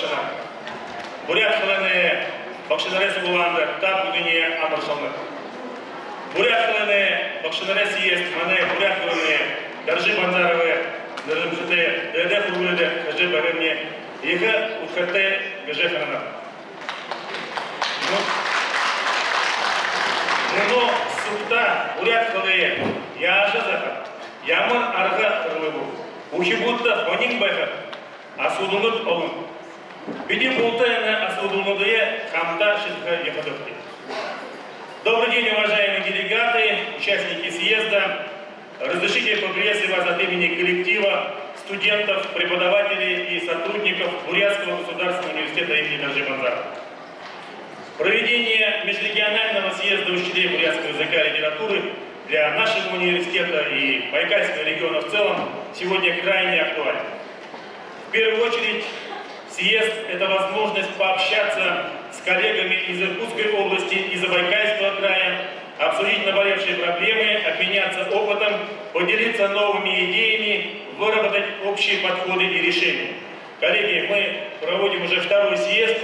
бақшына. Бурят қылыны бақшынаресі болғанды тап бүгіне амыршалны. Бурят қылыны бақшынаресі ест, маны бурят қылыны Даржи Банзаровы, Даржимшыты, Дәдә Фургулыды, Хажи Багамне, Егі Утхатты, Гажи Ханана. Но сукта бурят қылы яжы захат, ямын арға қырлы бұл. Ухибутта хонин байхат, асудунут олын. Беди болтаяна асудунудые хамта шитха ехадовки. Добрый день, уважаемые делегаты, участники съезда. Разрешите поприветствовать вас от имени коллектива, студентов, преподавателей и сотрудников Бурятского государственного университета имени Даржи Банзарова. Проведение межрегионального съезда учителей бурятского языка и литературы для нашего университета и Байкальского региона в целом сегодня крайне актуально. В первую очередь, съезд – это возможность пообщаться с коллегами из Иркутской области и Забайкальского края, обсудить наболевшие проблемы, обменяться опытом, поделиться новыми идеями, выработать общие подходы и решения. Коллеги, мы проводим уже второй съезд.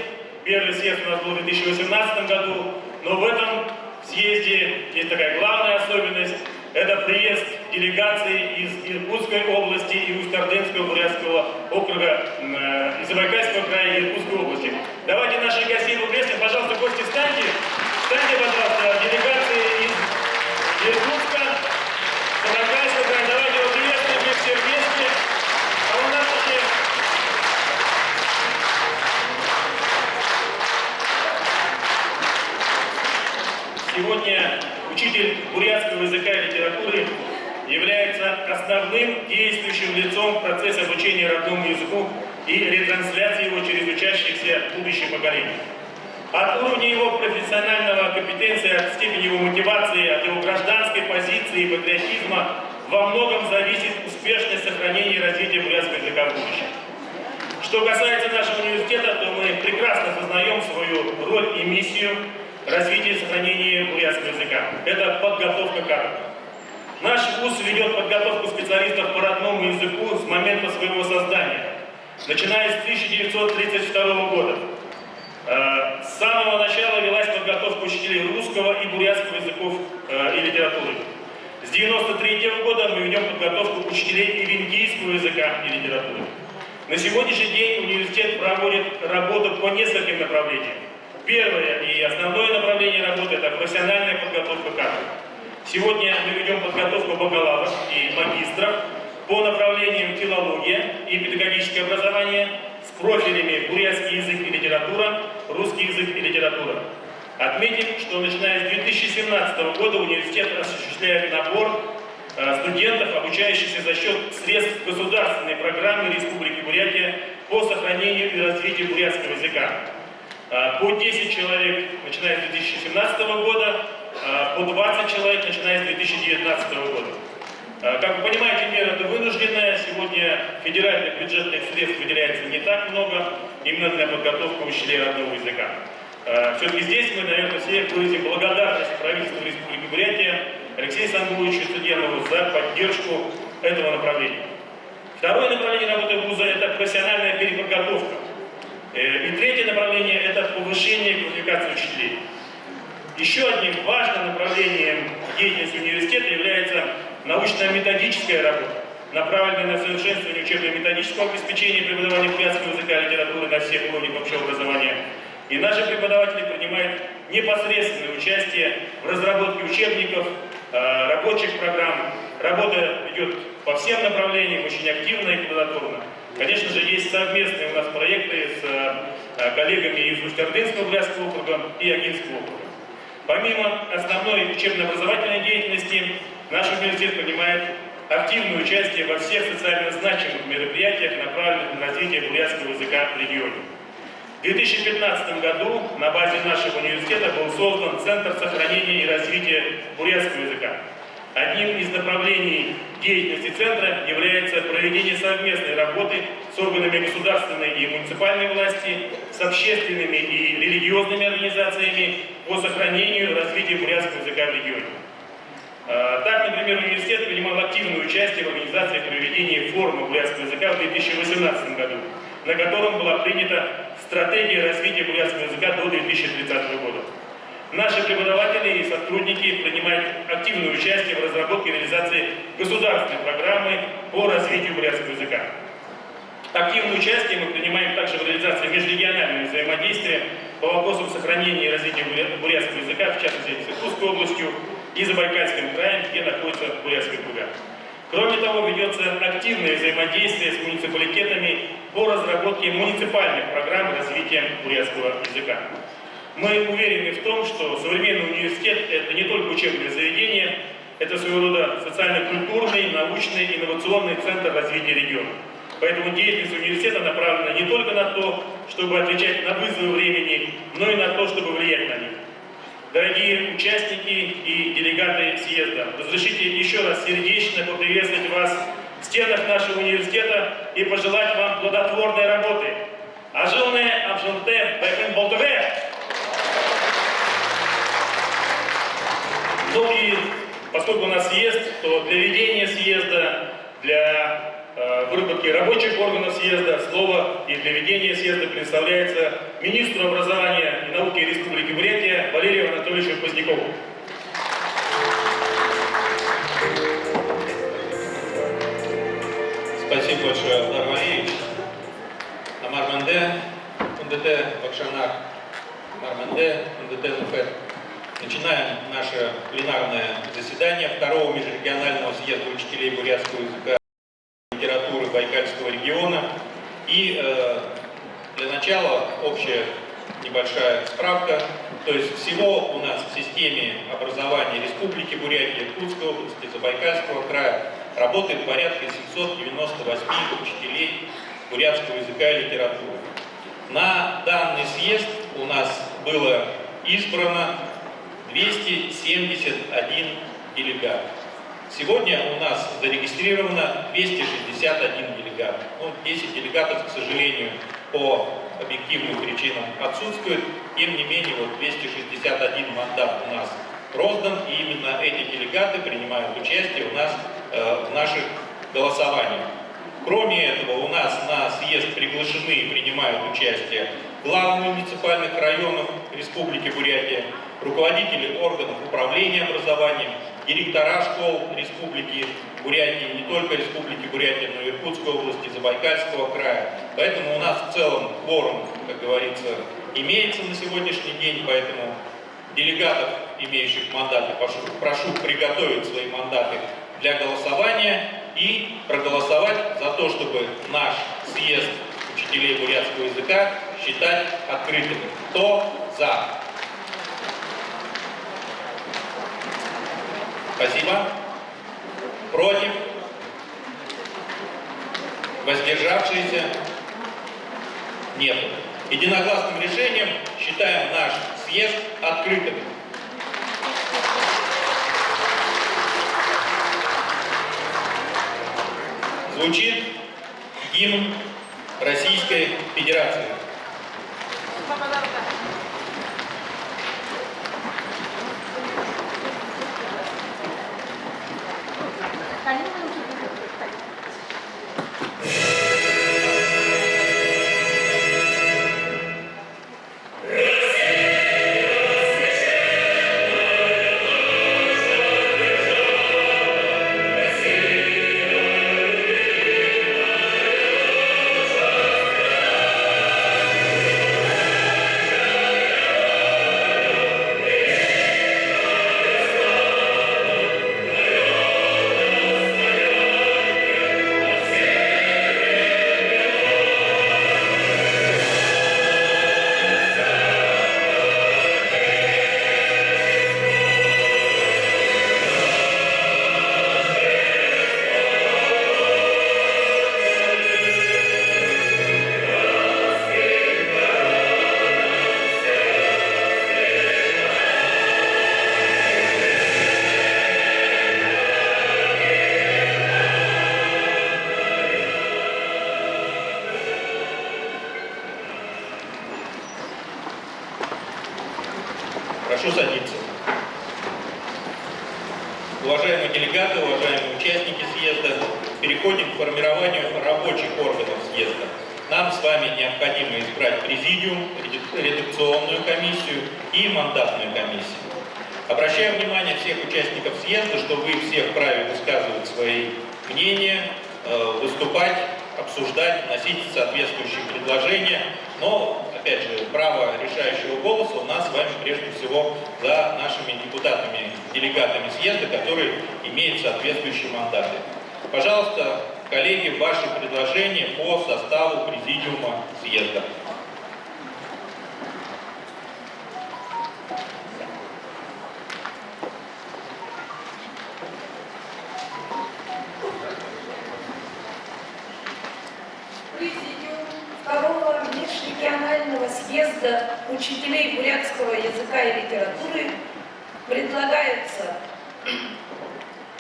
Первый съезд у нас был в 2018 году, но в этом съезде есть такая главная особенность – это приезд делегаций из Иркутской области и Усть-Ордынского бурятского округа, из Забайкальского края и Иркутской области. Давайте наши гостей приветствуем. Пожалуйста, гости, встаньте. Встаньте, пожалуйста, делегации из Иркутска, Забайкальского края. Давайте вот приветствуем их все вместе. А у нас еще... Сегодня учитель бурятского языка и литературы является основным действующим лицом в процессе обучения родному языку и ретрансляции его через учащихся будущих поколений. От уровня его профессионального компетенции, от степени его мотивации, от его гражданской позиции и патриотизма во многом зависит успешность сохранения и развития бурятского языка в будущем. Что касается нашего университета, то мы прекрасно осознаем свою роль и миссию развития и сохранения бурятского языка. Это подготовка кадров. Наш вуз ведет подготовку специалистов по родному языку с момента своего создания, начиная с 1932 года. С самого начала велась подготовка учителей русского и бурятского языков и литературы. С 1993 года мы ведем подготовку учителей ивенгийского языка и литературы. На сегодняшний день университет проводит работу по нескольким направлениям. Первое и основное направление работы – это профессиональная подготовка кадров. Сегодня мы ведем подготовку бакалавров и магистров по направлениям филология и педагогическое образование с профилями бурятский язык и литература, русский язык и литература. Отметим, что начиная с 2017 года университет осуществляет набор студентов, обучающихся за счет средств государственной программы Республики Бурятия по сохранению и развитию бурятского языка. По 10 человек, начиная с 2017 года, по 20 человек, начиная с 2019 года. Как вы понимаете, мера это вынужденная. Сегодня федеральных бюджетных средств выделяется не так много именно для подготовки учителей родного языка. Все-таки здесь мы, наверное, все выразим благодарность правительству Республики Бурятия Алексею Самбуевичу Студенову за поддержку этого направления. Второе направление работы вуза – это профессиональная переподготовка. И третье направление – это повышение квалификации учителей. Еще одним важным направлением деятельности университета является научно-методическая работа, направленная на совершенствование учебно-методического обеспечения преподавания бурятского языка и литературы на всех уровнях общего образования. И наши преподаватели принимают непосредственное участие в разработке учебников, рабочих программ. Работа идет по всем направлениям, очень активно и плодотворно. Конечно же, есть совместные у нас проекты с коллегами из Усть-Ордынского бурятского округа и Агинского округа. Помимо основной учебно-образовательной деятельности, наш университет принимает активное участие во всех социально значимых мероприятиях, направленных на развитие бурятского языка в регионе. В 2015 году на базе нашего университета был создан Центр сохранения и развития бурятского языка. Одним из направлений деятельности Центра является проведение совместной работы с органами государственной и муниципальной власти, с общественными и религиозными организациями по сохранению и развитию бурятского языка в регионе. Так, например, университет принимал активное участие в организации проведения форума бурятского языка в 2018 году, на котором была принята стратегия развития бурятского языка до 2030 года. Наши преподаватели и сотрудники принимают активное участие в разработке и реализации государственной программы по развитию бурятского языка. Активное участие мы принимаем также в реализации межрегионального взаимодействия по вопросам сохранения и развития бурятского языка, в частности, с Иркутской областью и Забайкальским краем, где находится бурятская Буга. Кроме того, ведется активное взаимодействие с муниципалитетами по разработке муниципальных программ развития бурятского языка. Мы уверены в том, что современный университет – это не только учебное заведение, это своего рода социально-культурный, научный, инновационный центр развития региона. Поэтому деятельность университета направлена не только на то, чтобы отвечать на вызовы времени, но и на то, чтобы влиять на них. Дорогие участники и делегаты съезда, разрешите еще раз сердечно поприветствовать вас в стенах нашего университета и пожелать вам плодотворной работы. Ажилне, Абжунте, Бэхэн Болтове! Ну и поскольку у нас съезд, то для ведения съезда, для выработки рабочих органов съезда, слово и для ведения съезда предоставляется министру образования и науки Республики Бурятия Валерию Анатольевичу Позднякову. Спасибо большое, Алдар Валерьевич. Амарманде, УНДТ Бакшанар, Амарманде, УНДТ Нуфет. Начинаем наше пленарное заседание второго межрегионального съезда учителей бурятского языка и литературы Байкальского региона. И для начала общая небольшая справка. То есть всего у нас в системе образования Республики Бурятия, Иркутской области, Забайкальского края работает порядка 798 учителей бурятского языка и литературы. На данный съезд у нас было избрано 271 делегат. Сегодня у нас зарегистрировано 261 делегат. 10 делегатов, к сожалению, по объективным причинам отсутствует. Тем не менее, 261 мандат у нас роздан, и именно эти делегаты принимают участие у нас в наших голосованиях. Кроме этого, у нас на съезд приглашены и принимают участие главы муниципальных районов Республики Бурятия, руководители органов управления образованием, директора школ Республики Бурятии, не только Республики Бурятия, но и Иркутской области, Забайкальского края. Поэтому у нас в целом кворум, как говорится, имеется на сегодняшний день, поэтому делегатов, имеющих мандаты, прошу приготовить свои мандаты для голосования и проголосовать за то, чтобы наш съезд учителей бурятского языка считать открытым. Кто за? Спасибо. Против? Воздержавшиеся? Нет. Единогласным решением считаем наш съезд открытым. Звучит гимн Российской Федерации. Прошу садиться. Уважаемые делегаты, уважаемые участники съезда, переходим к формированию рабочих органов съезда. На нам с вами необходимо избрать президиум, редакционную комиссию и мандатную комиссию. Обращаю внимание всех участников съезда, что вы все вправе высказывать свои мнения, выступать, обсуждать, вносить соответствующие предложения, но, опять же, право решающего голоса у нас с вами прежде всего за нашими депутатами, делегатами съезда, которые имеют соответствующие мандаты. Пожалуйста, коллеги, ваши предложения по составу президиума съезда. Президиум второго межрегионального съезда учителей бурятского языка и литературы предлагается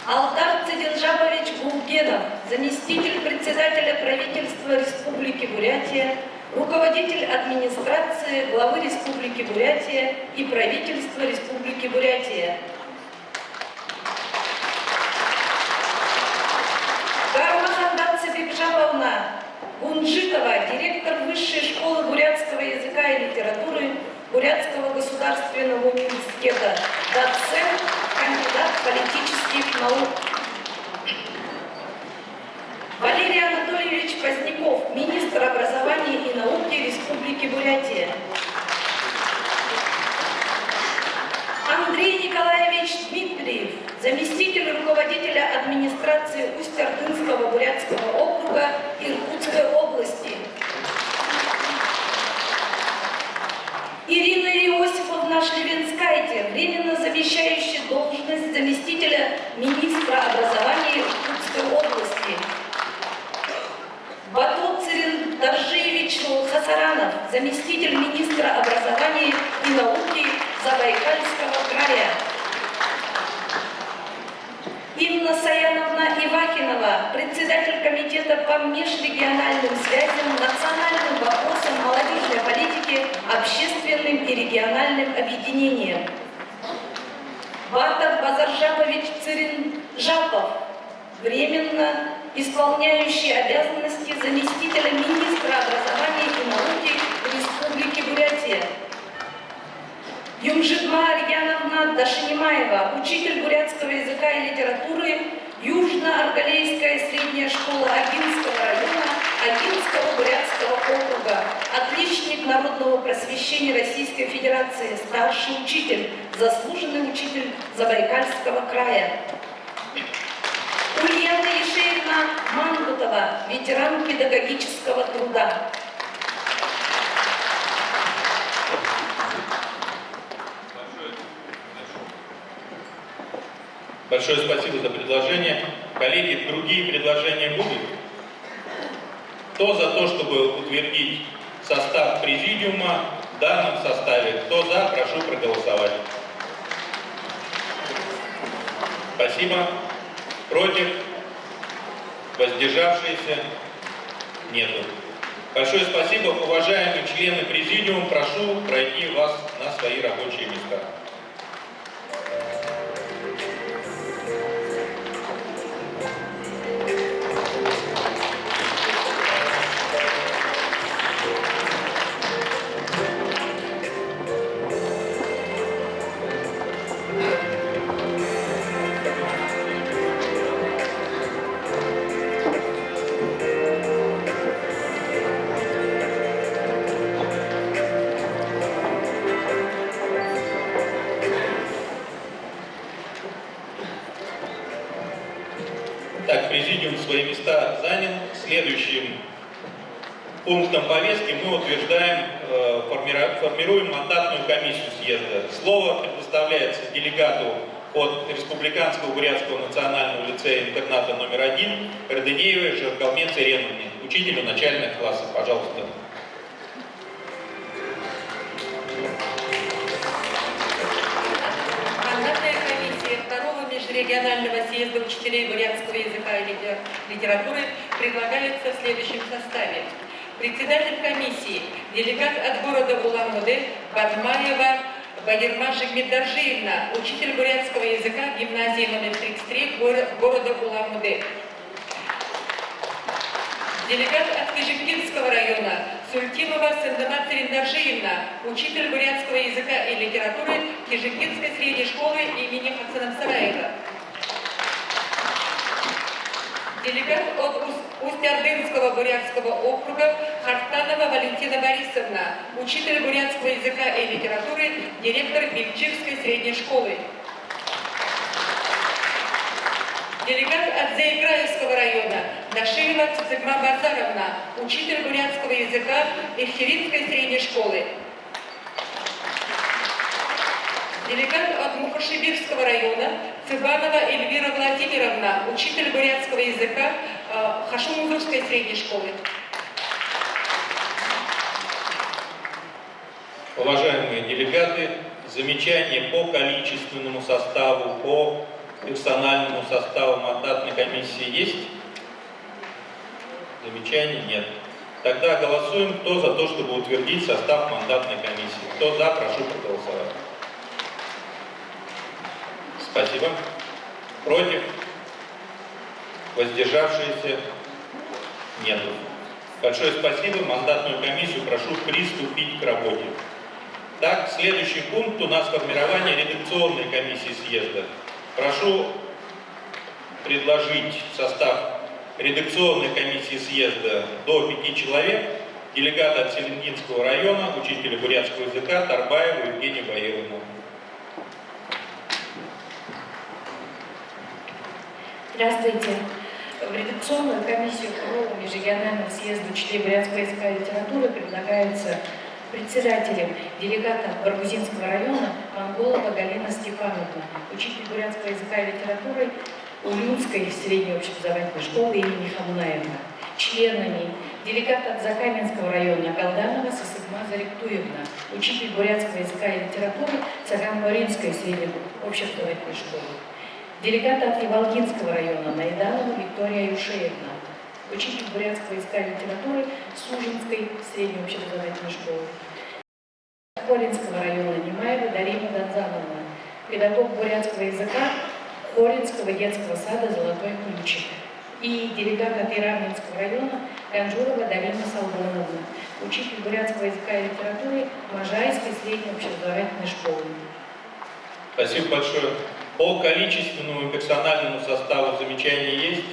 Алтар Цидинжапович Гулгенов, заместитель председателя правительства Республики Бурятия, руководитель администрации главы Республики Бурятия и правительства Республики Бурятия. Гармаханда Цибикжабовна Гунжитова, директор Высшей школы бурятского языка и литературы Бурятского государственного университета, доцент, кандидат политических наук. Валерий Анатольевич Поздняков, министр образования и науки Республики Бурятия. Андрей Николаевич Дмитриев, заместитель руководителя администрации Усть-Ордынского бурятского округа Иркутской области. Ирина Иосифовна Шливенскайте, временно замещающая должность заместителя министра образования Иркутской области. Бату Цирин Даржиевич Хасаранов, заместитель министра образования и науки Забайкальского края. Инна Саяновна Ивакинова, председатель комитета по межрегиональным связям, национальным вопросам молодежной политики, общественным и региональным объединениям. Батар Базаржапович Циринжапов, временно исполняющий обязанности заместителя министра образования и науки Республики Бурятия. Юмжитма Арьяновна Дашинимаева, учитель бурятского языка и литературы, Южно-Аргалейская средняя школа Агинского района, Агинского бурятского округа, отличник народного просвещения Российской Федерации, старший учитель, заслуженный учитель Забайкальского края. Ульяна Ешеевна Мангутова, ветеран педагогического труда. Большое спасибо за предложение. Коллеги, другие предложения будут? Кто за то, чтобы утвердить состав президиума в данном составе? Кто за, прошу проголосовать. Спасибо. Против? Воздержавшиеся? Нету. Большое спасибо, уважаемые члены президиума. Прошу пройти вас на свои рабочие места. Так, президиум свои места занял. Следующим пунктом повестки мы утверждаем, формируем мандатную комиссию съезда. Слово предоставляется делегату от Республиканского бурятского национального лицея-интерната номер 1 Радынеевой Жаргалме Цереновне, учителю начальных классов. Пожалуйста. Межрегионального съезда учителей бурятского языка и литературы предлагается в следующем составе. Председатель комиссии, делегат от города Улан-Удэ Бадмаева Багирма Жигмедаржиевна, учитель бурятского языка гимназии номер 33 города Улан-Удэ. Делегат от Кыжыктинского района Сультимова Сандана Цириндаржиевна, учитель бурятского языка и литературы Кыжыктинской средней школы имени Хасана Сараева. Делегат от Усть-Ордынского бурятского округа Хартанова Валентина Борисовна, учитель бурятского языка и литературы, директор Бельчирской средней школы. Делегат от Заиграевского района Даширова Цицигма Базаровна, учитель бурятского языка Ирхиринской средней школы. Делегат от Мухашибирского района Цыбанова Эльвира Владимировна, учитель бурятского языка Хашумузовской средней школы. Уважаемые делегаты, замечания по количественному составу, по персональному составу мандатной комиссии есть? Замечаний нет. Тогда голосуем, кто за то, чтобы утвердить состав мандатной комиссии. Кто за, прошу проголосовать. Спасибо. Против? Воздержавшиеся? Нету. Большое спасибо. Мандатную комиссию прошу приступить к работе. Так, следующий пункт у нас формирование редакционной комиссии съезда. Прошу предложить состав редакционной комиссии съезда до 5 человек. Делегата от Селенгинского района, учителя бурятского языка Тарбаеву Евгению Баировну. Здравствуйте. В редакционную комиссию к межрегиональному съезду учителей бурятского языка и литературы предлагается председателем делегата Баргузинского района Монголова Галина Степановна, учитель бурятского языка и литературы Улюнской средней общеобразовательной школы имени Хамунаевна. Членами делегат от Закаменского района Галданова Сысыгма Заректуевна, учитель бурятского языка и литературы Цаган-Маринской средней общеобразовательной школы. Делегат от Иволгинского района Найданова Виктория Юшеевна, учитель бурятского языка и литературы Сужинской средней общеобразовательной школы. Хоринского района Немаева Дарина Донзановна, педагог бурятского языка Хоринского детского сада «Золотой ключик». И делегат от Иравнинского района Ганжурова Дарина Салбоновна, учитель бурятского языка и литературы Можайской средней общеобразовательной школы. Спасибо большое. По количественному и персональному составу замечания есть?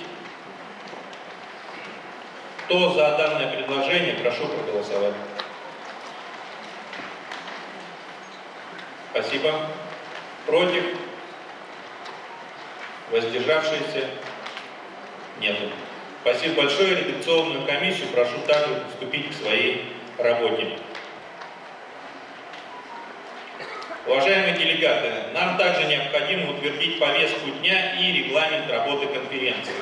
Кто за данное предложение, прошу проголосовать. Спасибо. Против? Воздержавшиеся? Нету. Спасибо большое. Редакционную комиссию прошу также приступить к своей работе. Уважаемые делегаты, нам также необходимо утвердить повестку дня и регламент работы конференции.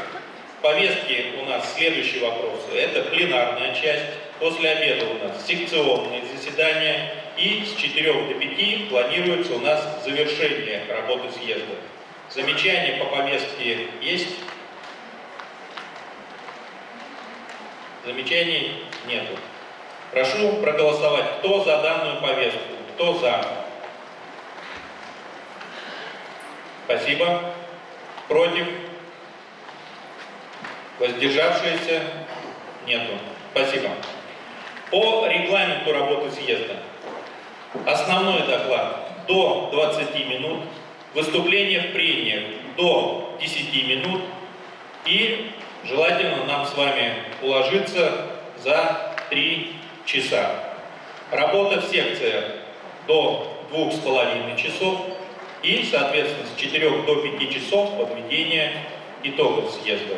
В повестке у нас следующие вопросы. Это пленарная часть, после обеда у нас секционные заседания и с 4 до 5 планируется у нас завершение работы съезда. Замечания по повестке есть? Замечаний нету. Прошу проголосовать, кто за данную повестку, кто за. Спасибо. Против? Воздержавшиеся? Нету. Спасибо. По регламенту работы съезда. Основной доклад до 20 минут, выступление в прениях до 10 минут и желательно нам с вами уложиться за 3 часа. Работа в секциях до 2,5 часов. И, соответственно, с 4 до 5 часов подведение итогов съезда.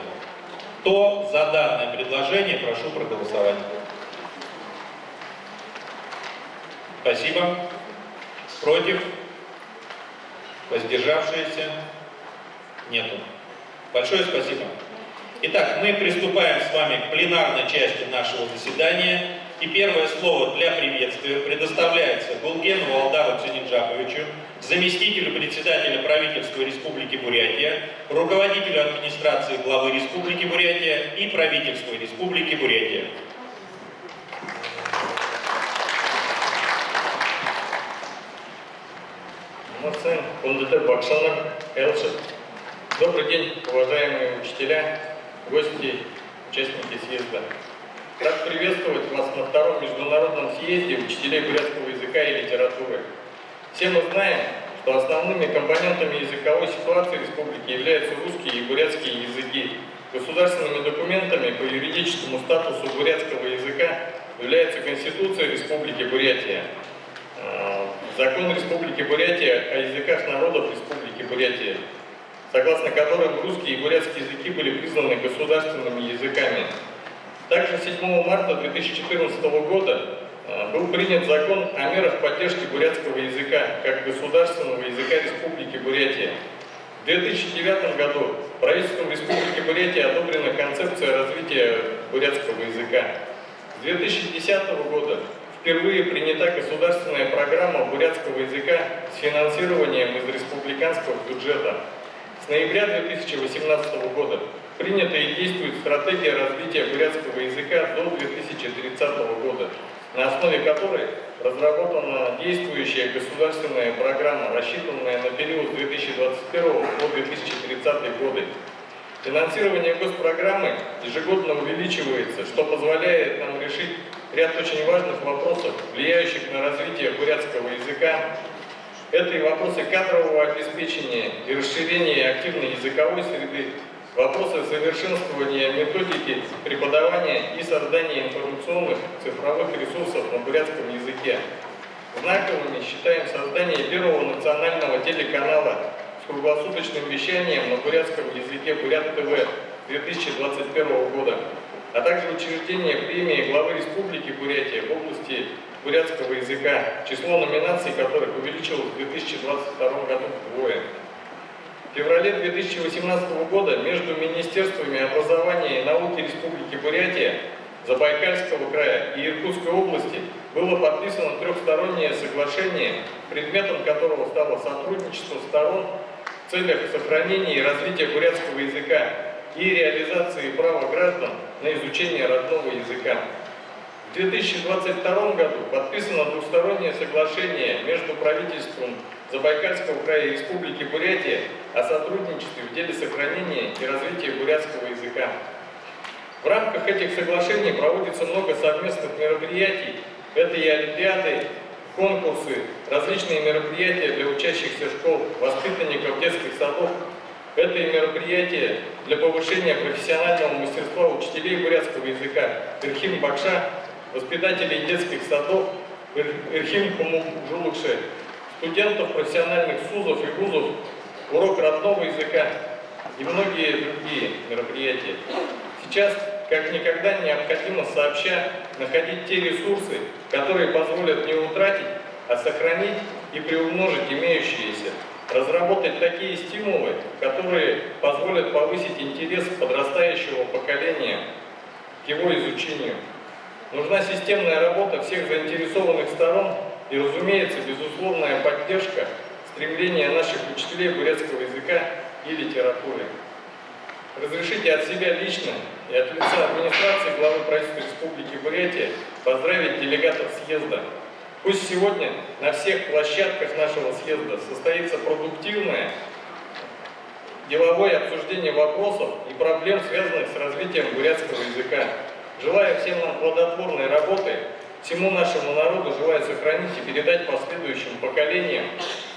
Кто за данное предложение, прошу проголосовать. Спасибо. Против? Воздержавшиеся? Нету. Большое спасибо. Итак, мы приступаем с вами к пленарной части нашего заседания. И первое слово для приветствия предоставляется Гулгену Алдару Цининджаповичу, заместителю председателя правительства Республики Бурятия, руководителю администрации главы Республики Бурятия и правительства Республики Бурятия. Добрый день, уважаемые учителя, гости участники съезда. Рад приветствовать вас на втором международном съезде учителей бурятского языка и литературы. Все мы знаем, что основными компонентами языковой ситуации республики являются русский и бурятские языки. Государственными документами по юридическому статусу бурятского языка является Конституция Республики Бурятия, Закон Республики Бурятия о языках народов Республики Бурятия, согласно которым русский и бурятский языки были признаны государственными языками. Также 7 марта 2014 года был принят закон о мерах поддержки бурятского языка как государственного языка Республики Бурятия. В 2009 году правительством Республики Бурятия одобрена концепция развития бурятского языка. С 2010 года впервые принята государственная программа бурятского языка с финансированием из республиканского бюджета. С ноября 2018 года принята и действует стратегия развития бурятского языка до 2030 года, на основе которой разработана действующая государственная программа, рассчитанная на период с 2021 по 2030 годы. Финансирование госпрограммы ежегодно увеличивается, что позволяет нам решить ряд очень важных вопросов, влияющих на развитие бурятского языка. Это и вопросы кадрового обеспечения и расширения активной языковой среды, вопросы совершенствования методики преподавания и создания информационных цифровых ресурсов на бурятском языке. Знаковыми считаем создание первого национального телеканала с круглосуточным вещанием на бурятском языке «Бурят ТВ» 2021 года, а также учреждение премии главы Республики Бурятия в области бурятского языка, число номинаций которых увеличилось в 2022 году вдвое. В феврале 2018 года между Министерствами образования и науки Республики Бурятия, Забайкальского края и Иркутской области было подписано трехстороннее соглашение, предметом которого стало сотрудничество сторон в целях сохранения и развития бурятского языка и реализации права граждан на изучение родного языка. В 2022 году подписано двустороннее соглашение между правительством Забайкальского края и Республики Бурятия о сотрудничестве в деле сохранения и развития бурятского языка. В рамках этих соглашений проводится много совместных мероприятий. Это и олимпиады, конкурсы, различные мероприятия для учащихся школ, воспитанников детских садов. Это и мероприятия для повышения профессионального мастерства учителей бурятского языка, Ирхим Бакша, воспитателей детских садов, Ирхим Хумужулыкше, студентов профессиональных СУЗов и ВУЗов, урок родного языка и многие другие мероприятия. Сейчас, как никогда, необходимо сообща находить те ресурсы, которые позволят не утратить, а сохранить и приумножить имеющиеся, разработать такие стимулы, которые позволят повысить интерес подрастающего поколения к его изучению. Нужна системная работа всех заинтересованных сторон и, разумеется, безусловная поддержка стремления наших учителей бурятского языка и литературы. Разрешите от себя лично и от лица администрации главы правительства Республики Бурятия поздравить делегатов съезда. Пусть сегодня на всех площадках нашего съезда состоится продуктивное деловое обсуждение вопросов и проблем, связанных с развитием бурятского языка. Желаю всем нам плодотворной работы, всему нашему народу желаю сохранить и передать последующим поколениям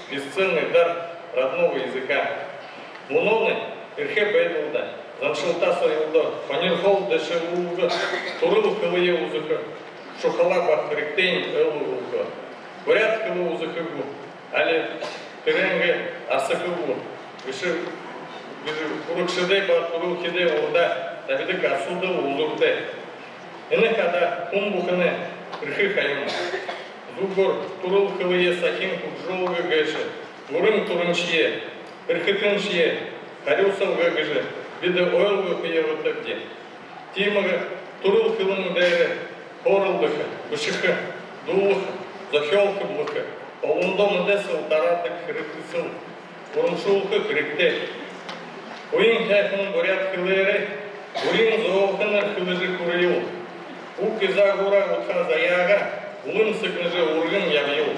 бесценный дар родного языка. Муноны Ирхе Бэйдулда, Заншилтаса Илда, Панирхол Дешевулга, Турыл Хылые Узыха, Шухала Бахриктейн Элулга, Бурят Хылы Узыхыгу, Али Тыренге Асыхыгу, Курыкшиде Батурыл Хиде Урда, Давиды Касуды Узурте, Инекада Хумбухане Ирхы Хайм, Зубор Турыл Хылые Сахим Кукжолга Гэши, Урым Турыншье, Ирхытыншье, Харюсов Гагыжи, Биды Ойлгы Хыеватабде, Тимага Турыл Хылын Дайре, Хорылдыха, Бышыха, Дулыха, Захелка Блыха, Олундом Десыл Таратык Хрыкысыл, Урымшулка Хрыкте, Уин Хайхын Бурят Хылыре, Урин Зоохыныр Хылыжи Курыил, Ук Иза Гура Утха Заяга, Улым Сыкныжи Ургын Явил.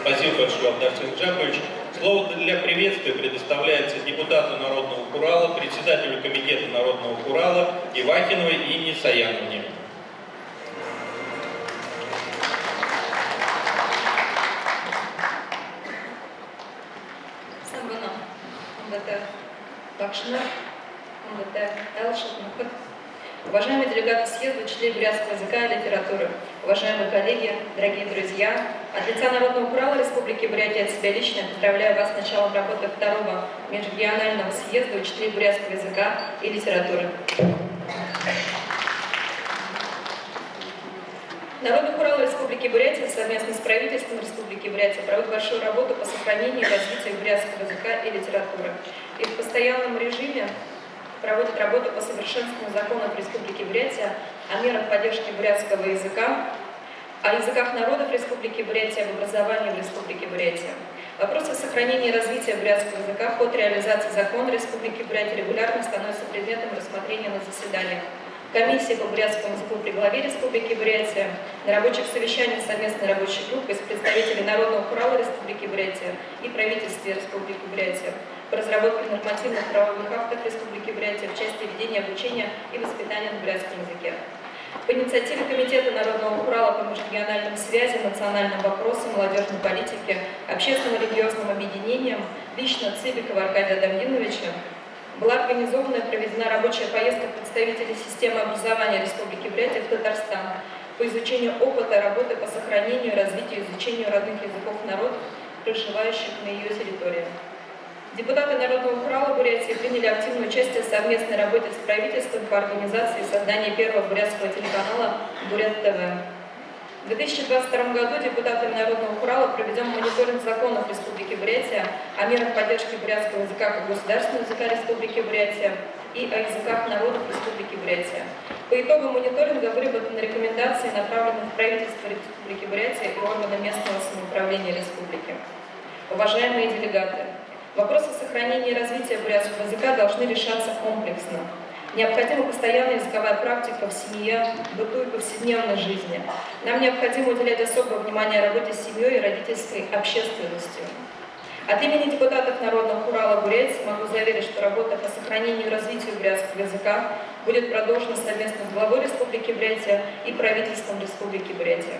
Спасибо. Спасибо большое, Абдарсин Джакович. Слово для приветствия предоставляется депутату Народного Урала, председателю Комитета Народного Урала Ивахиновой Инне Саяновне. Самбана, МВТ Бакшина, МВТ Элшат Мухат. Уважаемые делегаты съезда, учителей бурятского языка и литературы, уважаемые коллеги, дорогие друзья, от лица Народного Урала Республики Бурятия от себя лично поздравляю вас с началом работы второго межрегионального съезда учителей бурятского языка и литературы. Народный Урал Республики Бурятия совместно с правительством Республики Бурятия проводит большую работу по сохранению и развитию бурятского языка и литературы. И в постоянном режиме проводит работу по совершенствованию законов Республики Бурятия о мерах поддержки бурятского языка, о языках народов Республики Бурятия, об образовании в Республике Бурятия. Вопросы сохранения и развития бурятского языка в ходе реализации закона Республики Бурятия регулярно становятся предметом рассмотрения на заседаниях комиссии по бурятскому языку при главе Республики Бурятия, на рабочих совещаниях совместной рабочей группы из представителей Народного Урала Республики Бурятия и правительства Республики Бурятия по разработке нормативных правовых актов Республики Бурятия в части ведения обучения и воспитания на бурятском языке. По инициативе Комитета Народного Урала по межрегиональным связям, национальным вопросам, молодежной политике, общественно-религиозным объединениям, лично Цыбикова Аркадия Дамьяновича, была организована и проведена рабочая поездка представителей системы образования Республики Бурятия в Татарстан по изучению опыта работы по сохранению и развитию и изучению родных языков народов, проживающих на ее территории. Депутаты Народного Урала Бурятии приняли активное участие в совместной работе с правительством по организации создания первого бурятского телеканала «Бурят ТВ». В 2022 году депутатами Народного Урала проведем мониторинг законов Республики Бурятия о мерах поддержки бурятского языка как государственного языка Республики Бурятия и о языках народов Республики Бурятия. По итогам мониторинга выработаны рекомендации, направленные в правительство Республики Бурятия и органы местного самоуправления Республики. Уважаемые делегаты, вопросы сохранения и развития бурятского языка должны решаться комплексно. Необходима постоянная языковая практика в семье, быту и повседневной жизни. Нам необходимо уделять особое внимание работе с семьей и родительской общественностью. От имени депутатов Народного Урала Бурятии могу заверить, что работа по сохранению и развитию бурятского языка будет продолжена совместно с главой Республики Бурятия и правительством Республики Бурятия.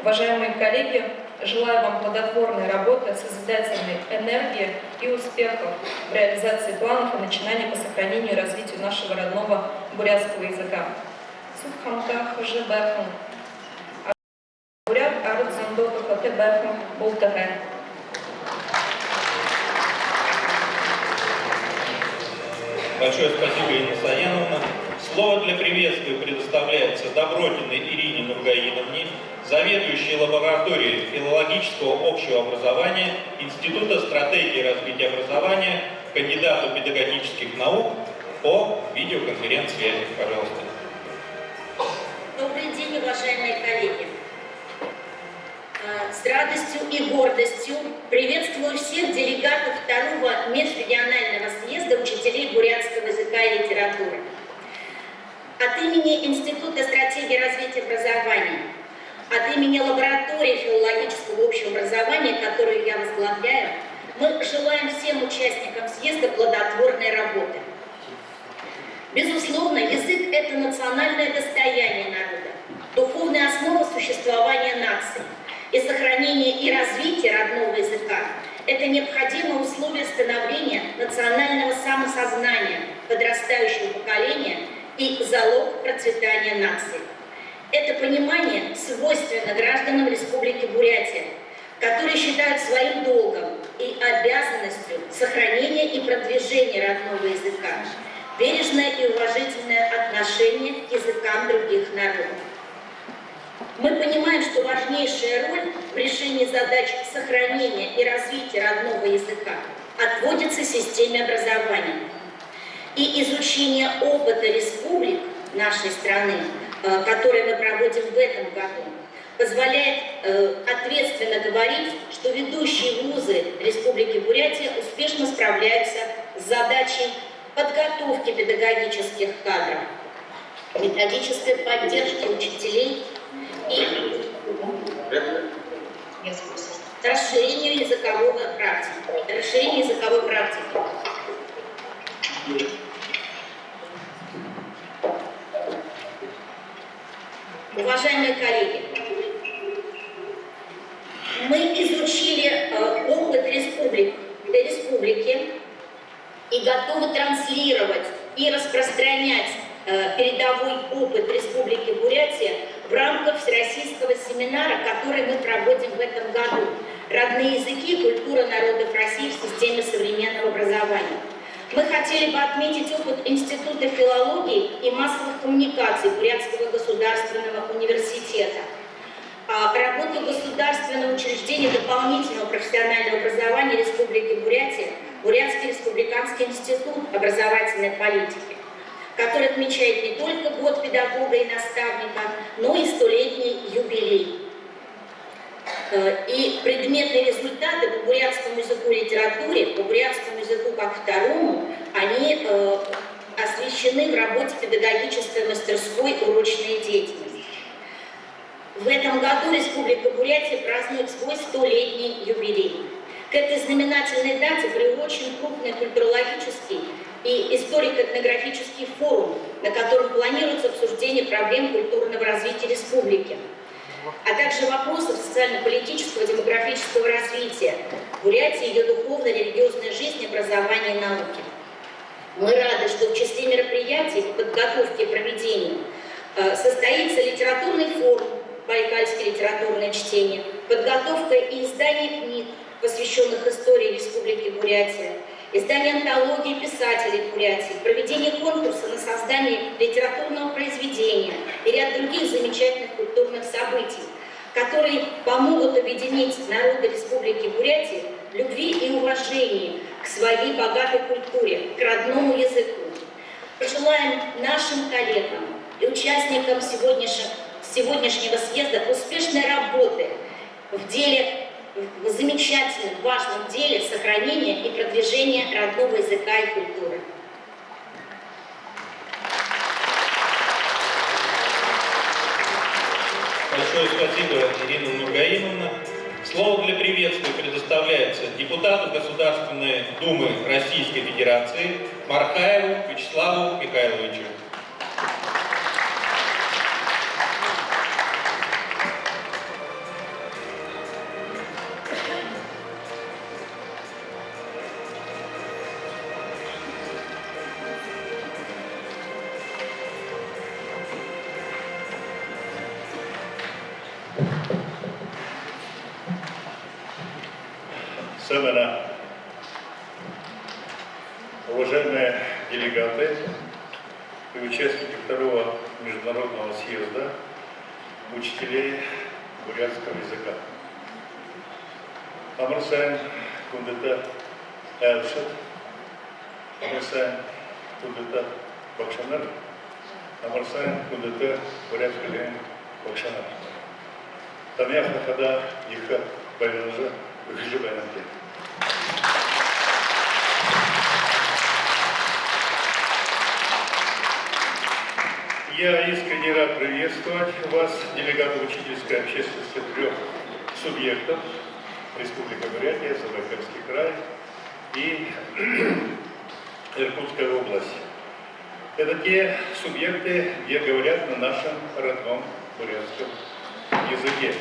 Уважаемые коллеги, желаю вам плодотворной работы, созидательной энергии и успехов в реализации планов и начинаний по сохранению и развитию нашего родного бурятского языка. Сухамка хжбэхэн. Бурят арцандоку хтбэхэн болтагэ. Большое спасибо, Инна Саяновна. Слово для приветствия предоставляется Добротиной Ирине Нургаиновне, заведующей лабораторией филологического общего образования Института стратегии развития образования, кандидату педагогических наук по видеоконференц-связи. Пожалуйста. Добрый день, уважаемые коллеги. С радостью и гордостью приветствую всех делегатов второго межрегионального съезда учителей бурятского языка и литературы. От имени Института стратегии развития образования, от имени лаборатории филологического общего образования, которую я возглавляю, мы желаем всем участникам съезда плодотворной работы. Безусловно, язык – это национальное достояние народа, духовная основа существования нации. И сохранение и развитие родного языка – это необходимое условие становления национального самосознания подрастающего поколения и залог процветания нации. Это понимание свойственно гражданам Республики Бурятия, которые считают своим долгом и обязанностью сохранения и продвижения родного языка, бережное и уважительное отношение к языкам других народов. Мы понимаем, что важнейшая роль в решении задач сохранения и развития родного языка отводится системе образования. И изучение опыта республик нашей страны, которые мы проводим в этом году, позволяет ответственно говорить, что ведущие вузы Республики Бурятия успешно справляются с задачей подготовки педагогических кадров, методической поддержки учителей и расширению языковой практики. Уважаемые коллеги, мы изучили опыт республики и готовы транслировать и распространять передовой опыт Республики Бурятия в рамках всероссийского семинара, который мы проводим в этом году. «Родные языки. Культура народов России в системе современного образования». Мы хотели бы отметить опыт Института филологии и массовых коммуникаций Бурятского государственного университета, работу государственного учреждения дополнительного профессионального образования Республики Бурятия, Бурятский республиканский институт образовательной политики, который отмечает не только год педагога и наставника, но и 100-летний юбилей. И предметные результаты по бурятскому языку и литературе, по бурятскому языку как второму, они освещены в работе педагогической мастерской «Урочная деятельность». В этом году Республика Бурятия празднует свой 100-летний юбилей. К этой знаменательной дате приурочен крупный культурологический и историко-этнографический форум, на котором планируется обсуждение проблем культурного развития республики, а также вопросов социально-политического, демографического развития Бурятии, ее духовно-религиозной жизни, образования и науки. Мы рады, что в числе мероприятий по подготовке и проведению состоится литературный форум «Байкальское литературное чтение», подготовка и издание книг, посвященных истории Республики Бурятия, издание антологии писателей Бурятии, проведение конкурса на создание литературного произведения и ряд других замечательных культурных событий, которые помогут объединить народы Республики Бурятия в любви и уважении к своей богатой культуре, к родному языку. Пожелаем нашим коллегам и участникам сегодняшнего съезда успешной работы в замечательном, важном деле сохранения и продвижения родного языка и культуры. Большое спасибо, Ирина Нургаимовна. Слово для приветствия предоставляется депутату Государственной Думы Российской Федерации Мархаеву Вячеславу Михайловичу. Сэмэна, уважаемые делегаты и участники второго международного съезда учителей бурятского языка. Амарсайн Кундета Элшет, Амарсайн Кундета Бакшанар, Амарсайн Кундета Бурятский Лен Бакшанар. Тамях Нахада Иха Байнажа Выхожу Байнамте. Я искренне рад приветствовать вас, делегаты учительской общественности 3 субъектов: Республика Бурятия, Забайкальский край и Иркутская область. Это те субъекты, где говорят на нашем родном бурятском языке.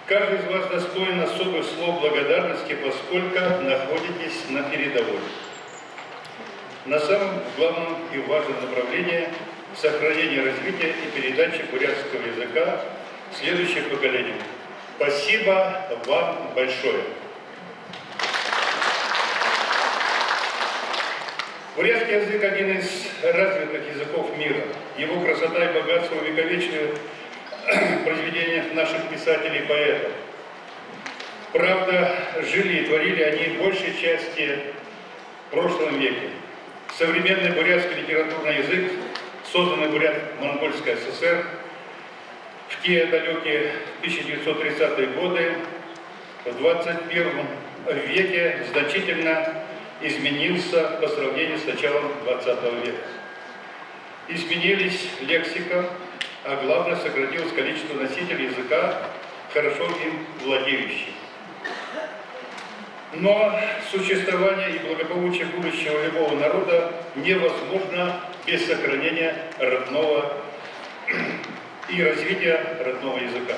Каждый из вас достоин особых слов благодарности, поскольку находитесь на передовой. На самом главном и важном направлении сохранения, развития и передачи бурятского языка следующим поколениям. Спасибо вам большое. Бурятский язык – один из развитых языков мира. Его красота и богатство увековечены в произведениях наших писателей и поэтов. Правда, жили и творили они большей части в прошлом веке. Современный бурятский литературный язык, созданный Бурят-Монгольской ССР в те далекие 1930-е годы, в 21 веке значительно изменился по сравнению с началом 20 века. Изменились лексика, а главное, сократилось количество носителей языка, хорошо им владеющих. Но существование и благополучие будущего любого народа невозможно без сохранения родного и развития родного языка.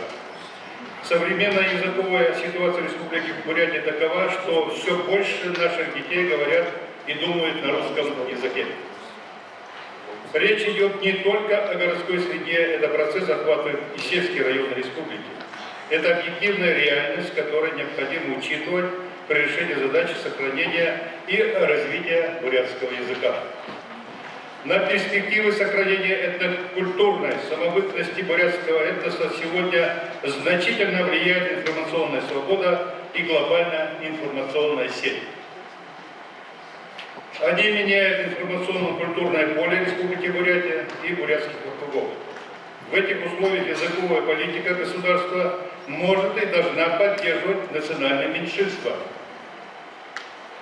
Современная языковая ситуация в Республике Бурятия такова, что все больше наших детей говорят и думают на русском языке. Речь идет не только о городской среде, этот процесс охватывает и сельские районы республики. Это объективная реальность, которую необходимо учитывать при решении задачи сохранения и развития бурятского языка. На перспективы сохранения этнокультурной самобытности бурятского этноса сегодня значительно влияет информационная свобода и глобальная информационная сеть. Они меняют информационно-культурное поле Республики Бурятия и бурятских округов. В этих условиях языковая политика государства может и должна поддерживать национальные меньшинства.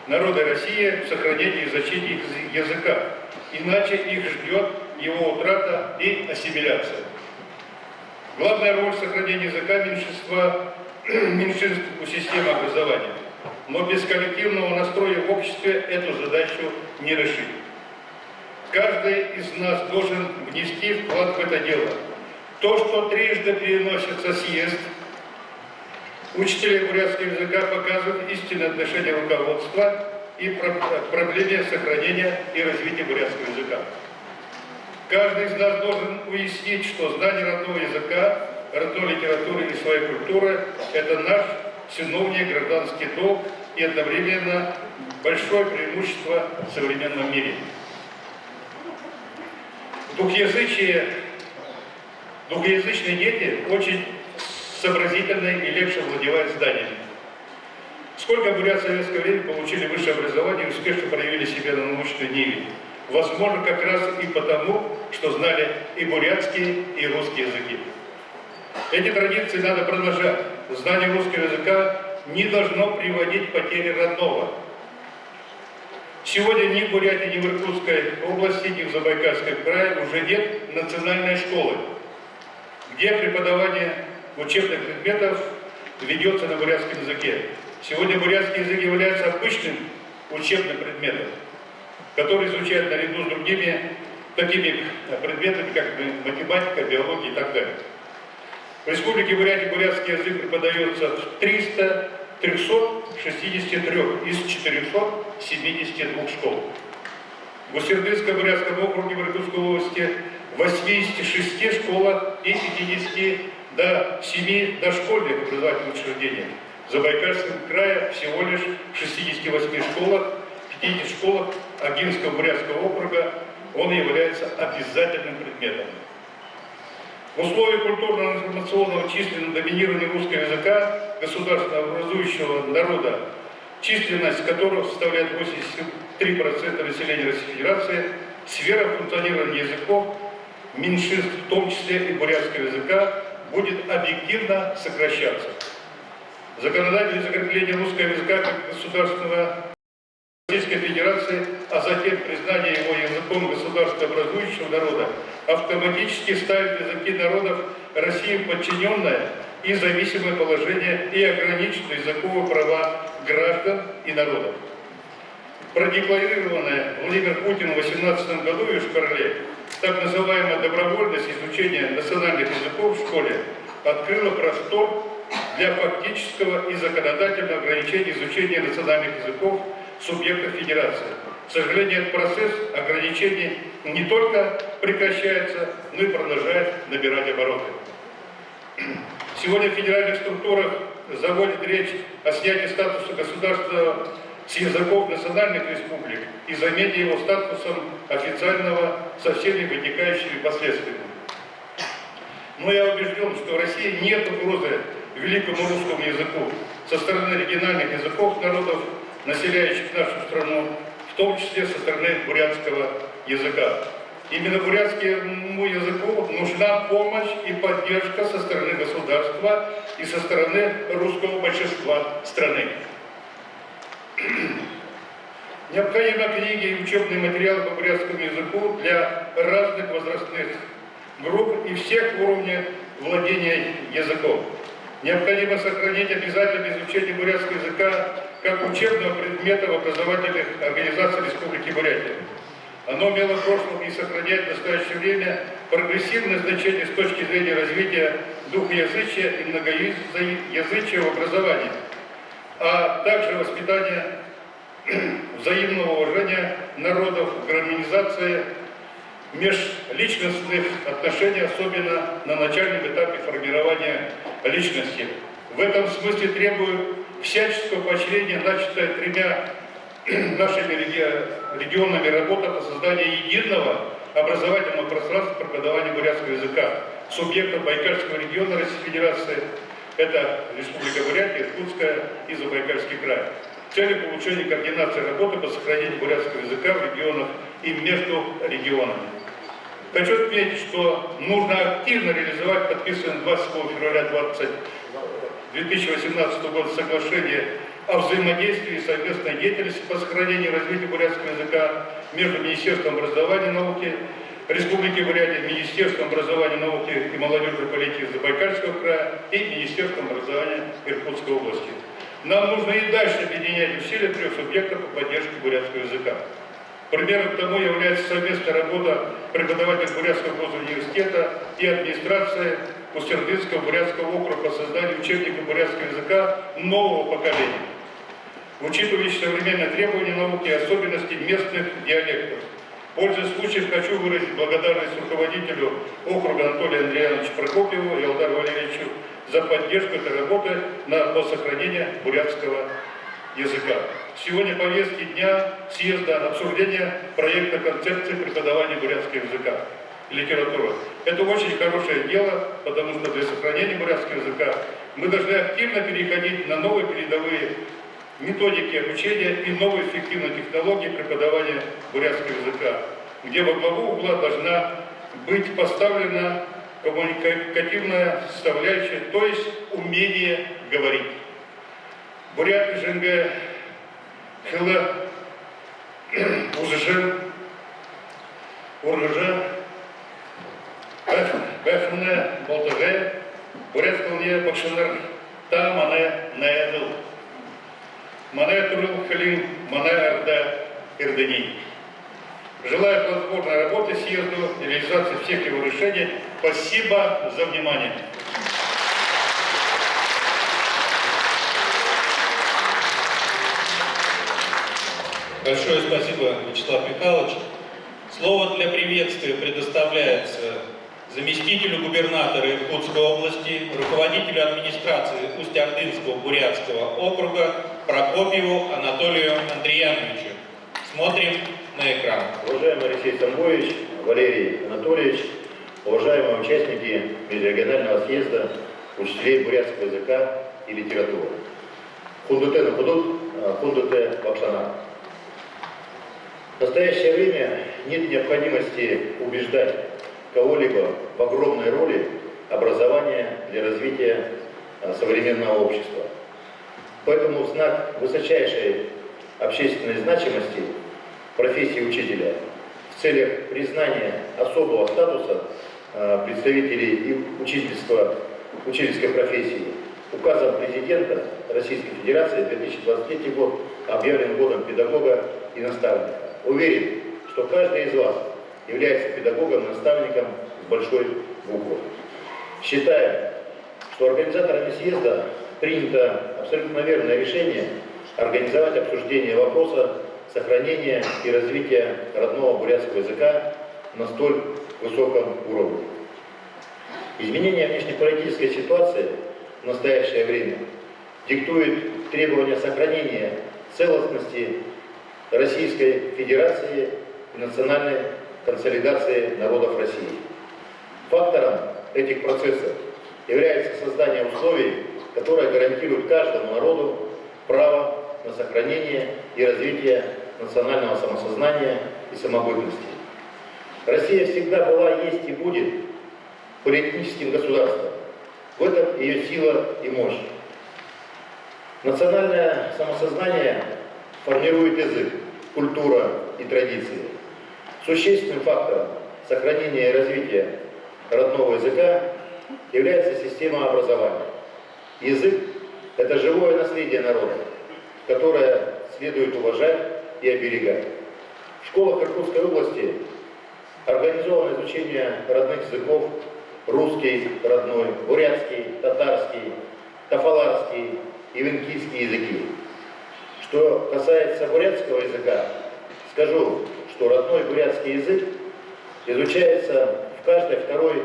Народы России в сохранении и защите их языка, иначе их ждет его утрата и ассимиляция. Главная роль сохранения языка меньшинств у системы образования. Но без коллективного настроя в обществе эту задачу не решить. Каждый из нас должен внести вклад в это дело. То, что трижды переносится съезд учителей бурятского языка, показывает истинное отношение руководства и к проблеме сохранения и развития бурятского языка. Каждый из нас должен уяснить, что знание родного языка, родной литературы и своей культуры – это наш синовний гражданский долг и одновременно большое преимущество в современном мире. Двухязычные дети очень сообразительные и легче владевают зданиями. Сколько бурят в советское время получили высшее образование и успешно проявили себя на научной ниве? Возможно, как раз и потому, что знали и бурятский, и русский языки. Эти традиции надо продолжать. Знание русского языка не должно приводить к потере родного. Сегодня ни в Бурятии, ни в Иркутской области, ни в Забайкальском крае уже нет национальной школы, где преподавание учебных предметов ведется на бурятском языке. Сегодня бурятский язык является обычным учебным предметом, который изучают наряду с другими такими предметами, как математика, биология и так далее. В Республике Бурятия бурятский язык преподается в 363 из 472 школ. В Усть-Иртышско-Бурятском округе в Иркутской области в 86 школах и 50 до 7 дошкольных образовательных учреждений. В Забайкальском крае всего лишь в 68 школах, 50 школах Агинского бурятского округа он является обязательным предметом. В условиях культурного информационного численного доминирования русского языка, государственно образующего народа, численность которого составляет 83% населения Российской Федерации, сфера функционирования языков, меньшинств, в том числе и бурятского языка, будет объективно сокращаться. Законодательное закрепление русского языка как государственного Российской Федерации, а затем признание его языком государствообразующего народа, автоматически ставит языки народов России в подчиненное и зависимое положение и ограничивает языковые права граждан и народов. Продекларированное Владимир Путин в 2018 году в Йошкар-Оле так называемая добровольность изучения национальных языков в школе открыла простор для фактического и законодательного ограничения изучения национальных языков субъектов Федерации. К сожалению, этот процесс ограничений не только прекращается, но и продолжает набирать обороты. Сегодня в федеральных структурах заводит речь о снятии статуса государства с языков национальных республик и замене его статусом официального со всеми вытекающими последствиями. Но я убежден, что в России нет угрозы великому русскому языку со стороны региональных языков народов, населяющих нашу страну, в том числе со стороны бурятского языка. Именно бурятскому языку нужна помощь и поддержка со стороны государства и со стороны русского большинства страны. Необходимы книги и учебные материалы по бурятскому языку для разных возрастных групп и всех уровней владения языком. Необходимо сохранить обязательное изучение бурятского языка как учебного предмета в образовательных организациях Республики Бурятия. Оно имело в прошлом и сохраняет в настоящее время прогрессивное значение с точки зрения развития двухязычия и многоязычия в образовании, а также воспитания взаимного уважения народов, гармонизации межличностных отношений, особенно на начальном этапе формирования личности. В этом смысле требую всяческого поощрения, начатое тремя нашими регионами работа по созданию единого образовательного пространства преподавания бурятского языка субъектов Байкальского региона Российской Федерации, это Республика Бурятия, Иркутская и Забайкальский край, в целях улучшения координации работы по сохранению бурятского языка в регионах и между регионами. Хочу отметить, что нужно активно реализовать подписанное 27 февраля 2018 года соглашение о взаимодействии и совместной деятельности по сохранению и развитию бурятского языка между Министерством образования и науки Республики Бурятия, Министерством образования, науки и молодежной политики Забайкальского края и Министерством образования Иркутской области. Нам нужно и дальше объединять усилия трех субъектов по поддержке бурятского языка. Примером тому является совместная работа преподавателей Бурятского госуниверситета и администрации Кустырдынского бурятского округа по созданию учебника бурятского языка нового поколения, учитывающие современные требования науки и особенности местных диалектов. Пользуясь случаем, хочу выразить благодарность руководителю округа Анатолию Андреевичу Прокопьеву и Алдару Валерьевичу за поддержку этой работы по сохранению бурятского языка. Сегодня повестки дня съезда обсуждения проекта концепции преподавания бурятского языка и литературы. Это очень хорошее дело, потому что для сохранения бурятского языка мы должны активно переходить на новые передовые методики обучения и новые эффективные технологии преподавания бурятского языка, где во главу угла должна быть поставлена коммуникативная составляющая, то есть умение говорить. Бурят Женге Хила Узжен Уржен Бэхне Болтаге Бурятское Бакшинар Та Мане Наэдл Мане Турил Халин Мане Арда Ирдени. Желаю плодотворной работы съезду и реализации всех его решений. Спасибо за внимание. Большое спасибо, Вячеслав Михайлович. Слово для приветствия предоставляется заместителю губернатора Иркутской области, руководителю администрации Усть-Ордынского бурятского округа Прокопьеву Анатолию Андреяновичу. Смотрим на экран. Уважаемый Алексей Самбович, Валерий Анатольевич, уважаемые участники межрегионального съезда учителей бурятского языка и литературы. Хундуте Нахудут, Хундуте Бакшана. В настоящее время нет необходимости убеждать кого-либо в огромной роли образования для развития современного общества. Поэтому в знак высочайшей общественной значимости профессии учителя в целях признания особого статуса представителей и учительской профессии указом президента Российской Федерации 2023 год объявлен годом педагога и наставника. Уверен, что каждый из вас является педагогом и наставником с большой буквы. Считаем, что организаторами съезда принято абсолютно верное решение организовать обсуждение вопроса сохранения и развития родного бурятского языка на столь высоком уровне. Изменение внешнеполитической ситуации в настоящее время диктует требования сохранения целостности Российской Федерации и национальной консолидации народов России. Фактором этих процессов является создание условий, которые гарантируют каждому народу право на сохранение и развитие национального самосознания и самобытности. Россия всегда была, есть и будет полиэтническим государством. В этом ее сила и мощь. Национальное самосознание формирует язык, культура и традиции. Существенным фактором сохранения и развития родного языка является система образования. Язык – это живое наследие народа. которое следует уважать и оберегать. В школах Иркутской области организовано изучение родных языков: русский родной, бурятский, татарский, тафаларский и венкийский языки. Что касается бурятского языка, скажу, что родной бурятский язык изучается в каждой второй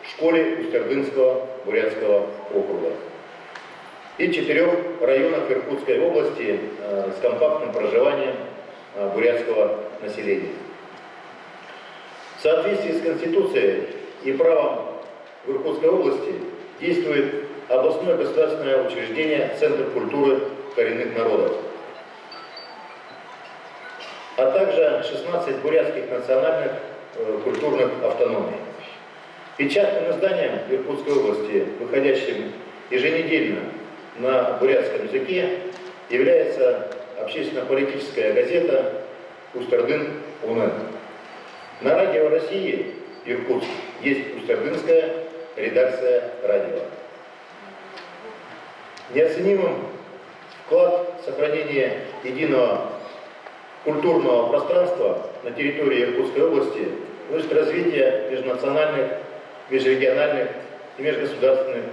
школе Устюрдынского бурятского округа и 4 районах Иркутской области с компактным проживанием бурятского населения. В соответствии с Конституцией и правом в Иркутской области действует областное государственное учреждение Центр культуры коренных народов, а также 16 бурятских национальных культурных автономий. Печатным изданием Иркутской области, выходящим еженедельно на бурятском языке, является общественно-политическая газета «Устюрдын-УНЭ». На радио России Иркутск есть устюрдынская редакция радио. Неоценимым вклад в сохранение единого культурного пространства на территории Иркутской области вносит развитие межнациональных, межрегиональных и межгосударственных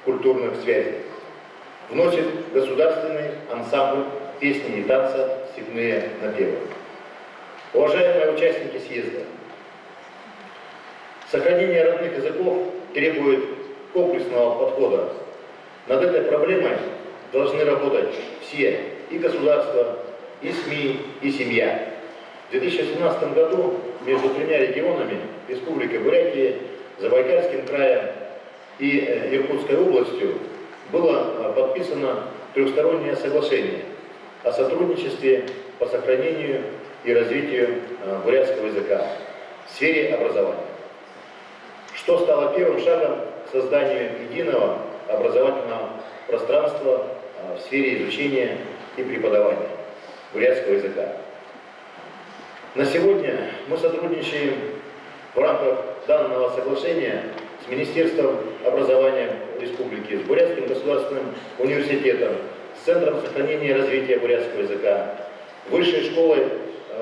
культурных связей. Вносит государственный ансамбль песни и танца «Степные напевы». Уважаемые участники съезда, сохранение родных языков требует комплексного подхода. Над этой проблемой должны работать все: и государство, и СМИ, и семья. В 2017 году между 3 регионами — Республикой Бурятия, Забайкальским краем и Иркутской областью — было подписано трехстороннее соглашение о сотрудничестве по сохранению и развитию бурятского языка в сфере образования, что стало первым шагом к созданию единого образовательного пространства в сфере изучения и преподавания бурятского языка. На сегодня мы сотрудничаем в рамках данного соглашения с Министерством образования Республики, с Бурятским государственным университетом, с Центром сохранения и развития бурятского языка, Высшей школой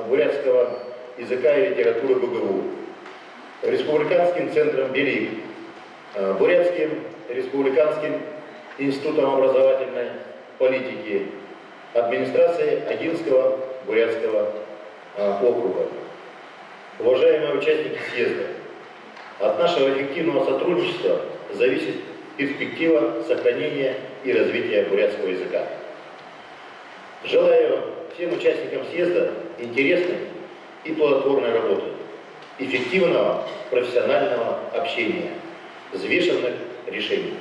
бурятского языка и литературы БГУ, Республиканским центром БЕЛИК, Бурятским республиканским институтом образовательной политики, администрацией Агинского бурятского округа. Уважаемые участники съезда, от нашего эффективного сотрудничества зависит перспектива сохранения и развития бурятского языка. Желаю всем участникам съезда интересной и плодотворной работы, эффективного профессионального общения, взвешенных решений.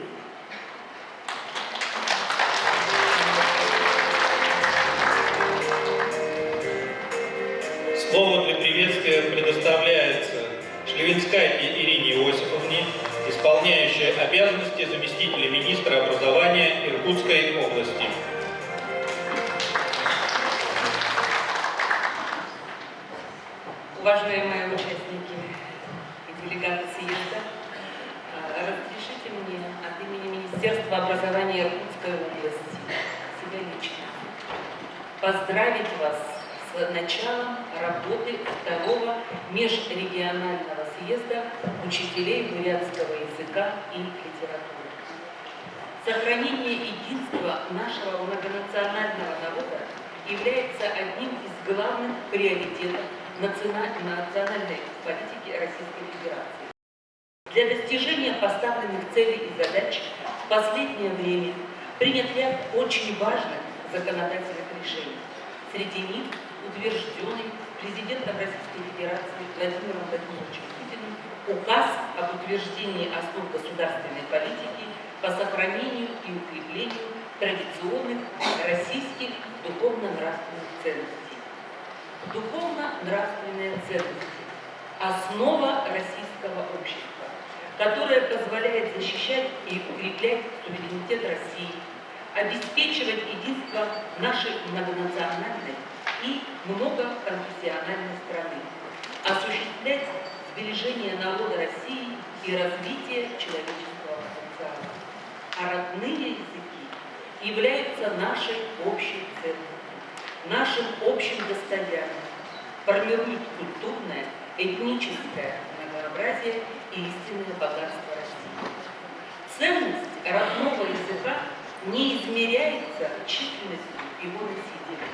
Слово для приветствия предоставляется Шлевинскайте Ирине Иосифовне, исполняющей обязанности заместителя министра образования Иркутской области. Уважаемые участники и делегаты съезда, разрешите мне от имени Министерства образования Иркутской области, себя лично, поздравить вас с началом работы второго межрегионального съезда учителей бурятского языка и литературы. Сохранение единства нашего многонационального народа является одним из главных приоритетов национальной политики Российской Федерации. Для достижения поставленных целей и задач в последнее время принят ряд очень важных законодательных решений. Среди них утвержденный президентом Российской Федерации Владимиром Владимировичем Путиным указ об утверждении основ государственной политики по сохранению и укреплению традиционных российских духовно-нравственных ценностей. Духовно-нравственные ценности – основа российского общества, которая позволяет защищать и укреплять суверенитет России, обеспечивать единство нашей многонациональной и многоконфессиональной страны, осуществлять сбережение народа России и развитие человеческого потенциала. А родные языки являются нашей общей ценностью, нашим общим достоянием, формируют культурное, этническое многообразие и истинное богатство России. Ценность родного языка не измеряется численностью его носителей.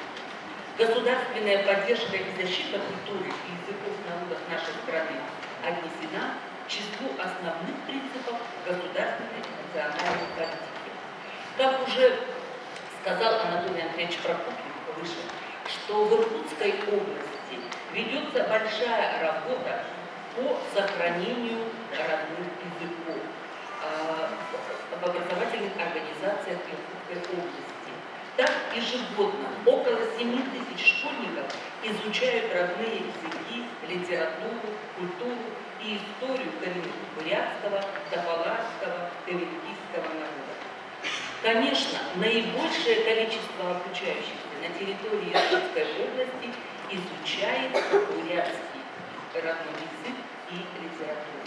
Государственная поддержка и защита культуры и языков народов нашей страны отнесена к числу основных принципов государственной и национальной политики. Как уже сказал Анатолий Андреевич Прокопьев выше, что в Иркутской области ведется большая работа по сохранению родных языков в образовательных организациях Иркутской области. Так ежегодно около 7 тысяч школьников изучают родные языки, литературу, культуру и историю коренных бурятского, тополарского, кавелькийского народа. Конечно, наибольшее количество обучающихся на территории Иркутской области изучает бурятский родной язык и литературу.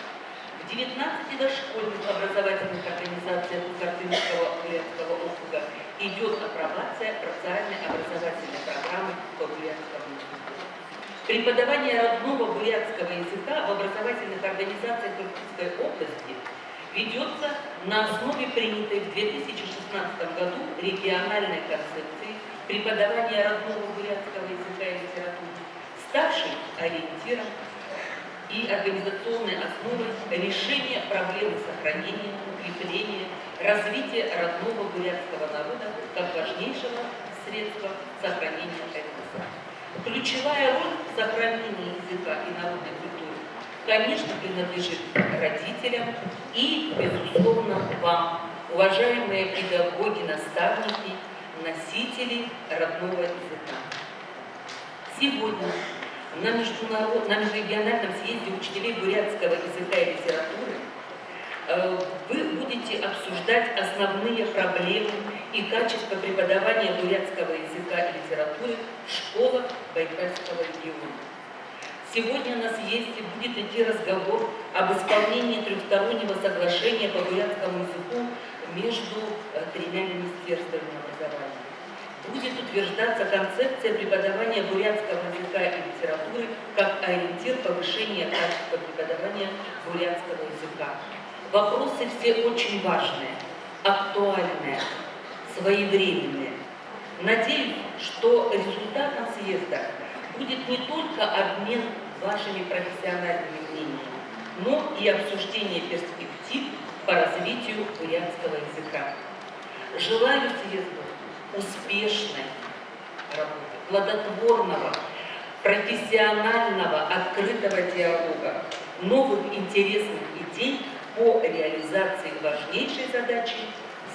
В 19 дошкольных образовательных организациях Кызылординского бурятского округа идет апробация социальной образовательной программы по бурятскому языку. Преподавание родного бурятского языка в образовательных организациях Иркутской области ведется на основе принятой в 2016 году региональной концепции преподавания родного бурятского языка и литературы, ставшей ориентиром и организационной основой решения проблемы сохранения, укрепления, развития родного бурятского народа как важнейшего средства сохранения этноса. Ключевая роль в сохранении языка и народной культуры, конечно, принадлежит родителям и, безусловно, вам, уважаемые педагоги, наставники, носители родного языка. Сегодня на межрегиональном съезде учителей бурятского языка и литературы вы будете обсуждать основные проблемы и качества преподавания бурятского языка и литературы в школах Байкальского региона. Сегодня на съезде будет идти разговор об исполнении трехстороннего соглашения по бурятскому языку между тремя министерствами образования. Будет утверждаться концепция преподавания бурятского языка и литературы как ориентир повышения качества преподавания бурятского языка. Вопросы все очень важные, актуальные, своевременные. Надеюсь, что результатом съезда будет не только обмен вашими профессиональными мнениями, но и обсуждение перспектив по развитию бурятского языка. Желаю съезду успешной работы, плодотворного, профессионального, открытого диалога, новых интересных идей по реализации важнейшей задачи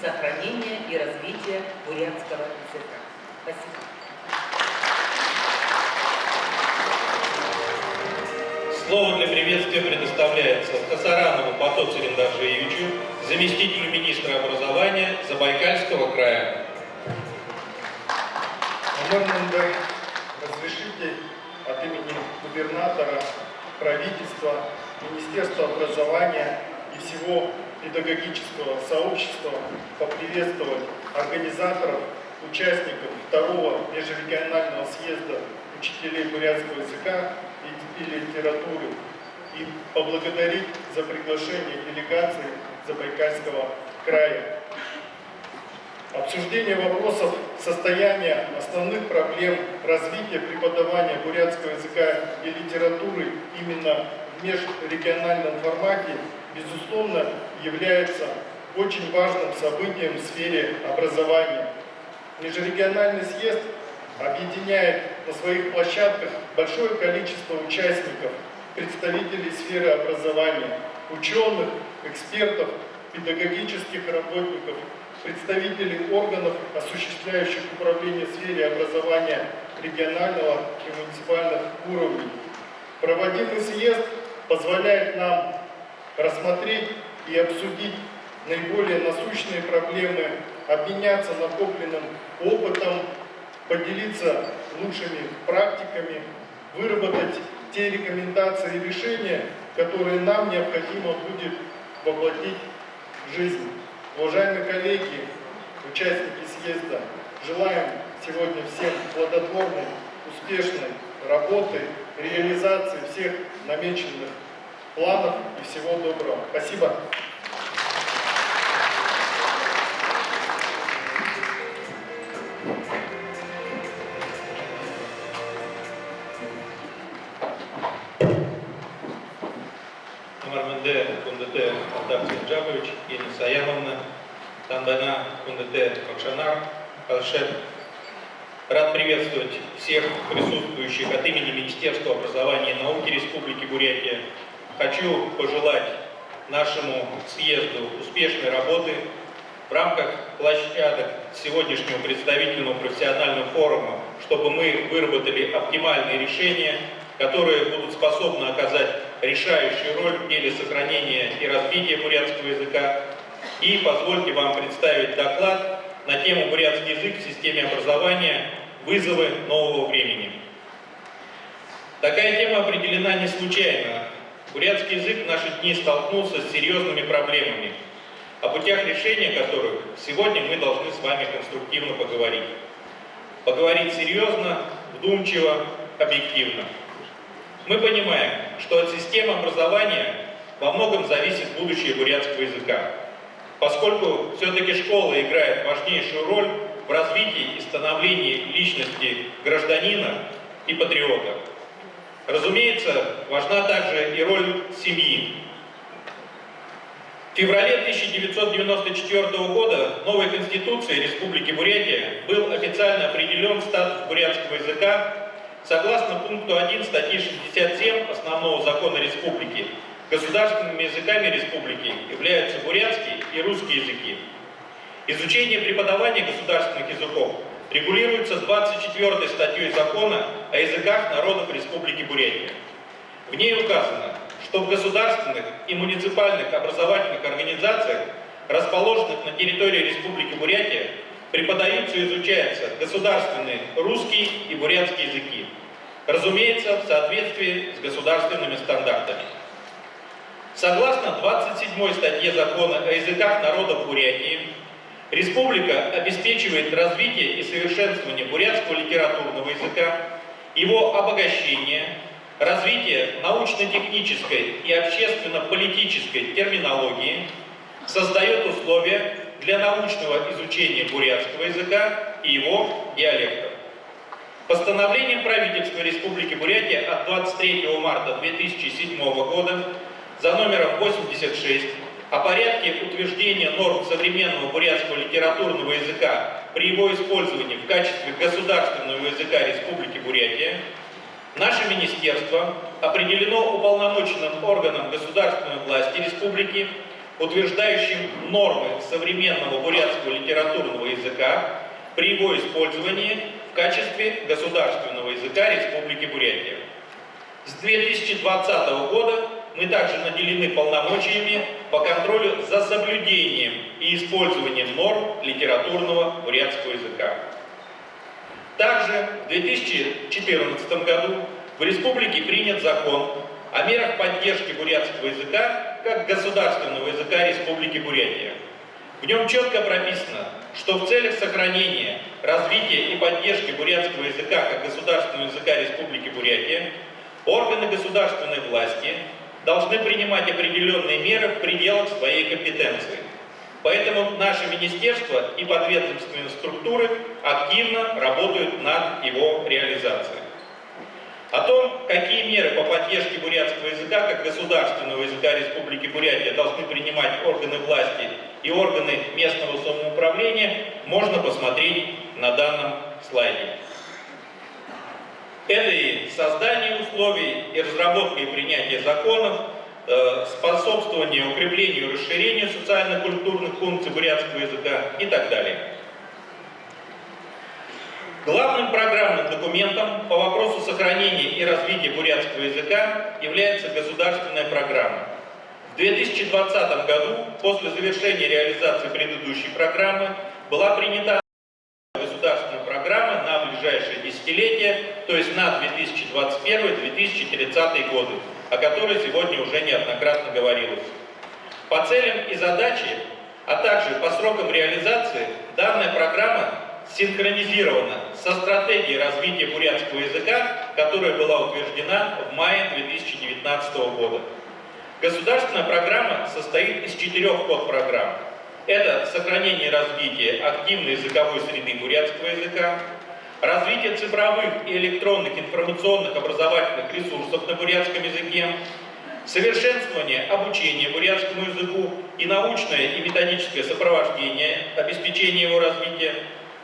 сохранения и развития бурятского языка. Спасибо. Слово для приветствия предоставляется Хасаранову Бату Цириндаржиевичу, заместителю министра образования Забайкальского края. Разрешите от имени губернатора, правительства, Министерства образования и всего педагогического сообщества поприветствовать организаторов, участников второго межрегионального съезда учителей бурятского языка и литературы и поблагодарить за приглашение делегации Забайкальского края. Обсуждение вопросов состояния основных проблем развития преподавания бурятского языка и литературы именно в межрегиональном формате, безусловно, является очень важным событием в сфере образования. Межрегиональный съезд объединяет на своих площадках большое количество участников, представителей сферы образования, ученых, экспертов, педагогических работников, представителей органов, осуществляющих управление в сфере образования регионального и муниципальных уровней. Проводимый съезд позволяет нам рассмотреть и обсудить наиболее насущные проблемы, обменяться накопленным опытом, поделиться лучшими практиками, выработать те рекомендации и решения, которые нам необходимо будет воплотить в жизнь. Уважаемые коллеги, участники съезда, желаем сегодня всем плодотворной, успешной работы, реализации всех намеченных планов и всего доброго. Спасибо. Норманде Кундете Алдак Синджабович, Елена Саяновна, Тандана Кундете Акшанар, Алшет. Рад приветствовать всех присутствующих от имени Министерства образования и науки Республики Бурятия. Хочу пожелать нашему съезду успешной работы в рамках площадок сегодняшнего представительного профессионального форума, чтобы мы выработали оптимальные решения, которые будут способны оказать решающую роль в деле сохранения и развития бурятского языка. И позвольте вам представить доклад на тему «Бурятский язык в системе образования. Вызовы нового времени». Такая тема определена не случайно. Бурятский язык в наши дни столкнулся с серьезными проблемами, о путях решения которых сегодня мы должны с вами конструктивно поговорить. Поговорить серьезно, вдумчиво, объективно. Мы понимаем, что от системы образования во многом зависит будущее бурятского языка, поскольку все-таки школа играет важнейшую роль в развитии и становлении личности гражданина и патриота. Разумеется, важна также и роль семьи. В феврале 1994 года новой Конституцией Республики Бурятия был официально определен статус бурятского языка. Согласно пункту 1 статьи 67 Основного закона Республики, государственными языками Республики являются бурятский и русский языки. Изучение и преподавание государственных языков регулируется 24 статьей закона о языках народов Республики Бурятия. В ней указано, что в государственных и муниципальных образовательных организациях, расположенных на территории Республики Бурятия, преподаются и изучаются государственные русский и бурятский языки, разумеется, в соответствии с государственными стандартами. Согласно 27 статье закона о языках народов Бурятии, Республика обеспечивает развитие и совершенствование бурятского литературного языка, его обогащение, развитие научно-технической и общественно-политической терминологии, создает условия для научного изучения бурятского языка и его диалектов. Постановлением правительства Республики Бурятия от 23 марта 2007 года за номером 86 о порядке утверждения норм современного бурятского литературного языка при его использовании в качестве государственного языка Республики Бурятия, наше министерство определено уполномоченным органом государственной власти Республики, утверждающим нормы современного бурятского литературного языка при его использовании в качестве государственного языка Республики Бурятия. С 2020 года мы также наделены полномочиями по контролю за соблюдением и использованием норм литературного бурятского языка. Также в 2014 году в республике принят закон о мерах поддержки бурятского языка как государственного языка Республики Бурятия. В нем четко прописано, что в целях сохранения, развития и поддержки бурятского языка как государственного языка Республики Бурятия органы государственной власти должны принимать определенные меры в пределах своей компетенции. Поэтому наше министерство и подведомственные структуры активно работают над его реализацией. О том, какие меры по поддержке бурятского языка как государственного языка Республики Бурятия должны принимать органы власти и органы местного самоуправления, можно посмотреть на данном слайде. Это и создание условий, и разработка и принятие законов, способствование укреплению и расширению социально-культурных функций бурятского языка и так далее. Главным программным документом по вопросу сохранения и развития бурятского языка является государственная программа. В 2020 году, после завершения реализации предыдущей программы, была принята государственная программа на ближайшее десятилетие, то есть на 2021-2030 годы, о которой сегодня уже неоднократно говорилось. По целям и задачам а также по срокам реализации данная программа синхронизирована со стратегией развития бурятского языка, которая была утверждена в мае 2019 года. Государственная программа состоит из 4 подпрограмм. Это сохранение и развитие активной языковой среды бурятского языка, развитие цифровых и электронных информационных образовательных ресурсов на бурятском языке, совершенствование обучения бурятскому языку и научное и методическое сопровождение, обеспечение его развития,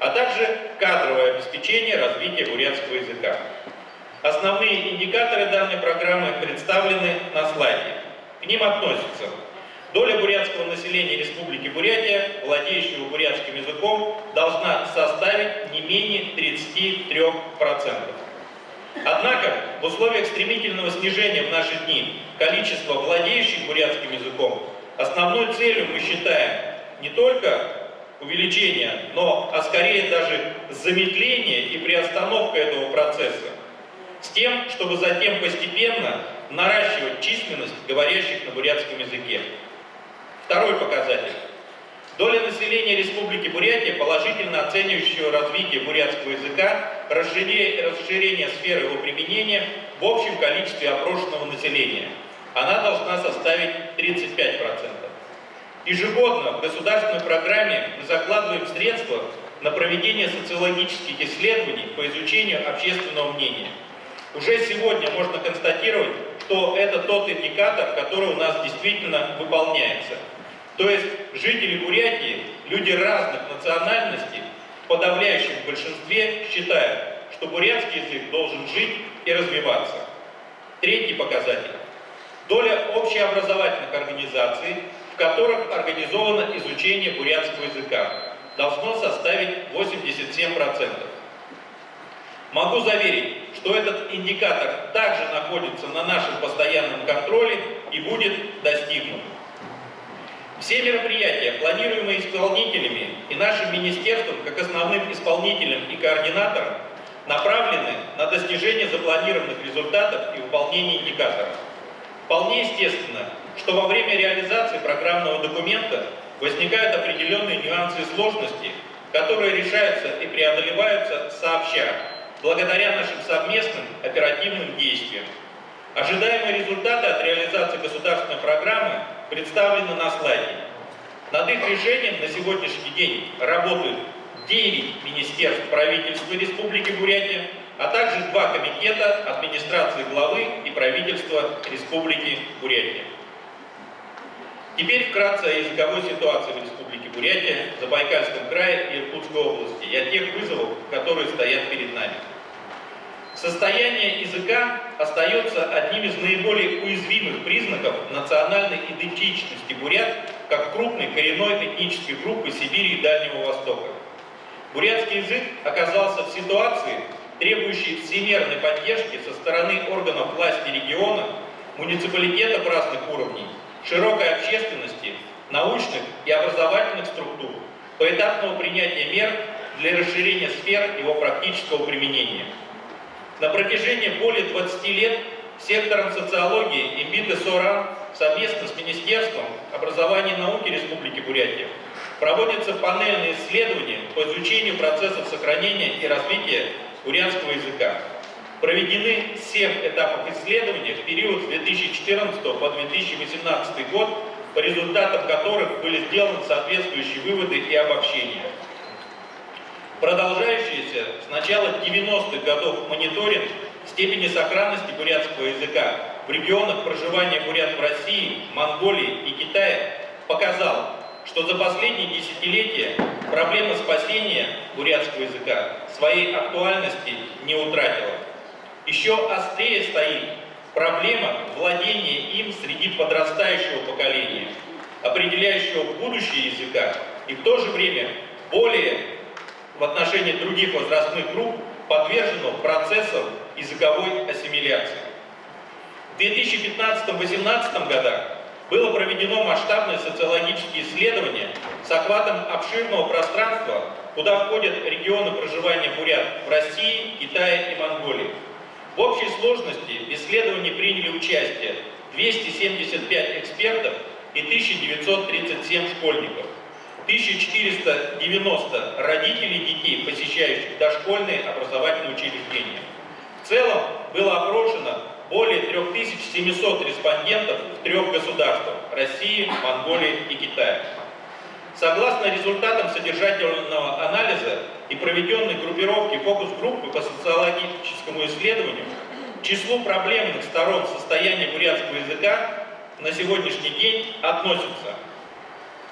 а также кадровое обеспечение развития бурятского языка. Основные индикаторы данной программы представлены на слайде. К ним относятся: доля бурятского населения Республики Бурятия, владеющего бурятским языком, должна составить не менее 33%. Однако в условиях стремительного снижения в наши дни количества владеющих бурятским языком основной целью мы считаем не только увеличение, а скорее даже замедление и приостановка этого процесса, с тем, чтобы затем постепенно наращивать численность говорящих на бурятском языке. Второй показатель. Доля населения Республики Бурятия, положительно оценивающего развитие бурятского языка, расширение сферы его применения в общем количестве опрошенного населения. Она должна составить 35%. Ежегодно в государственной программе мы закладываем средства на проведение социологических исследований по изучению общественного мнения. Уже сегодня можно констатировать, что это тот индикатор, который у нас действительно выполняется. То есть жители Бурятии, люди разных национальностей, в подавляющем большинстве считают, что бурятский язык должен жить и развиваться. Третий показатель. Доля общеобразовательных организаций, в которых организовано изучение бурятского языка, должно составить 87%. Могу заверить, что этот индикатор также находится на нашем постоянном контроле и будет достигнут. Все мероприятия, планируемые исполнителями и нашим министерством, как основным исполнителем и координатором, направлены на достижение запланированных результатов и выполнение индикаторов. Вполне естественно, что во время реализации программного документа возникают определенные нюансы и сложности, которые решаются и преодолеваются сообща, благодаря нашим совместным оперативным действиям. Ожидаемые результаты от реализации государственной программы представлены на слайде. Над их решением на сегодняшний день работают 9 министерств правительства Республики Бурятия, а также 2 комитета администрации главы и правительства Республики Бурятия. Теперь вкратце о языковой ситуации в Республике Бурятия, Забайкальском крае и Иркутской области и о тех вызовах, которые стоят перед нами. Состояние языка остается одним из наиболее уязвимых признаков национальной идентичности бурят, как крупной коренной этнической группы Сибири и Дальнего Востока. Бурятский язык оказался в ситуации, требующей всемирной поддержки со стороны органов власти региона, муниципалитетов разных уровней, широкой общественности, научных и образовательных структур, поэтапного принятия мер для расширения сфер его практического применения. На протяжении более 20 лет сектором социологии ИМБИТ СОРАН совместно с Министерством образования и науки Республики Бурятия проводятся панельные исследования по изучению процессов сохранения и развития бурятского языка. Проведены 7 этапов исследования в период с 2014 по 2018 год, по результатам которых были сделаны соответствующие выводы и обобщения. Продолжающийся с начала 90-х годов мониторинг степени сохранности бурятского языка в регионах проживания бурят в России, Монголии и Китае показал, что за последние десятилетия проблема спасения бурятского языка своей актуальности не утратила. Еще острее стоит проблема владения им среди подрастающего поколения, определяющего будущее языка и в то же время более в отношении других возрастных групп подвержено процессам языковой ассимиляции. В 2015-2018 годах было проведено масштабное социологическое исследование с охватом обширного пространства, куда входят регионы проживания бурят в России, Китае и Монголии. В общей сложности в исследовании приняли участие 275 экспертов и 1937 школьников. 1490 родителей детей, посещающих дошкольные образовательные учреждения. В целом было опрошено более 3700 респондентов в 3 государствах – России, Монголии и Китае. Согласно результатам содержательного анализа и проведенной группировки фокус-группы по социологическому исследованию, к числу проблемных сторон состояния бурятского языка на сегодняшний день относятся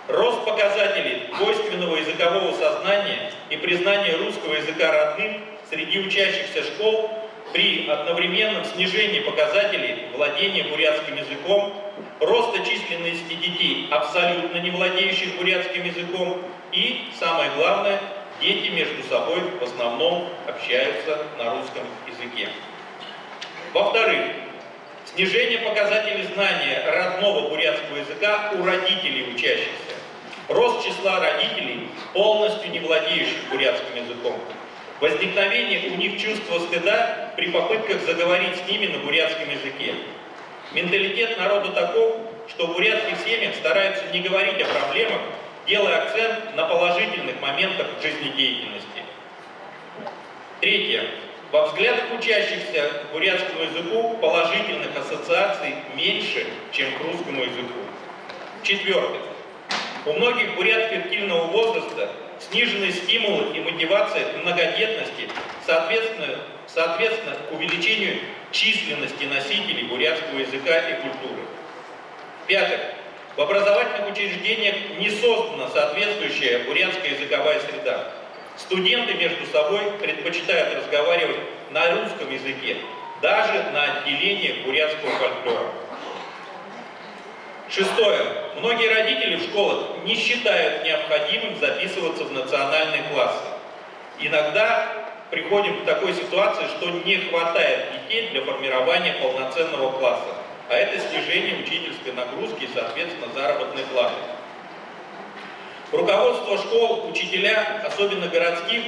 рост показателей двойственного языкового сознания и признания русского языка родным среди учащихся школ при одновременном снижении показателей владения бурятским языком, роста численности детей, абсолютно не владеющих бурятским языком, и, самое главное, дети между собой в основном общаются на русском языке. Во-вторых, снижение показателей знания родного бурятского языка у родителей учащихся, рост числа родителей, полностью не владеющих бурятским языком, возникновение у них чувства стыда при попытках заговорить с ними на бурятском языке. Менталитет народа таков, что в бурятских семьях стараются не говорить о проблемах, делая акцент на положительных моментах жизнедеятельности. Третье. Во взглядах учащихся к бурятскому языку положительных ассоциаций меньше, чем к русскому языку. Четвертое. У многих бурят фертильного возраста снижены стимулы и мотивация к многодетности, соответственно к увеличению численности носителей бурятского языка и культуры. Пятое. В образовательных учреждениях не создана соответствующая бурятская языковая среда. Студенты между собой предпочитают разговаривать на русском языке, даже на отделениях бурятского фольклора. Шестое. Многие родители в школах не считают необходимым записываться в национальные классы. Иногда приходим к такой ситуации, что не хватает детей для формирования полноценного класса, а это снижение учительской нагрузки и, соответственно, заработной платы. Руководство школ, учителя, особенно городских,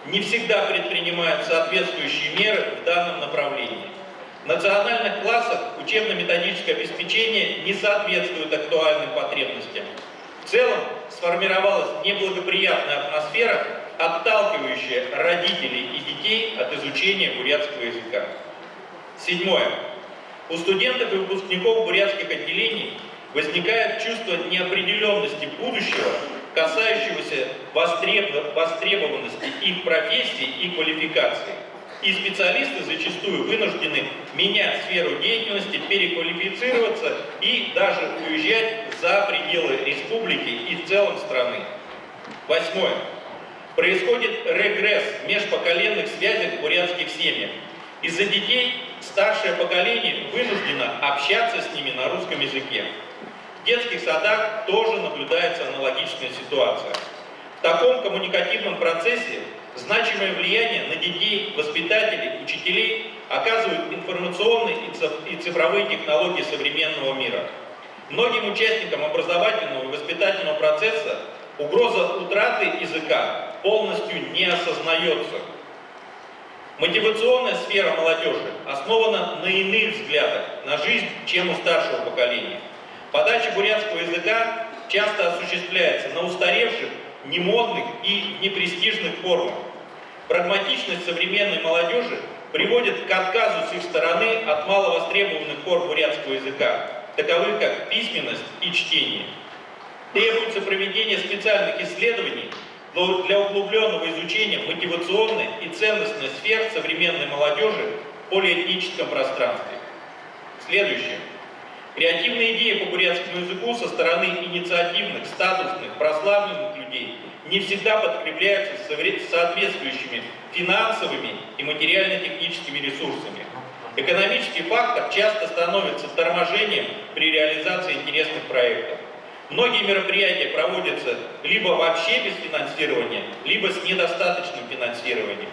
не всегда предпринимают соответствующие меры в данном направлении. В национальных классах учебно-методическое обеспечение не соответствует актуальным потребностям. В целом сформировалась неблагоприятная атмосфера, отталкивающая родителей и детей от изучения бурятского языка. Седьмое. У студентов и выпускников бурятских отделений возникает чувство неопределенности будущего, касающегося востребованности их профессий и квалификаций. И специалисты зачастую вынуждены менять сферу деятельности, переквалифицироваться и даже уезжать за пределы республики и в целом страны. Восьмое. Происходит регресс в межпоколенных связях в бурятских семьях. Из-за детей старшее поколение вынуждено общаться с ними на русском языке. В детских садах тоже наблюдается аналогичная ситуация. В таком коммуникативном процессе значимое влияние на детей, воспитателей, учителей оказывают информационные и цифровые технологии современного мира. Многим участникам образовательного и воспитательного процесса угроза утраты языка полностью не осознается. Мотивационная сфера молодежи основана на иных взглядах на жизнь, чем у старшего поколения. Подача бурятского языка часто осуществляется на устаревших, немодных и непрестижных формах. Прагматичность современной молодежи приводит к отказу с их стороны от маловостребованных форм бурятского языка, таковых как письменность и чтение. Требуется проведение специальных исследований для углубленного изучения мотивационной и ценностной сфер современной молодежи в полиэтническом пространстве. Следующее. Креативные идеи по бурятскому языку со стороны инициативных, статусных, прославленных людей не всегда подкрепляются соответствующими финансовыми и материально-техническими ресурсами. Экономический фактор часто становится торможением при реализации интересных проектов. Многие мероприятия проводятся либо вообще без финансирования, либо с недостаточным финансированием.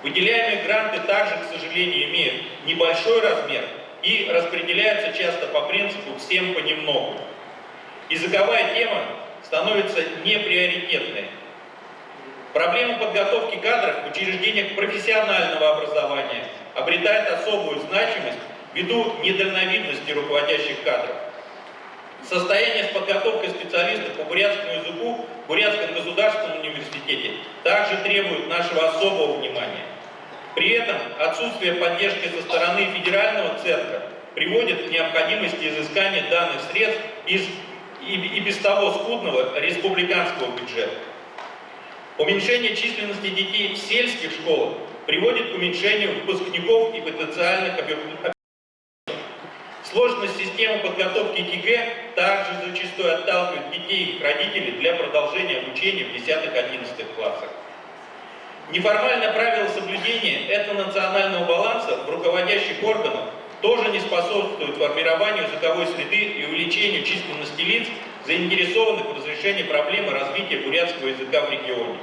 Выделяемые гранты также, к сожалению, имеют небольшой размер и распределяются часто по принципу «всем понемногу». Языковая тема становится неприоритетной. Проблема подготовки кадров в учреждениях профессионального образования обретает особую значимость ввиду недальновидности руководящих кадров. Состояние с подготовкой специалистов по бурятскому языку в Бурятском государственном университете также требует нашего особого внимания. При этом отсутствие поддержки со стороны федерального центра приводит к необходимости изыскания данных средств из и без того скудного республиканского бюджета. Уменьшение численности детей в сельских школах приводит к уменьшению выпускников и потенциальных абитуриентов. Сложность системы подготовки к ЕГЭ также зачастую отталкивает детей и их родителей для продолжения обучения в 10-11 классах. Неформальное правило соблюдения этнонационального баланса в руководящих органах тоже не способствует формированию языковой среды и увеличению численности лиц, заинтересованных в разрешении проблемы развития бурятского языка в регионе.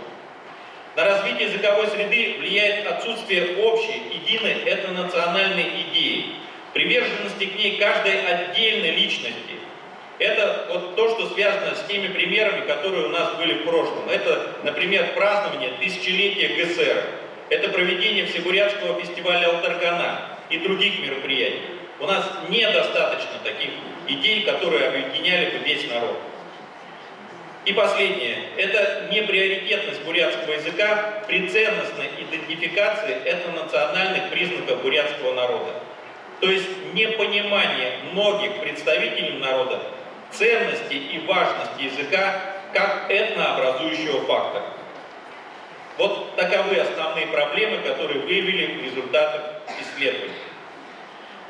На развитие языковой среды влияет отсутствие общей, единой этнонациональной идеи, приверженности к ней каждой отдельной личности. Это вот то, что связано с теми примерами, которые у нас были в прошлом. Это, например, празднование тысячелетия ГСР. Это проведение Всебурятского фестиваля Алтаргана и других мероприятий. У нас недостаточно таких идей, которые объединяли бы весь народ. И последнее. Это неприоритетность бурятского языка при ценностной идентификации этнонациональных признаков бурятского народа. То есть непонимание многих представителей народа ценности и важности языка как этнообразующего фактора. Вот таковы основные проблемы, которые выявили в результатах исследований.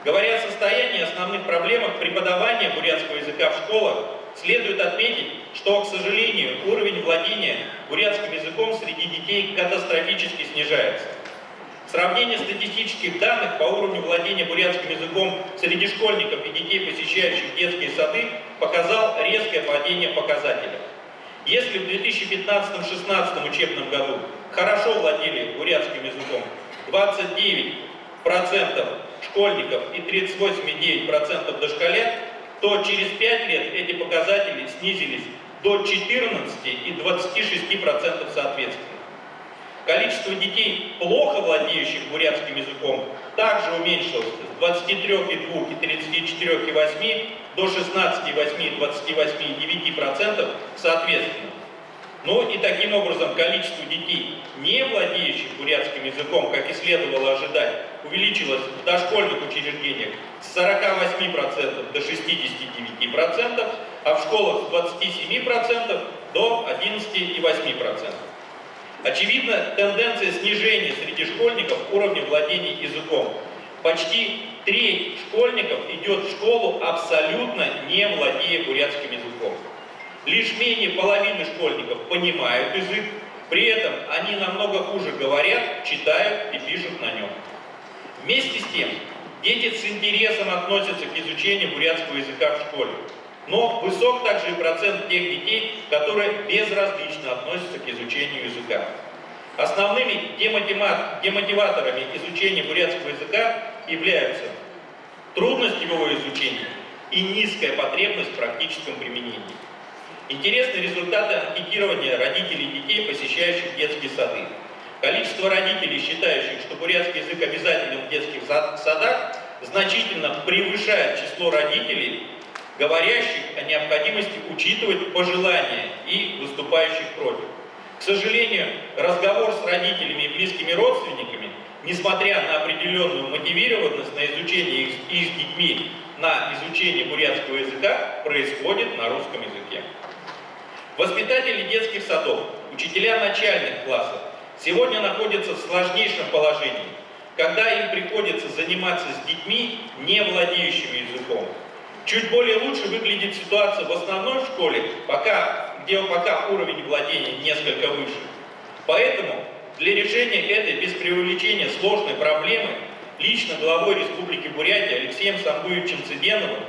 Говоря о состоянии и основных проблемах преподавания бурятского языка в школах, следует отметить, что, к сожалению, уровень владения бурятским языком среди детей катастрофически снижается. Сравнение статистических данных по уровню владения бурятским языком среди школьников и детей, посещающих детские сады, показал резкое падение показателя. Если в 2015-16 учебном году хорошо владели бурятским языком 29% школьников и 38,9% дошколят, то через 5 лет эти показатели снизились до 14 и 26% соответственно. Количество детей, плохо владеющих бурятским языком, также уменьшилось с 23,2 и 34,8 до 16,8 и 28,9% соответственно. Ну и таким образом количество детей, не владеющих бурятским языком, как и следовало ожидать, увеличилось в дошкольных учреждениях с 48% до 69%, а в школах с 27% до 11,8%. Очевидна тенденция снижения среди школьников уровня владения языком. Почти треть школьников идет в школу, абсолютно не владея бурятским языком. Лишь менее половины школьников понимают язык, при этом они намного хуже говорят, читают и пишут на нем. Вместе с тем, дети с интересом относятся к изучению бурятского языка в школе. Но высок также и процент тех детей, которые безразлично относятся к изучению языка. Основными демотиваторами изучения бурятского языка являются трудность его изучения и низкая потребность в практическом применении. Интересны результаты анкетирования родителей детей, посещающих детские сады. Количество родителей, считающих, что бурятский язык обязателен в детских садах, значительно превышает число родителей, говорящих о необходимости учитывать пожелания и выступающих против. К сожалению, разговор с родителями и близкими родственниками, несмотря на определенную мотивированность на изучение их с детьми на изучение бурятского языка, происходит на русском языке. Воспитатели детских садов, учителя начальных классов сегодня находятся в сложнейшем положении, когда им приходится заниматься с детьми, не владеющими языком. Чуть более лучше выглядит ситуация в основной школе, где пока уровень владения несколько выше. Поэтому для решения этой без преувеличения сложной проблемы лично главой Республики Бурятия Алексеем Самбуевичем Цыденовым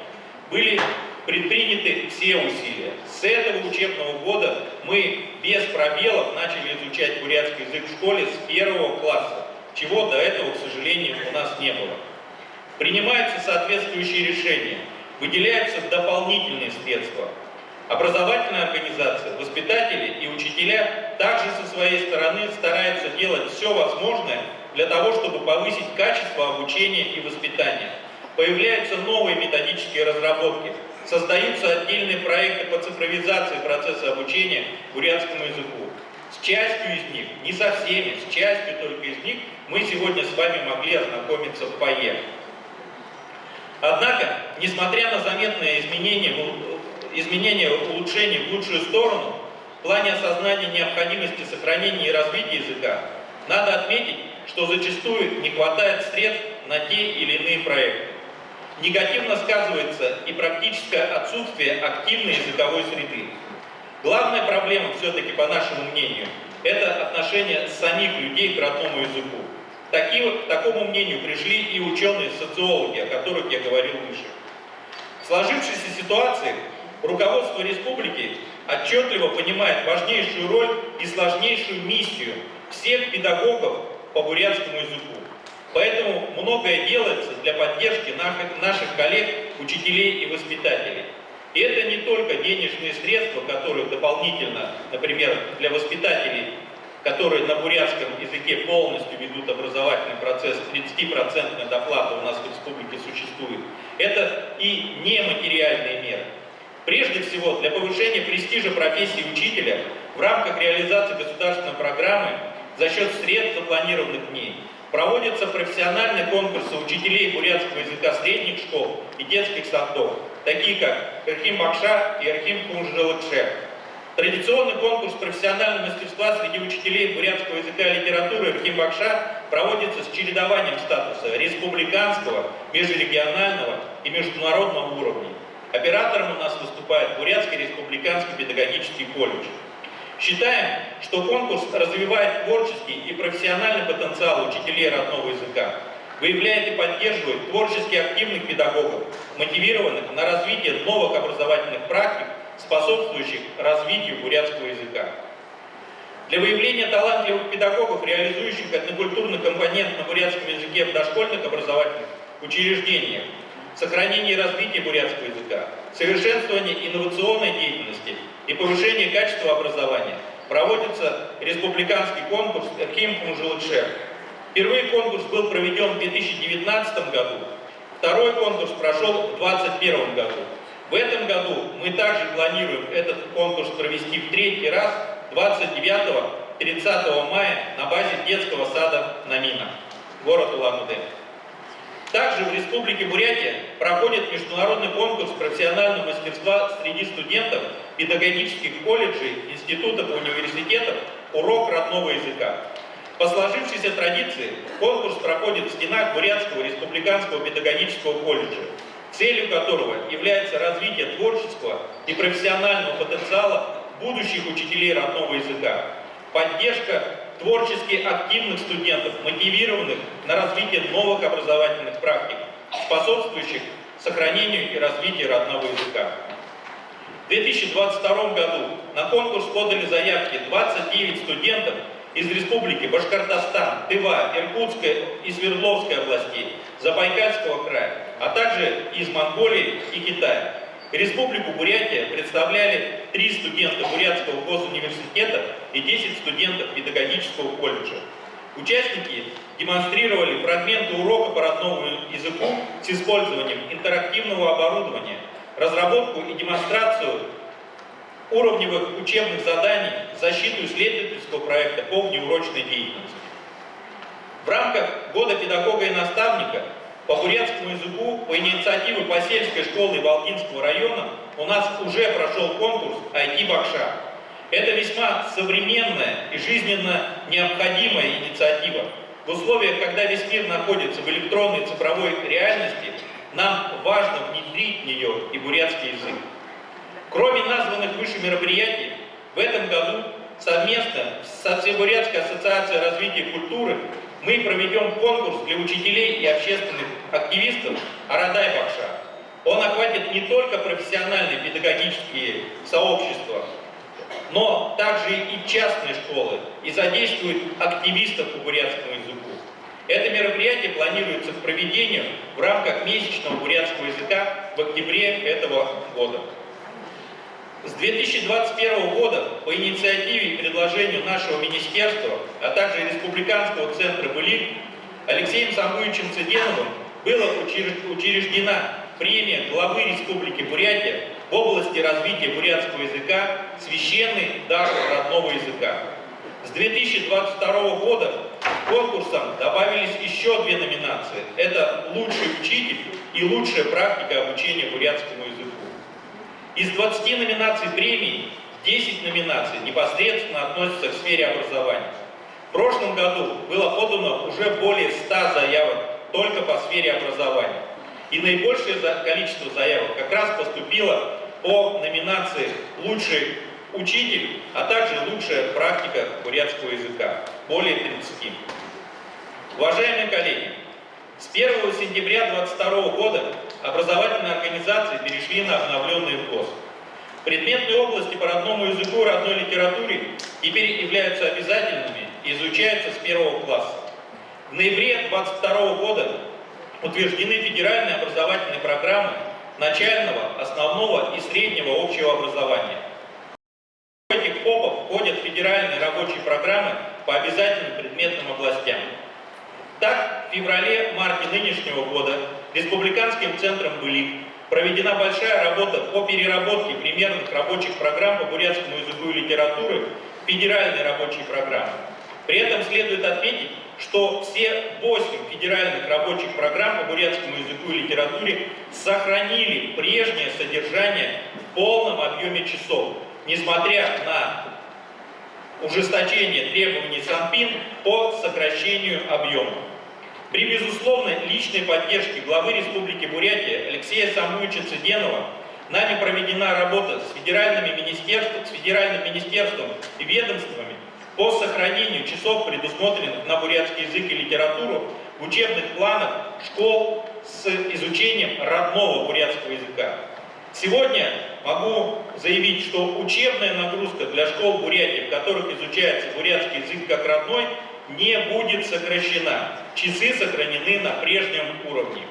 были предприняты все усилия. С этого учебного года мы без пробелов начали изучать бурятский язык в школе с 1 класса, чего до этого, к сожалению, у нас не было. Принимаются соответствующие решения, выделяются дополнительные средства. Образовательная организация, воспитатели и учителя также со своей стороны стараются делать все возможное для того, чтобы повысить качество обучения и воспитания. Появляются новые методические разработки, создаются отдельные проекты по цифровизации процесса обучения бурятскому языку. С частью из них, не со всеми, с частью только из них мы сегодня с вами могли ознакомиться в ПАЕ. Однако, несмотря на заметные изменения улучшений в лучшую сторону, в плане осознания необходимости сохранения и развития языка, надо отметить, что зачастую не хватает средств на те или иные проекты. Негативно сказывается и практическое отсутствие активной языковой среды. Главная проблема, все-таки по нашему мнению, это отношение самих людей к родному языку. К такому мнению пришли и ученые-социологи, о которых я говорил выше. В сложившейся ситуации руководство республики отчетливо понимает важнейшую роль и сложнейшую миссию всех педагогов по бурятскому языку. Поэтому многое делается для поддержки наших коллег, учителей и воспитателей. И это не только денежные средства, которые дополнительно, например, для воспитателей, которые на бурятском языке полностью ведут образовательный процесс, 30% доплата у нас в республике существует. Это и нематериальные меры. Прежде всего, для повышения престижа профессии учителя в рамках реализации государственной программы за счет средств, запланированных в ней, проводятся профессиональные конкурсы учителей бурятского языка средних школ и детских садов, такие как Эрхим Бакша и Эрхим Кунжелыкше. Традиционный конкурс профессионального мастерства среди учителей бурятского языка и литературы Эрхим Бакша проводится с чередованием статуса республиканского, межрегионального и международного уровней. Оператором у нас выступает Бурятский республиканский педагогический колледж. Считаем, что конкурс развивает творческий и профессиональный потенциал учителей родного языка, выявляет и поддерживает творчески активных педагогов, мотивированных на развитие новых образовательных практик, способствующих развитию бурятского языка. Для выявления талантливых педагогов, реализующих этнокультурный компонент на бурятском языке в дошкольных образовательных учреждениях, сохранение и развитие бурятского языка, совершенствование инновационной деятельности и повышение качества образования проводится республиканский конкурс Эрхим Кунжелыкше. Впервые конкурс был проведен в 2019 году, второй конкурс прошел в 2021 году. В этом году мы также планируем этот конкурс провести в третий раз 29-30 мая на базе детского сада Намина, город Улан-Удэ. Также в Республике Бурятия проходит международный конкурс профессионального мастерства среди студентов педагогических колледжей, институтов и университетов «Урок родного языка». По сложившейся традиции конкурс проходит в стенах Бурятского республиканского педагогического колледжа, целью которого является развитие творческого и профессионального потенциала будущих учителей родного языка, поддержка творчески активных студентов, мотивированных на развитие новых образовательных практик, способствующих сохранению и развитию родного языка. В 2022 году на конкурс подали заявки 29 студентов из республики Башкортостан, Тыва, Иркутской и Свердловской областей, Забайкальского края, а также из Монголии и Китая. Республику Бурятия представляли 3 студента Бурятского госуниверситета и 10 студентов педагогического колледжа. Участники демонстрировали фрагменты урока по родному языку с использованием интерактивного оборудования, разработку и демонстрацию уровневых учебных заданий, защиту исследовательского проекта по внеурочной деятельности. В рамках Года педагога и наставника по бурятскому языку по инициативе Посельской школы Валдинского района у нас уже прошел конкурс IT Бакша. Это весьма современная и жизненно необходимая инициатива. В условиях, когда весь мир находится в электронной цифровой реальности, нам важно внедрить в нее и бурятский язык. Кроме названных выше мероприятий, в этом году совместно со Всебурятской ассоциацией развития культуры мы проведем конкурс для учителей и общественных активистов «Арадай Бакша». Он охватит не только профессиональные педагогические сообщества, но также и частные школы и задействует активистов по бурятскому языку. Это мероприятие планируется к проведению в рамках месячного бурятского языка в октябре этого года. С 2021 года по инициативе и предложению нашего министерства, а также Республиканского центра БылИК Алексеем Самуевичем Цыденовым была учреждена премия главы Республики Бурятия в области развития бурятского языка «Священный дар родного языка». С 2022 года конкурсом добавились еще 2 номинации. Это «Лучший учитель» и «Лучшая практика обучения бурятскому языку». Из 20 номинаций премии 10 номинаций непосредственно относятся к сфере образования. В прошлом году было подано уже более 100 заявок только по сфере образования. И наибольшее количество заявок как раз поступило по номинации «Лучший учитель», а также «Лучшая практика бурятского языка». Более 30. Уважаемые коллеги, с 1 сентября 2022 года образовательные организации перешли на обновленный ВГОС. Предметные области по родному языку и родной литературе теперь являются обязательными и изучаются с 1 класса. В ноябре 2022 года утверждены федеральные образовательные программы начального, основного и среднего общего образования. В этих ФОПов входят федеральные рабочие программы по обязательным предметным областям. Так, в феврале-марте нынешнего года Республиканским центром «Былик» проведена большая работа по переработке примерных рабочих программ по бурятскому языку и литературе в федеральные рабочие программы. При этом следует отметить, что все 8 федеральных рабочих программ по бурятскому языку и литературе сохранили прежнее содержание в полном объеме часов, несмотря на ужесточение требований Санпин по сокращению объема. При безусловной личной поддержке главы Республики Бурятия Алексея Самуевича Цыденова нами проведена работа с федеральным министерством и ведомствами по сохранению часов, предусмотренных на бурятский язык и литературу в учебных планах школ с изучением родного бурятского языка. Сегодня могу заявить, что учебная нагрузка для школ Бурятии, в которых изучается бурятский язык как родной, не будет сокращена. Часы сохранены на прежнем уровне.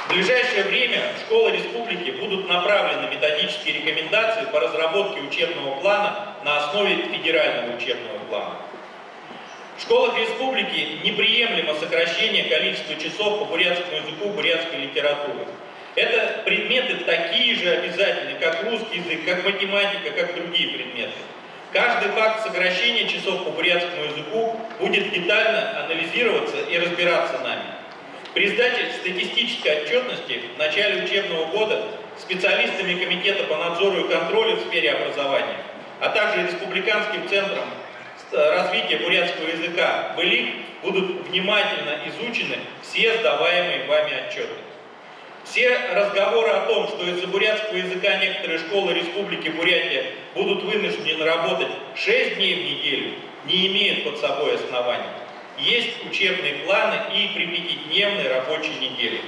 В ближайшее время в школы республики будут направлены методические рекомендации по разработке учебного плана на основе федерального учебного плана. В школах республики неприемлемо сокращение количества часов по бурятскому языку, бурятской литературы. Это предметы такие же обязательные, как русский язык, как математика, как другие предметы. Каждый факт сокращения часов по бурятскому языку будет детально анализироваться и разбираться нами. При сдаче статистической отчетности в начале учебного года специалистами Комитета по надзору и контролю в сфере образования, а также Республиканским центром развития бурятского языка «Былик» будут внимательно изучены все сдаваемые вами отчеты. Все разговоры о том, что из-за бурятского языка некоторые школы Республики Бурятия будут вынуждены работать 6 дней в неделю, не имеют под собой оснований. Есть учебные планы и при 5-дневной рабочей неделе.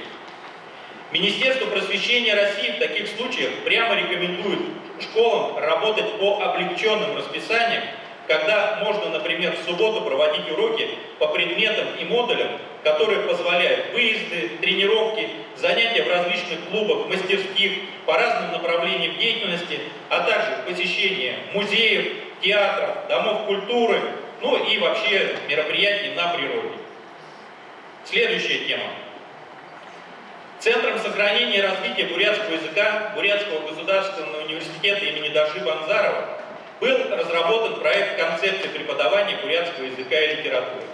Министерство просвещения России в таких случаях прямо рекомендует школам работать по облегченным расписаниям, когда можно, например, в субботу проводить уроки по предметам и модулям, которые позволяют выезды, тренировки, занятия в различных клубах, мастерских, по разным направлениям деятельности, а также посещение музеев, театров, домов культуры, ну и вообще мероприятий на природе. Следующая тема. Центром сохранения и развития бурятского языка Бурятского государственного университета имени Даши Банзарова был разработан проект концепции преподавания бурятского языка и литературы.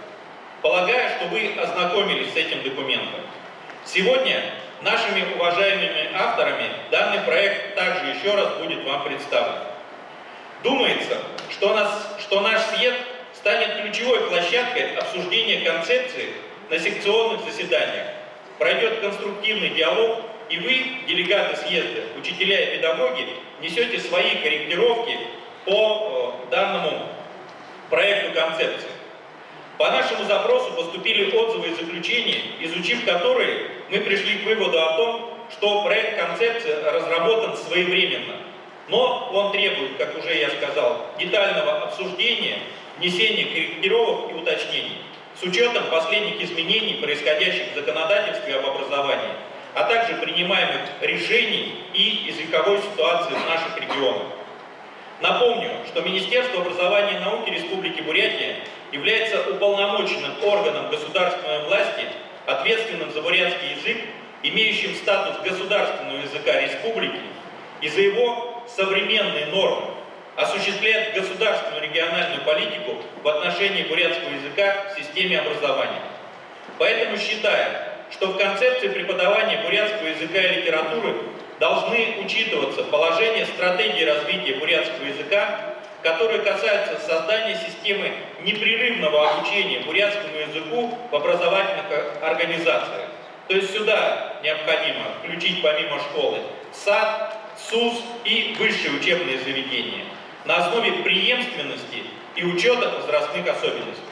Полагаю, что вы ознакомились с этим документом. Сегодня нашими уважаемыми авторами данный проект также еще раз будет вам представлен. Думается, что наш съезд станет ключевой площадкой обсуждения концепции на секционных заседаниях. Пройдет конструктивный диалог, и вы, делегаты съезда, учителя и педагоги, несете свои корректировки по данному проекту концепции. По нашему запросу поступили отзывы и заключения, изучив которые, мы пришли к выводу о том, что проект концепции разработан своевременно, но он требует, как уже я сказал, детального обсуждения, внесения корректировок и уточнений, с учетом последних изменений, происходящих в законодательстве об образовании, а также принимаемых решений и языковой ситуации в наших регионах. Напомню, что Министерство образования и науки Республики Бурятия является уполномоченным органом государственной власти, ответственным за бурятский язык, имеющим статус государственного языка республики, и за его современные нормы, осуществляет государственную региональную политику в отношении бурятского языка в системе образования. Поэтому считаем, что в концепции преподавания бурятского языка и литературы должны учитываться положения стратегии развития бурятского языка, которые касаются создания системы непрерывного обучения бурятскому языку в образовательных организациях. То есть сюда необходимо включить помимо школы сад, СУЗ и высшие учебные заведения на основе преемственности и учета возрастных особенностей.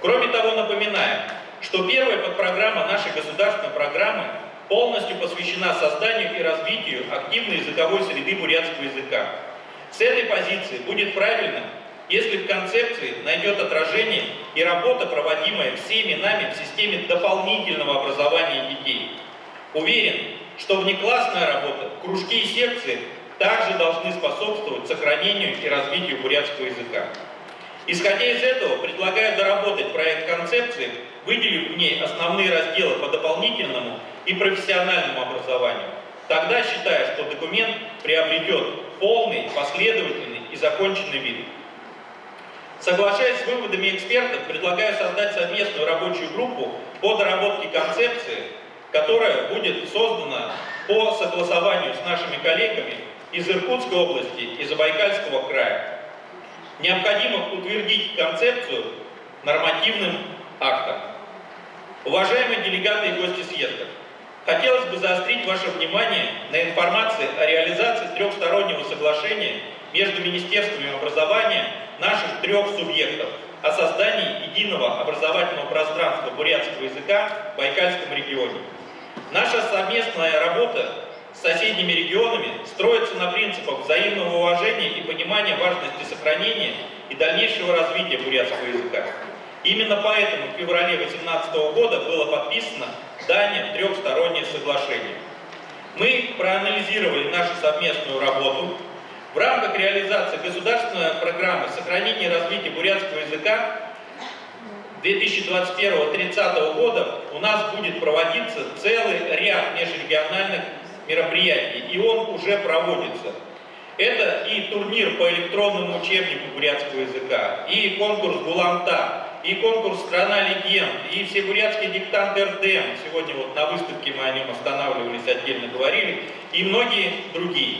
Кроме того, напоминаем, что первая подпрограмма нашей государственной программы полностью посвящена созданию и развитию активной языковой среды бурятского языка. С этой позиции будет правильно, если в концепции найдет отражение и работа, проводимая всеми нами в системе дополнительного образования детей. Уверен, что внеклассная работа, кружки и секции также должны способствовать сохранению и развитию бурятского языка. Исходя из этого, предлагаю доработать проект концепции, выделив в ней основные разделы по дополнительному и профессиональному образованию. Тогда считаю, что документ приобретет полный, последовательный и законченный вид. Соглашаясь с выводами экспертов, предлагаю создать совместную рабочую группу по доработке концепции, которая будет создана по согласованию с нашими коллегами из Иркутской области и Забайкальского края. Необходимо утвердить концепцию нормативным актом. Уважаемые делегаты и гости съезда, хотелось бы заострить ваше внимание на информации о реализации трехстороннего соглашения между Министерствами образования наших трех субъектов о создании единого образовательного пространства бурятского языка в Байкальском регионе. Наша совместная работа с соседними регионами строится на принципах взаимного уважения и понимания важности сохранения и дальнейшего развития бурятского языка. Именно поэтому в феврале 2018 года было подписано далее трехстороннее соглашение. Мы проанализировали нашу совместную работу. В рамках реализации государственной программы сохранения и развития бурятского языка 2021-2030 года у нас будет проводиться целый ряд межрегиональных мероприятий, и он уже проводится. Это и турнир по электронному учебнику бурятского языка, и конкурс Гуланта, и конкурс «Страна легенд», и всебурятский диктант РДМ, сегодня вот на выставке мы о нем останавливались, отдельно говорили, и многие другие.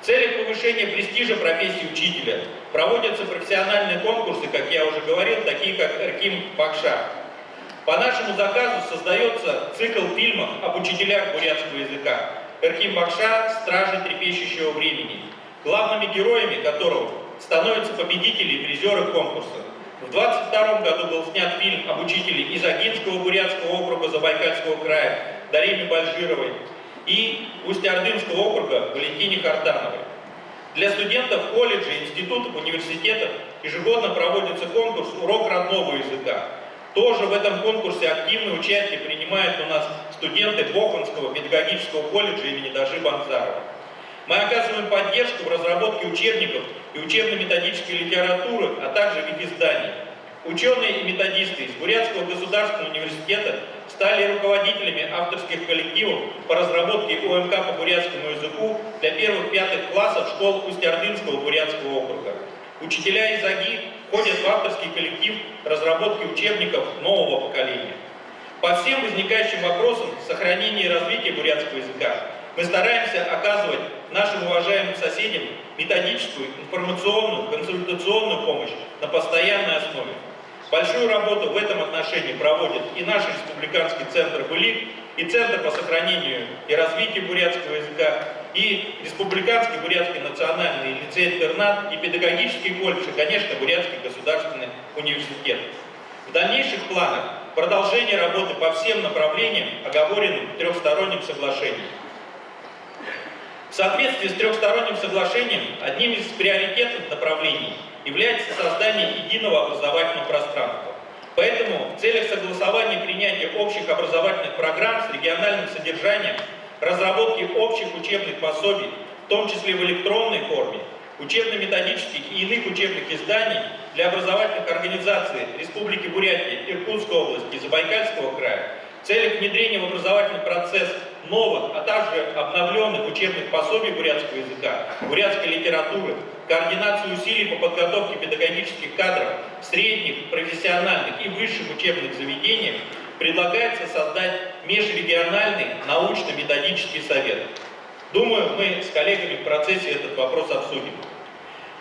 В целях повышения престижа профессии учителя проводятся профессиональные конкурсы, как я уже говорил, такие как «Эрким Бакша». По нашему заказу создается цикл фильмов об учителях бурятского языка «Эрким Бакша. Стражи трепещущего времени», главными героями которого становятся победители и призеры конкурса. В 2022 году был снят фильм об учителе из Агинского бурятского округа Забайкальского края Дариме Бальжировой и Усть-Ордынского округа Валентине Хартановой. Для студентов колледжей, институтов, университетов ежегодно проводится конкурс «Урок родного языка». Тоже в этом конкурсе активное участие принимают у нас студенты Боханского педагогического колледжа имени Даши Банзарова. Мы оказываем поддержку в разработке учебников и учебно-методической литературы, а также в их издании. Ученые и методисты из Бурятского государственного университета стали руководителями авторских коллективов по разработке ОМК по бурятскому языку для первых-пятых классов школ Усть-Ордынского бурятского округа. Учителя из АГИ входят в авторский коллектив разработки учебников нового поколения. По всем возникающим вопросам сохранения и развития бурятского языка мы стараемся оказывать нашим уважаемым соседям методическую, информационную, консультационную помощь на постоянной основе. Большую работу в этом отношении проводит и наш республиканский центр БУЛИК, и Центр по сохранению и развитию бурятского языка, и Республиканский бурятский национальный лицей-интернат, и педагогический колледж, и, конечно, Бурятский государственный университет. В дальнейших планах продолжение работы по всем направлениям, оговоренным в трехстороннем соглашении. В соответствии с трехсторонним соглашением, одним из приоритетных направлений является создание единого образовательного пространства. Поэтому в целях согласования и принятия общих образовательных программ с региональным содержанием, разработки общих учебных пособий, в том числе в электронной форме, учебно-методических и иных учебных изданий, для образовательных организаций Республики Бурятия, Иркутской области и Забайкальского края в целях внедрения в образовательный процесс новых, а также обновленных учебных пособий бурятского языка, бурятской литературы, координацию усилий по подготовке педагогических кадров в средних, профессиональных и высших учебных заведениях предлагается создать межрегиональный научно-методический совет. Думаю, мы с коллегами в процессе этот вопрос обсудим.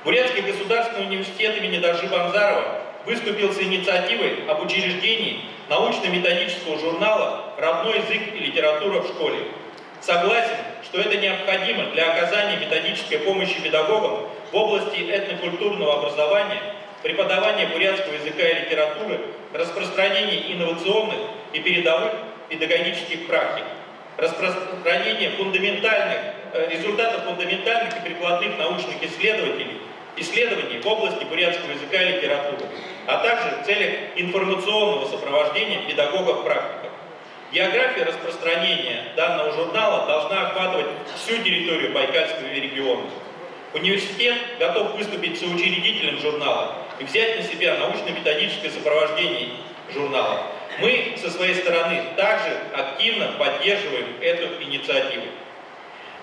Бурятский государственный университет имени Доржи Банзарова выступил с инициативой об учреждении научно-методического журнала «Родной язык и литература в школе». Согласен, что это необходимо для оказания методической помощи педагогам в области этнокультурного образования, преподавания бурятского языка и литературы, распространения инновационных и передовых педагогических практик, распространения результатов фундаментальных и прикладных научных исследований в области бурятского языка и литературы, а также в целях информационного сопровождения педагогов-практиков. География распространения данного журнала должна охватывать всю территорию Байкальского региона. Университет готов выступить соучредителем журнала и взять на себя научно-методическое сопровождение журнала. Мы со своей стороны также активно поддерживаем эту инициативу.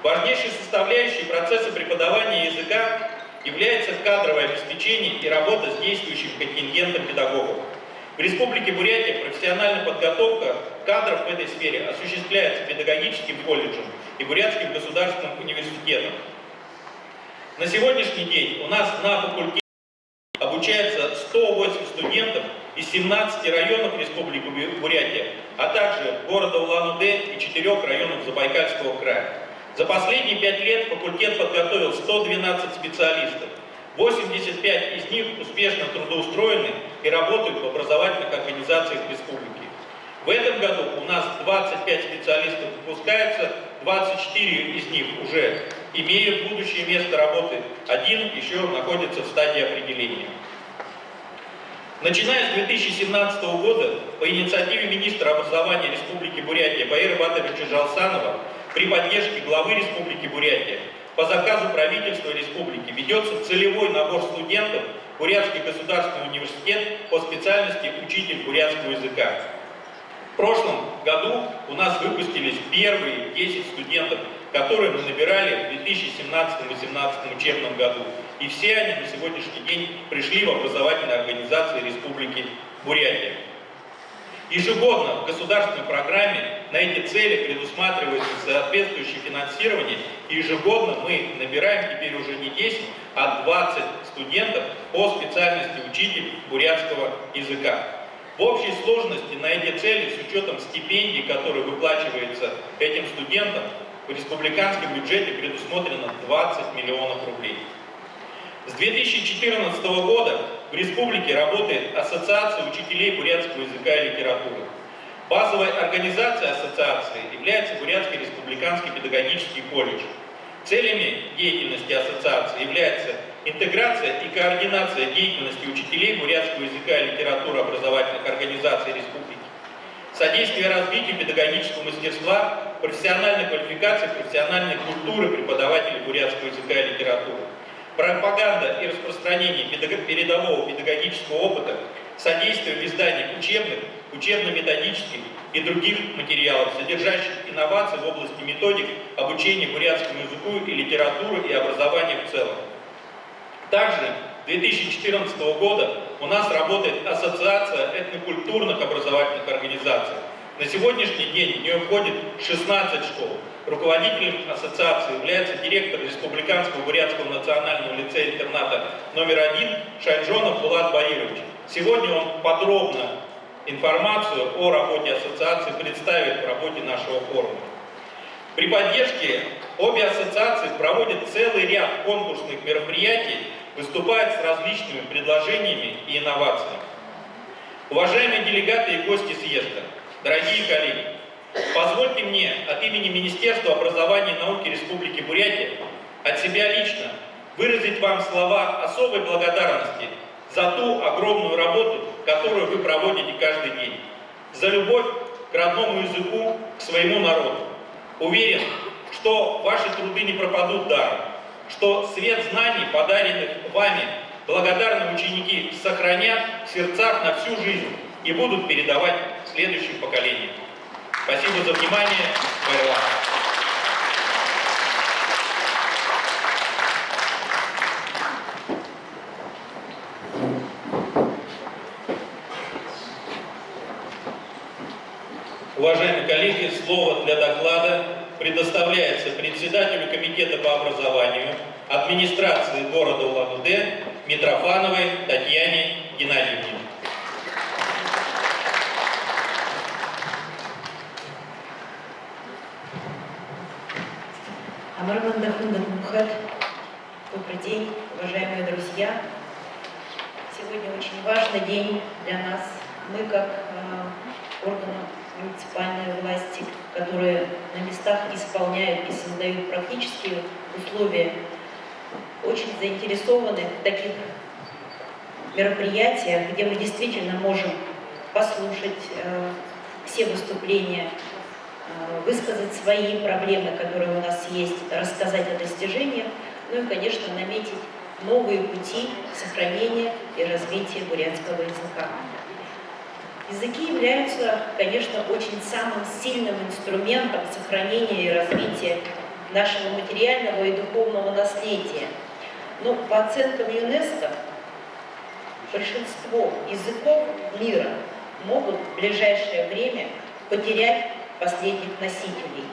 Важнейшей составляющей процесса преподавания языка является кадровое обеспечение и работа с действующим контингентом педагогов. В Республике Бурятия профессиональная подготовка кадров в этой сфере осуществляется педагогическим колледжем и Бурятским государственным университетом. На сегодняшний день у нас на факультете обучается 108 студентов из 17 районов Республики Бурятия, а также города Улан-Удэ и 4 районов Забайкальского края. За последние 5 лет факультет подготовил 112 специалистов. 85 из них успешно трудоустроены и работают в образовательных организациях республики. В этом году у нас 25 специалистов выпускаются, 24 из них уже имеют будущее место работы, один еще находится в стадии определения. Начиная с 2017 года по инициативе министра образования Республики Бурятия Баира Батыровича Жалсанова при поддержке главы Республики Бурятия по заказу правительства республики ведется целевой набор студентов в Бурятский государственный университет по специальности учитель бурятского языка. В прошлом году у нас выпустились первые 10 студентов, которые мы набирали в 2017-2018 учебном году. И все они на сегодняшний день пришли в образовательные организации Республики Бурятия. Ежегодно в государственной программе на эти цели предусматривается соответствующее финансирование, и ежегодно мы набираем теперь уже не 10, а 20 студентов по специальности учитель бурятского языка. В общей сложности на эти цели, с учетом стипендий, которые выплачиваются этим студентам, в республиканском бюджете предусмотрено 20 миллионов рублей. С 2014 года в республике работает Ассоциация учителей бурятского языка и литературы. Базовой организацией ассоциации является Бурятский республиканский педагогический колледж. Целями деятельности ассоциации является интеграция и координация деятельности учителей бурятского языка и литературы образовательных организаций республики, содействие развитию педагогического мастерства, профессиональной квалификации, профессиональной культуры преподавателей бурятского языка и литературы, пропаганда и распространение передового педагогического опыта, содействие в издании учебных, учебно-методических и других материалов, содержащих инновации в области методик обучения бурятскому языку и литературы и образования в целом. Также с 2014 года у нас работает Ассоциация этнокультурных образовательных организаций. На сегодняшний день в нее входит 16 школ. Руководителем ассоциации является директор Республиканского бурятского национального лицея-интерната номер 1 Шайнжонов Булат Баирович. Сегодня он подробно информацию о работе ассоциации представит в работе нашего форума. При поддержке обе ассоциации проводят целый ряд конкурсных мероприятий, выступают с различными предложениями и инновациями. Уважаемые делегаты и гости съезда, дорогие коллеги, позвольте мне от имени Министерства образования и науки Республики Бурятия, от себя лично, выразить вам слова особой благодарности за ту огромную работу, которую вы проводите каждый день, за любовь к родному языку, к своему народу. Уверен, что ваши труды не пропадут даром, что свет знаний, подаренных вами, благодарные ученики сохранят в сердцах на всю жизнь и будут передавать следующим поколениям. Спасибо за внимание. Байрам. Уважаемые коллеги, слово для доклада предоставляется председателю комитета по образованию администрации города Улан-Удэ Митрофановой Татьяне Геннадьевне. Добрый день, уважаемые друзья. Сегодня очень важный день для нас. Мы, как органы муниципальной власти, которые на местах исполняют и создают практические условия, очень заинтересованы в таких мероприятиях, где мы действительно можем послушать все выступления, высказать свои проблемы, которые у нас есть, рассказать о достижениях, ну и, конечно, наметить новые пути сохранения и развития бурятского языка. Языки являются, конечно, очень самым сильным инструментом сохранения и развития нашего материального и духовного наследия. Но по оценкам ЮНЕСКО, большинство языков мира могут в ближайшее время потерять последних носителей.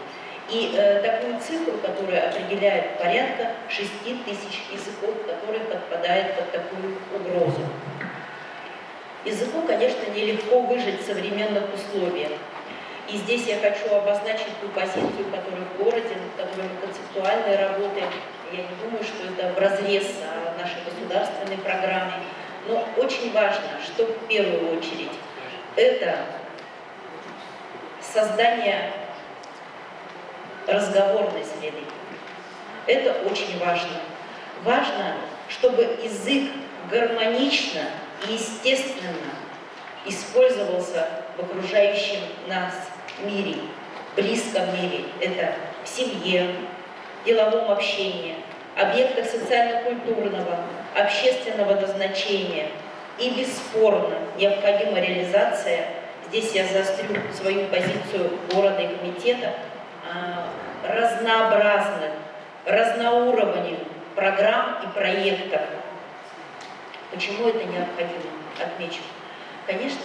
И такую цифру, которая определяет порядка 6 тысяч языков, которые подпадают под такую угрозу. Языку, конечно, нелегко выжить в современных условиях. И здесь я хочу обозначить ту позицию, которая в городе, над которой мы концептуально работаем. Я не думаю, что это вразрез нашей государственной программы. Но очень важно, что в первую очередь это создание разговорной среды. Это очень важно. Важно, чтобы язык гармонично и естественно использовался в окружающем нас мире, близком мире. Это в семье, деловом общении, объектах социально-культурного, общественного назначения. И бесспорно необходима реализация, здесь я заострю свою позицию города и комитета, разнообразных, разноуровневых программ и проектов. Почему это необходимо? Отмечу. Конечно,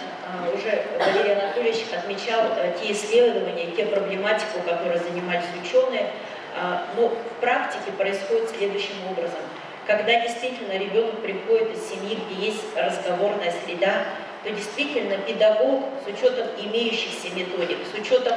уже Валерий Анатольевич отмечал те исследования, те проблематику, которой занимались ученые, но в практике происходит следующим образом. Когда действительно ребенок приходит из семьи, где есть разговорная среда, то действительно педагог с учетом имеющихся методик, с учетом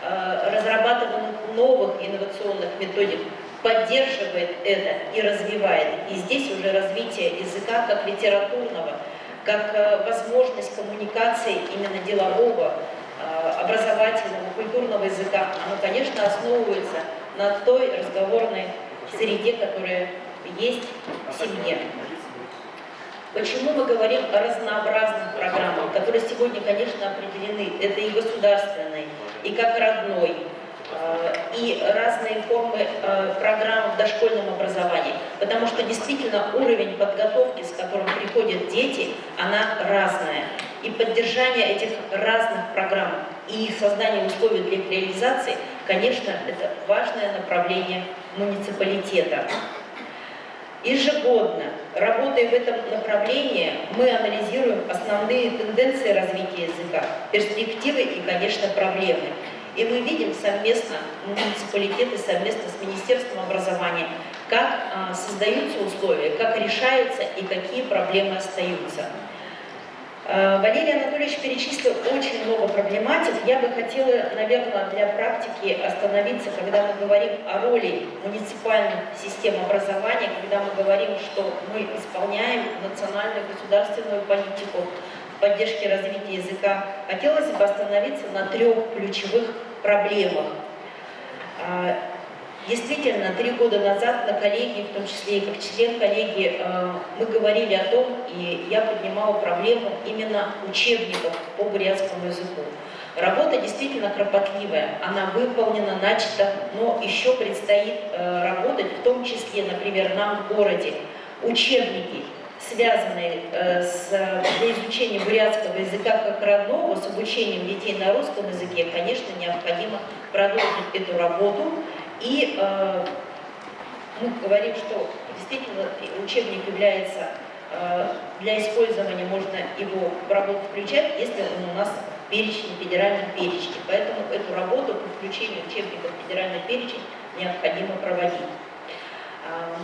разрабатыванных новых инновационных методик поддерживает это и развивает. И здесь уже развитие языка как литературного, как возможность коммуникации именно делового, образовательного, культурного языка, оно, конечно, основывается на той разговорной среде, которая есть в семье. Почему мы говорим о разнообразных программах, которые сегодня, конечно, определены? Это и государственные, и как родной, и разные формы программ в дошкольном образовании. Потому что действительно уровень подготовки, с которым приходят дети, она разная. И поддержание этих разных программ и их создание условий для их реализации, конечно, это важное направление муниципалитета. Ежегодно, работая в этом направлении, мы анализируем основные тенденции развития языка, перспективы и, конечно, проблемы. И мы видим совместно, муниципалитеты совместно с Министерством образования, как создаются условия, как решаются и какие проблемы остаются. Валерий Анатольевич перечислил очень много проблематик. Я бы хотела, наверное, для практики остановиться, когда мы говорим о роли муниципальных систем образования, когда мы говорим, что мы исполняем национальную государственную политику в поддержке развития языка. Хотелось бы остановиться на 3 ключевых проблемах. Действительно, 3 года назад на коллегии, в том числе и как член коллегии, мы говорили о том, и я поднимала проблему именно учебников по бурятскому языку. Работа действительно кропотливая, она выполнена, начата, но еще предстоит работать, в том числе, например, нам в городе, учебники связанные для изучения бурятского языка как родного, с обучением детей на русском языке, конечно, необходимо продолжить эту работу. И мы говорим, что действительно учебник является для использования, можно его в работу включать, если он у нас в перечне, федеральном перечне. Поэтому эту работу по включению учебника в федеральный перечень необходимо проводить.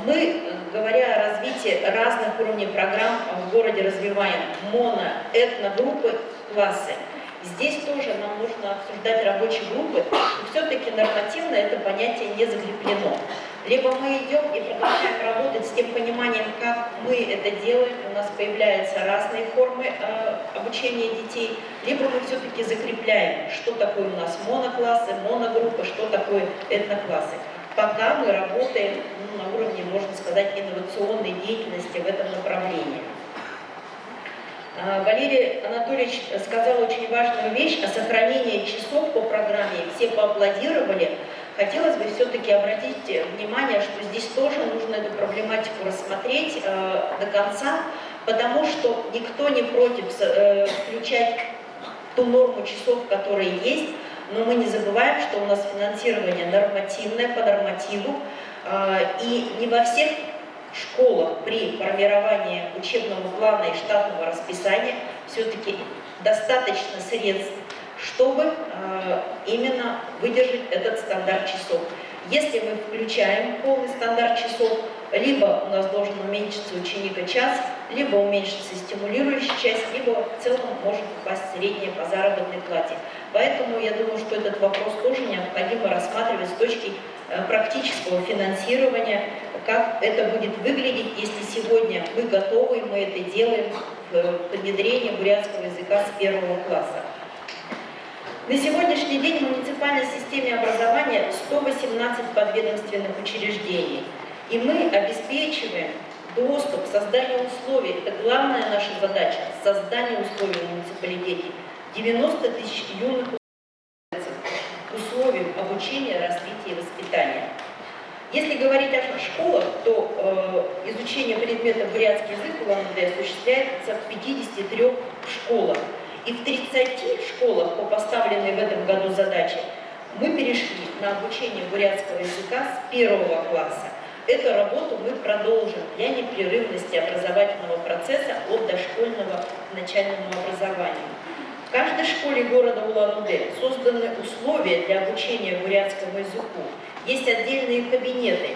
Мы, говоря о развитии разных уровней программ, в городе развиваем моно-этногруппы, классы. Здесь тоже нам нужно обсуждать рабочие группы, и все-таки нормативно это понятие не закреплено. Либо мы идем и продолжаем работать с тем пониманием, как мы это делаем, у нас появляются разные формы обучения детей, либо мы все-таки закрепляем, что такое у нас моноклассы, моногруппы, что такое этноклассы. Пока мы работаем на уровне, можно сказать, инновационной деятельности в этом направлении. Валерий Анатольевич сказал очень важную вещь о сохранении часов по программе. Все поаплодировали. Хотелось бы все-таки обратить внимание, что здесь тоже нужно эту проблематику рассмотреть до конца, потому что никто не против включать ту норму часов, которая есть, но мы не забываем, что у нас финансирование нормативное, по нормативу, и не во всех школах при формировании учебного плана и штатного расписания все-таки достаточно средств, чтобы именно выдержать этот стандарт часов. Если мы включаем полный стандарт часов, либо у нас должен уменьшиться ученика час, либо уменьшится стимулирующая часть, либо в целом может упасть средняя по заработной плате. Поэтому я думаю, что этот вопрос тоже необходимо рассматривать с точки практического финансирования, как это будет выглядеть, если сегодня мы готовы, мы это делаем в внедрении бурятского языка с 1 класса. На сегодняшний день в муниципальной системе образования 118 подведомственных учреждений. И мы обеспечиваем доступ, создание условий. Это главная наша задача – создание условий в муниципалитете. 90 тысяч юных условиям обучения, развития и воспитания. Если говорить о школах, то изучение предмета бурятский язык в Улан-Удэ осуществляется в 53 школах. И в 30 школах по поставленной в этом году задаче мы перешли на обучение бурятского языка с 1 класса. Эту работу мы продолжим для непрерывности образовательного процесса от дошкольного к начальному образованию. В каждой школе города Улан-Удэ созданы условия для обучения бурятскому языку. Есть отдельные кабинеты.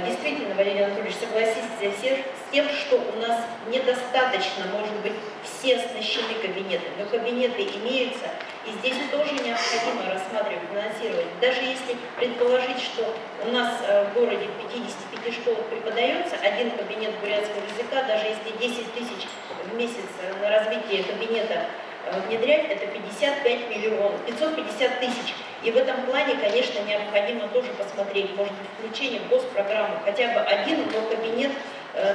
Действительно, Валерий Анатольевич, согласитесь с тем, что у нас недостаточно, может быть, все оснащены кабинеты, но кабинеты имеются, и здесь тоже необходимо рассматривать, финансировать. Даже если предположить, что у нас в городе в 55 школах преподается один кабинет бурятского языка, даже если 10 тысяч в месяц на развитие кабинета внедрять, это 55 миллионов, 550 тысяч. И в этом плане, конечно, необходимо тоже посмотреть, может быть, включение в госпрограмму, хотя бы один, но кабинет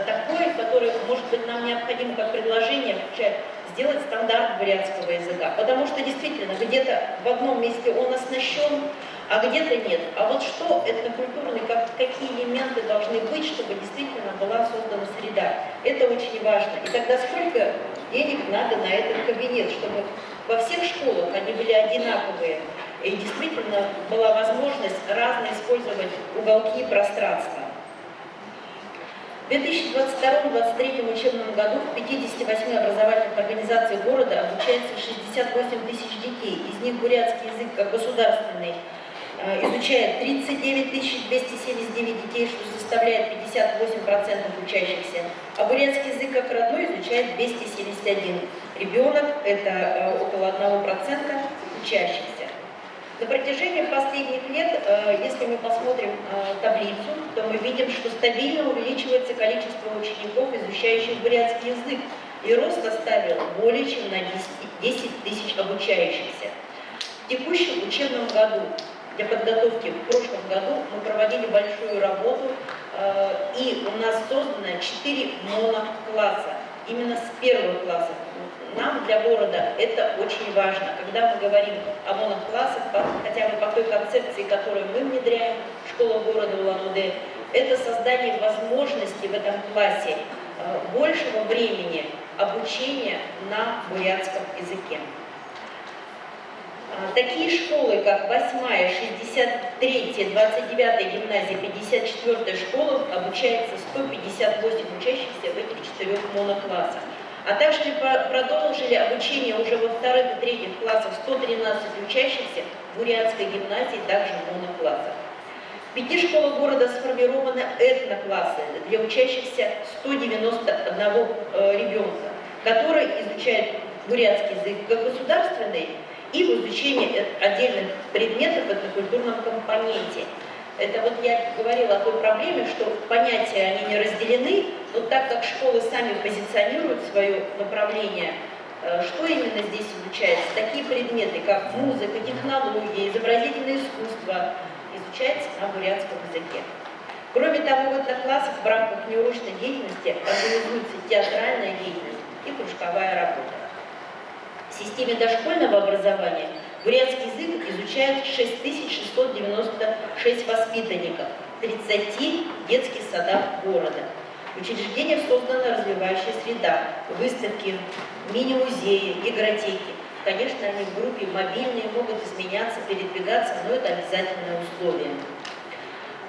такой, который, может быть, нам необходимо как предложение включать, сделать стандарт бурятского языка. Потому что действительно где-то в одном месте он оснащен, а где-то нет. А вот что этнокультурный, какие элементы должны быть, чтобы действительно была создана среда, это очень важно. И тогда сколько денег надо на этот кабинет, чтобы во всех школах они были одинаковые, и действительно была возможность разно использовать уголки и пространства. В 2022-2023 учебном году в 58 образовательных организациях города обучается 68 тысяч детей. Из них бурятский язык как государственный изучает 39 279 детей, что составляет 58% учащихся. А бурятский язык как родной изучает 271 ребенок, это около 1% учащихся. На протяжении последних лет, если мы посмотрим таблицу, то мы видим, что стабильно увеличивается количество учеников, изучающих бурятский язык, и рост составил более чем на 10 тысяч обучающихся. В текущем учебном году, для подготовки в прошлом году, мы проводили большую работу, и у нас создано 4 монокласса, именно с 1 класса. Нам для города это очень важно. Когда мы говорим о моноклассах, хотя бы по той концепции, которую мы внедряем в школах города Улан-Удэ, это создание возможности в этом классе большего времени обучения на бурятском языке. Такие школы, как 8-я, 63-я, 29-я гимназия, 54-я школа, обучается 158 учащихся в этих 4 моноклассах. А также продолжили обучение уже во 2-х и 3-х классах 113 учащихся в бурятской гимназии, также в моноклассах. В 5 школах города сформированы этноклассы для учащихся 191 ребенка, которые изучают бурятский язык как государственный и в изучении отдельных предметов в этнокультурном компоненте. Это вот я говорила о той проблеме, что понятия они не разделены, но так как школы сами позиционируют свое направление, что именно здесь изучается? Такие предметы, как музыка, технология, изобразительное искусство, изучается на бурятском языке. Кроме того, в этноклассах в рамках неурочной деятельности организуется театральная деятельность и кружковая работа. В системе дошкольного образования бурятский язык изучают 6696 воспитанников в 30 детских садах города. В учреждениях создана развивающая среда, выставки, мини-музеи, игротеки. Конечно, они в группе мобильные, могут изменяться, передвигаться, но это обязательное условие.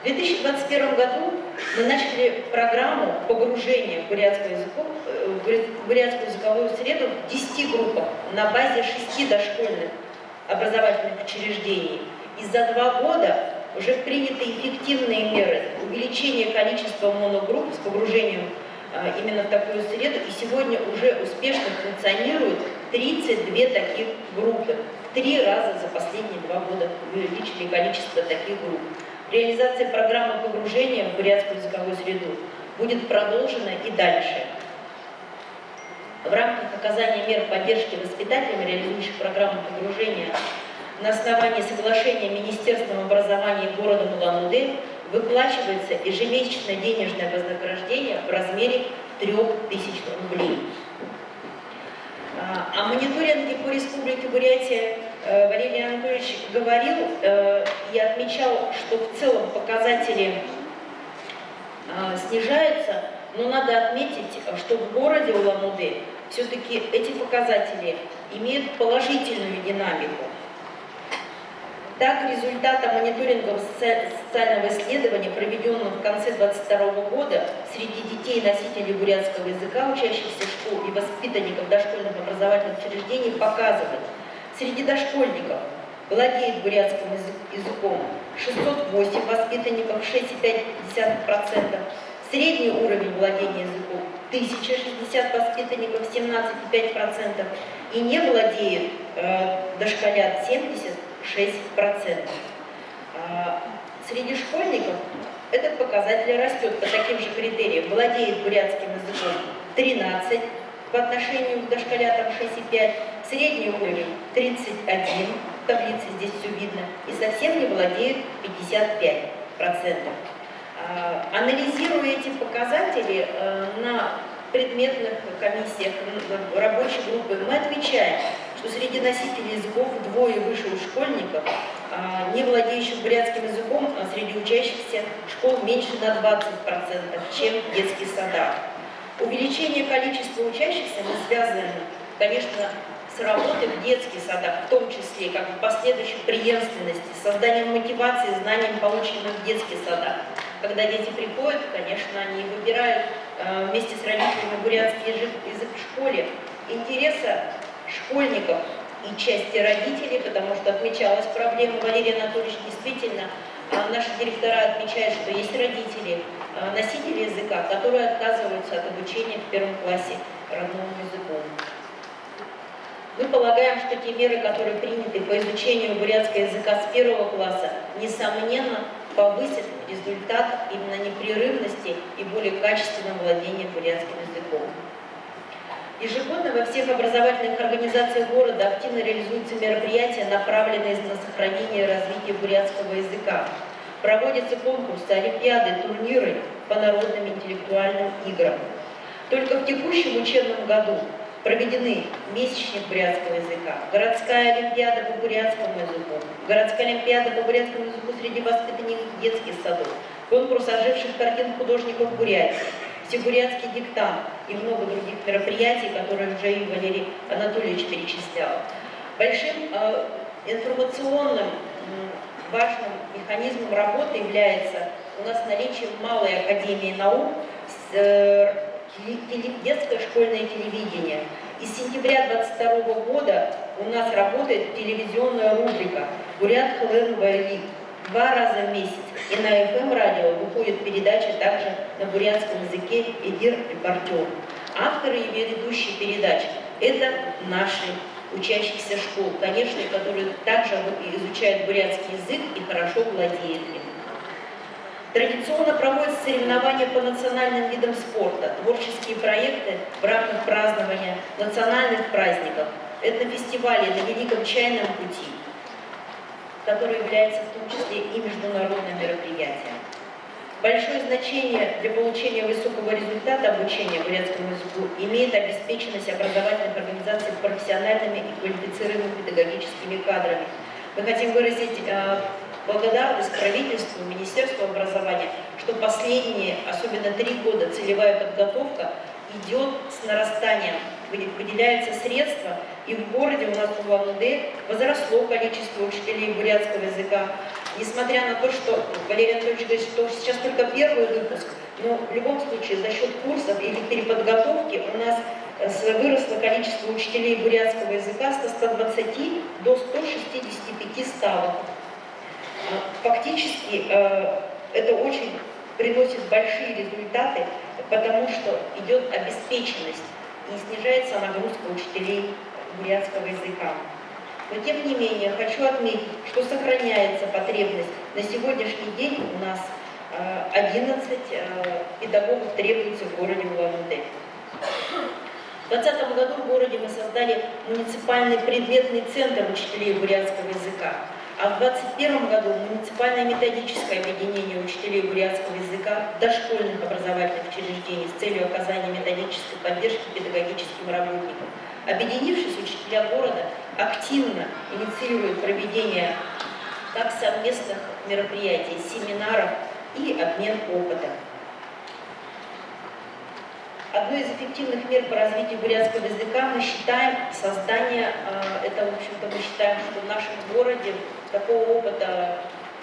В 2021 году мы начали программу погружения в бурятскую языковую среду в 10 группах на базе 6 дошкольных образовательных учреждений. И за 2 года уже приняты эффективные меры увеличения количества моногрупп с погружением именно в такую среду. И сегодня уже успешно функционируют 32 таких группы. В 3 раза за последние 2 года увеличили количество таких групп. Реализация программы погружения в бурятскую языковую среду будет продолжена и дальше. В рамках оказания мер поддержки воспитателям, реализующих программу погружения, на основании соглашения Министерством образования и города Улан-Удэ выплачивается ежемесячное денежное вознаграждение в размере 3000 рублей. О мониторинге по Республике Бурятия Валерий Анатольевич говорил и отмечал, что в целом показатели снижаются, но надо отметить, что в городе Улан-Удэ все-таки эти показатели имеют положительную динамику. Так, результатом мониторинга социального исследования, проведенного в конце 2022 года среди детей и носителей бурятского языка, учащихся школ и воспитанников дошкольных образовательных учреждений, показывает, среди дошкольников владеет бурятским языком 608 воспитанников, 6,5%, средний уровень владения языком 1060 воспитанников, 17,5%, и не владеют дошколят 76%. Среди школьников этот показатель растет по таким же критериям. Владеет бурятским языком 13 по отношению к дошколятам 6,5, средний уровень 31, в таблице здесь все видно, и совсем не владеют 55%. Анализируя эти показатели на предметных комиссиях, рабочей группы, мы отмечаем, что среди носителей языков вдвое выше у школьников, не владеющих бурятским языком, среди учащихся школ меньше на 20%, чем в детских садах. Увеличение количества учащихся мы связываем, конечно, с работой в детских садах, в том числе как в последующей преемственности, созданием мотивации, знанием, полученных в детских садах. Когда дети приходят, конечно, они выбирают вместе с родителями бурятский язык в школе. Интереса школьников и части родителей, потому что отмечалась проблема, Валерий Анатольевич, действительно, наши директора отмечают, что есть родители, носители языка, которые отказываются от обучения в 1 классе родному языку. Мы полагаем, что те меры, которые приняты по изучению бурятского языка с 1 класса, несомненно, повысят результат именно непрерывности и более качественного владения бурятским языком. Ежегодно во всех образовательных организациях города активно реализуются мероприятия, направленные на сохранение и развитие бурятского языка. Проводятся конкурсы, олимпиады, турниры по народным интеллектуальным играм. Только в текущем учебном году проведены месячник бурятского языка, городская олимпиада по бурятскому языку, городская олимпиада по бурятскому языку среди воспитанников детских садов, конкурс оживших картин художников Бурятии, всебурятский диктант и много других мероприятий, которые уже и Валерий Анатольевич перечислял. Большим информационным важным механизмом работы является у нас наличие в Малой академии наук детское школьное телевидение. И с сентября 2022 года у нас работает телевизионная рубрика «Бурят Хлэн Вайлик». 2 раза в месяц. И на FM-радио выходит передача также на бурятском языке «Эдир репортер». Авторы и ведущие передач – это наши учащихся школ, конечно, которые также изучают бурятский язык и хорошо владеют им. Традиционно проводятся соревнования по национальным видам спорта, творческие проекты в рамках празднования национальных праздников. Это фестивали на Великом Чайном пути, который является в том числе и международным мероприятием. Большое значение для получения высокого результата обучения бурятскому языку имеет обеспеченность образовательных организаций профессиональными и квалифицированными педагогическими кадрами. Мы хотим выразить благодарность правительству, Министерству образования, что последние, особенно 3 года, целевая подготовка идет с нарастанием, выделяются средства, и в городе у нас в Улан-Удэ возросло количество учителей бурятского языка. Несмотря на то, что Валерий Анатольевич говорит, что сейчас только первый выпуск, но в любом случае за счет курсов или переподготовки у нас выросло количество учителей бурятского языка с 120 до 165 ставок. Фактически это очень приносит большие результаты, потому что идет обеспеченность и снижается нагрузка учителей бурятского языка. Но тем не менее хочу отметить, что сохраняется потребность. На сегодняшний день у нас 11 педагогов требуется в городе Улан-Удэ. В 2020 году в городе мы создали муниципальный предметный центр учителей бурятского языка. А в 2021 году муниципальное методическое объединение учителей бурятского языка дошкольных образовательных учреждений с целью оказания методической поддержки педагогическим работникам. Объединившись, учителя города активно инициируют проведение как совместных мероприятий, семинаров и обмен опытом. Одной из эффективных мер по развитию бурятского языка мы считаем создание, это, в общем-то, мы считаем, что в нашем городе такого опыта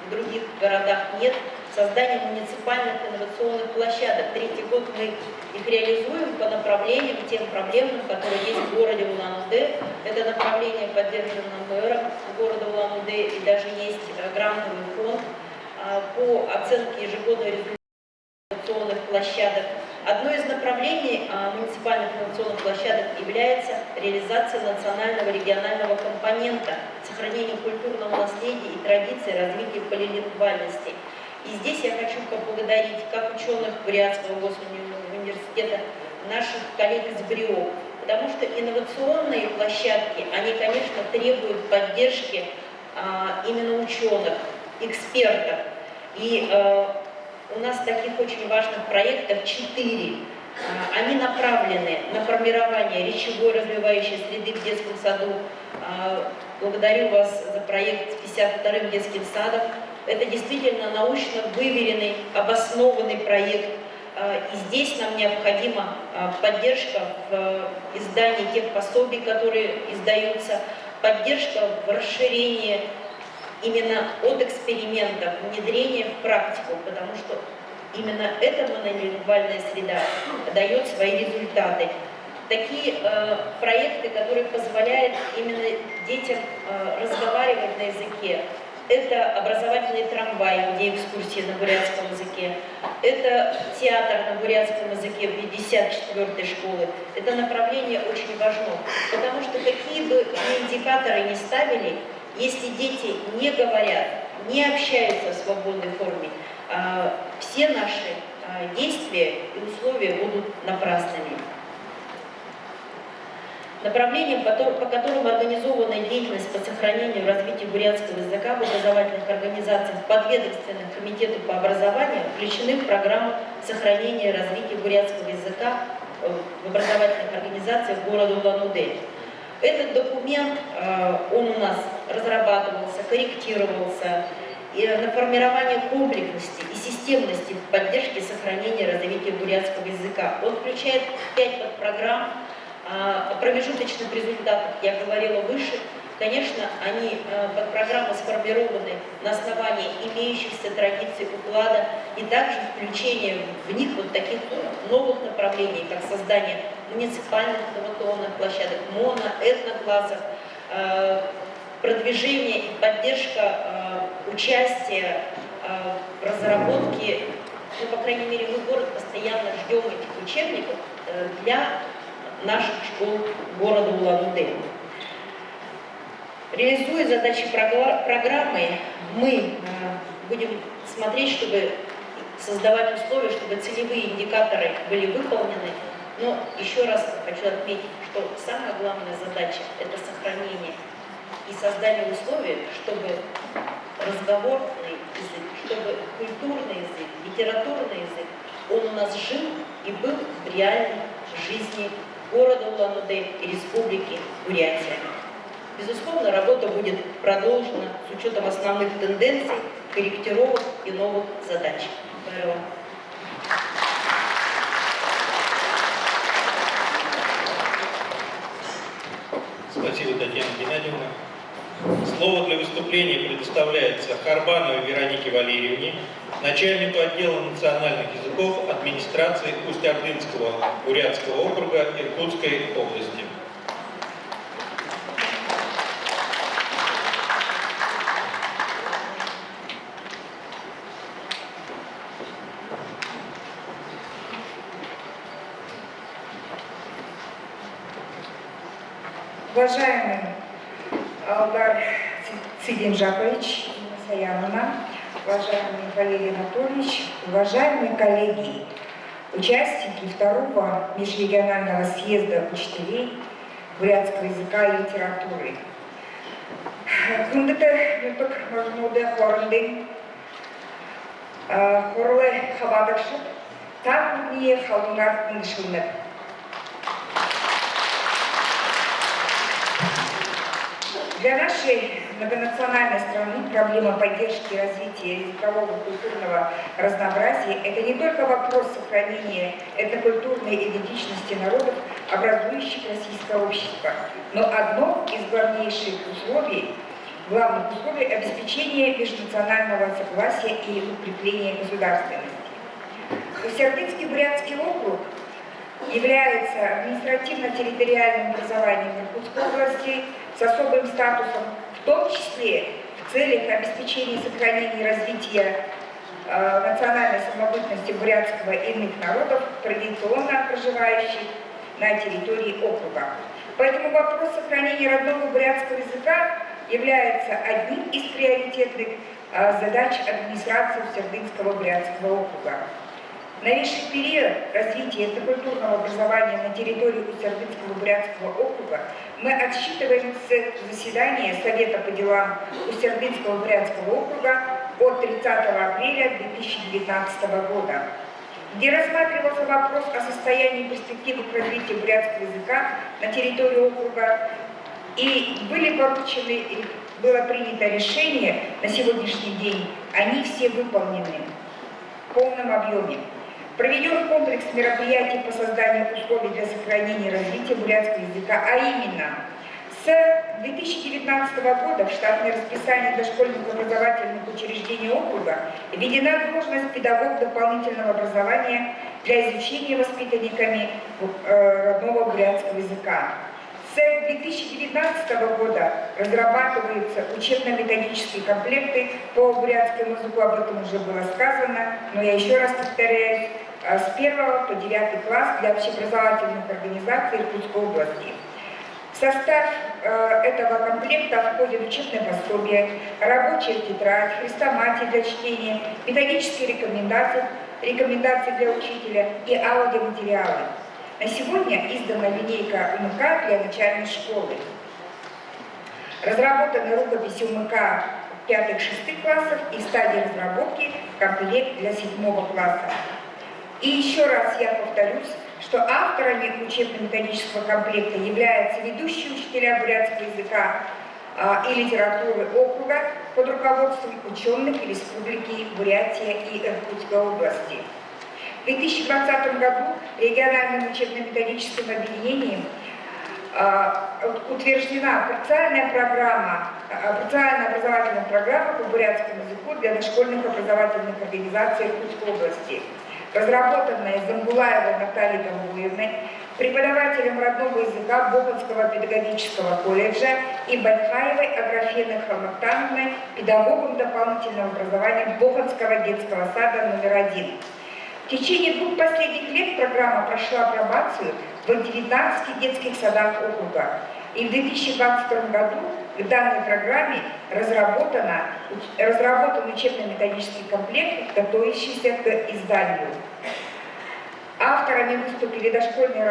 в других городах нет, создание муниципальных инновационных площадок. 3-й год мы их реализуем по направлениям, тем проблемам, которые есть в городе Улан-Удэ. Это направление поддержано мэром города Улан-Удэ, и даже есть грантовый фонд по оценке ежегодной результата инновационных площадок. Одно из направлений муниципальных инновационных площадок является реализация национального регионального компонента, сохранение культурного наследия и традиций развития полилингвальности. И здесь я хочу поблагодарить как ученых Бурятского госуниверситета, наших коллег из БРИО, потому что инновационные площадки, они, конечно, требуют поддержки именно ученых, экспертов. И у нас таких очень важных проектов 4. Они направлены на формирование речевой развивающей среды в детском саду. Благодарю вас за проект с 52-м детским садом. Это действительно научно выверенный, обоснованный проект. И здесь нам необходима поддержка в издании тех пособий, которые издаются, поддержка в расширении именно от экспериментов, внедрения в практику, потому что именно эта монолингвальная среда дает свои результаты. Такие проекты, которые позволяют именно детям разговаривать на языке. Это образовательный трамвай, где экскурсии на бурятском языке. Это театр на бурятском языке в 54-й школы. Это направление очень важно, потому что какие бы индикаторы ни ставили, если дети не говорят, не общаются в свободной форме, все наши действия и условия будут напрасными. Направлением, по которым организована деятельность по сохранению и развитию бурятского языка в образовательных организациях, подведомственных комитету по образованию, включены в программу сохранения и развития бурятского языка в образовательных организациях города Улан-Удэ. Этот документ, он у нас разрабатывался, корректировался, и на формирование комплексности и системности в поддержке сохранения и развития бурятского языка. Он включает 5 подпрограмм. О промежуточных результатах я говорила выше. Конечно, они под программы сформированы на основании имеющихся традиций уклада и также включение в них вот таких новых направлений, как создание муниципальных инновационных площадок, этноклассов, продвижение и поддержка участия в разработке, ну, по крайней мере, мы город постоянно ждем этих учебников для наших школ города Улан-Удэ. Реализуя задачи программы, мы будем смотреть, чтобы создавать условия, чтобы целевые индикаторы были выполнены. Но еще раз хочу отметить, что самая главная задача – это сохранение и создание условий, чтобы разговорный язык, чтобы культурный язык, литературный язык, он у нас жил и был в реальной жизни города Улан-Удэ и Республики Бурятия. Безусловно, работа будет продолжена с учетом основных тенденций, корректировок и новых задач. Благодарю вам. Спасибо, Татьяна Геннадьевна. Слово для выступления предоставляется Харбановой Веронике Валерьевне, начальнику отдела национальных языков администрации Усть-Ордынского Бурятского округа Иркутской области. Уважаемый Алдар Цидинжакович Саяновна, уважаемый Валерий Анатольевич, уважаемые коллеги, участники второго межрегионального съезда учителей бурятского языка и литературы. Күндіті мүлтік мағынуды хорынды, хорлы хабадықшып, там не халуңар үндішілініп. Для нашей многонациональной страны проблема поддержки и развития языкового и культурного разнообразия – это не только вопрос сохранения этнокультурной идентичности народов, образующих российское общество, но одно из главных условий обеспечения межнационального согласия и укрепления государственности. Усть-Ордынский Бурятский округ является административно-территориальным образованием Иркутской области с особым статусом, в том числе в целях обеспечения сохранения и развития национальной самобытности бурятского и иных народов, традиционно проживающих на территории округа. Поэтому вопрос сохранения родного бурятского языка является одним из приоритетных задач администрации Усть-Ордынского Бурятского округа. В новейший период развития этнокультурного образования на территории Усть-Ордынского Бурятского округа мы отсчитываем с заседания Совета по делам Усть-Ордынского Бурятского округа от 30 апреля 2019 года, где рассматривался вопрос о состоянии перспективы развития бурятского языка на территории округа, и было принято решение на сегодняшний день, они все выполнены в полном объеме. Проведен комплекс мероприятий по созданию условий для сохранения и развития бурятского языка, а именно с 2019 года в штатное расписание дошкольных образовательных учреждений округа введена должность педагог дополнительного образования для изучения воспитанниками родного бурятского языка. С 2019 года разрабатываются учебно-методические комплекты по бурятскому языку, об этом уже было сказано, но я еще раз повторяюсь, с 1 по 9 класс для общеобразовательных организаций Иркутской области. В состав этого комплекта входят учебные пособия, рабочая тетрадь, хрестоматия для чтения, методические рекомендации для учителя и аудиоматериалы. На сегодня издана линейка УМК для начальной школы. Разработаны рукописи УМК 5-6 классов и в стадии разработки комплект для 7 класса. И еще раз я повторюсь, что авторами учебно-методического комплекта являются ведущие учителя бурятского языка и литературы округа под руководством ученых Республики Бурятия и Иркутской области. В 2020 году региональным учебно-методическим объединением утверждена специальная образовательная программа по бурятскому языку для дошкольных образовательных организаций Иркутской области, разработанная Замбулаевой Натальей Гамбуевной, преподавателем родного языка Боханского педагогического колледжа, и Бальхаевой Аграфеной Халмактановной, педагогом дополнительного образования Боханского детского сада номер 1. В течение 2 последних лет программа прошла апробацию в 19 детских садах округа. И в 2022 году в данной программе разработан учебно-методический комплект, готовящийся к изданию. Авторами выступили дошкольные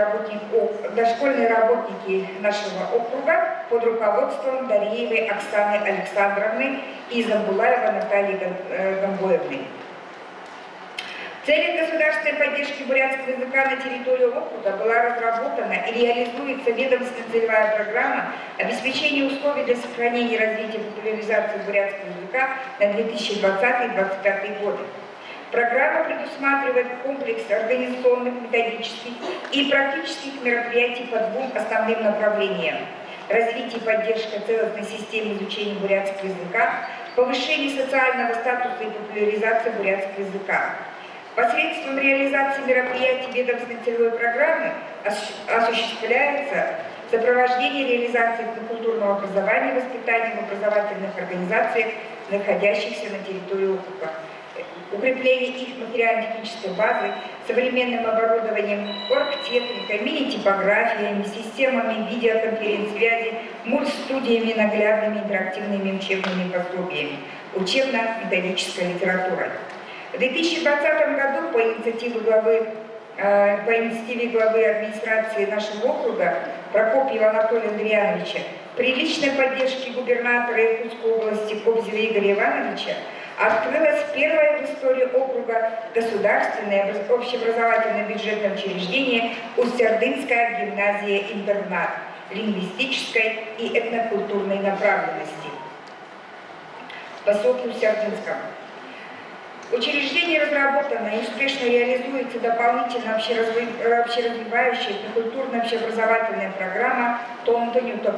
работники нашего округа под руководством Дарьевой Оксаны Александровны и Замбулаевой Натальи Гамбоевны. В целях государственной поддержки бурятского языка на территории округа была разработана и реализуется ведомственная целевая программа обеспечения условий для сохранения и развития популяризации бурятского языка на 2020-2025 годы. Программа предусматривает комплекс организационных, методических и практических мероприятий по 2 основным направлениям: развитие и поддержка целостной системы изучения бурятского языка, повышение социального статуса и популяризация бурятского языка. Посредством реализации мероприятий ведомственной целевой программы осуществляется сопровождение реализации культурного образования и воспитания в образовательных организациях, находящихся на территории округа, укрепление их материально-технической базы современным оборудованием, оргтехникой, мини-типографиями, системами видеоконференц-связи, мультстудиями, наглядными интерактивными учебными пособиями, учебно-методической литературой. В 2020 году по инициативе главы администрации нашего округа Прокопьева Анатолия Андреяновича при личной поддержке губернатора Иркутской области Кобзева Игоря Ивановича открылось первое в истории округа государственное общеобразовательное бюджетное учреждение Усть-Ордынская гимназия-интернат лингвистической и этнокультурной направленности в поселке Усть-Ордынском. Учреждение разработано и успешно реализуется дополнительно общеразвивающая культурно-общеобразовательная программа «Тонто-Нютов»,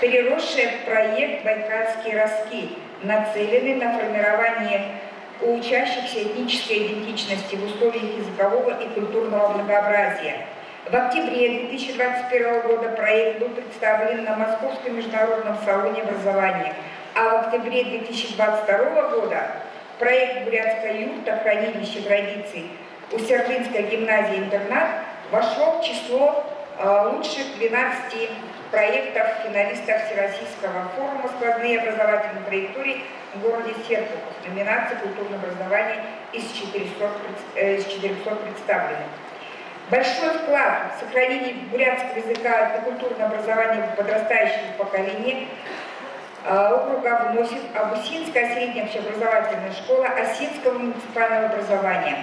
переросшая в проект «Байкальские ростки», нацеленный на формирование у учащихся этнической идентичности в условиях языкового и культурного многообразия. В октябре 2021 года проект был представлен на Московском международном салоне образования, а в октябре 2022 года проект «Бурятская юрта. Хранилище традиций» Усть-Ордынская гимназия-интернат вошел в число лучших 12 проектов финалистов Всероссийского форума «Сквозные образовательные траектории» в городе Серпухов. Номинация «Культурное образование» из 400 представленных. Большой вклад в сохранение бурятского языка и культурного образования подрастающего поколения округа вносит Абусинская средняя общеобразовательная школа Осинского муниципального образования.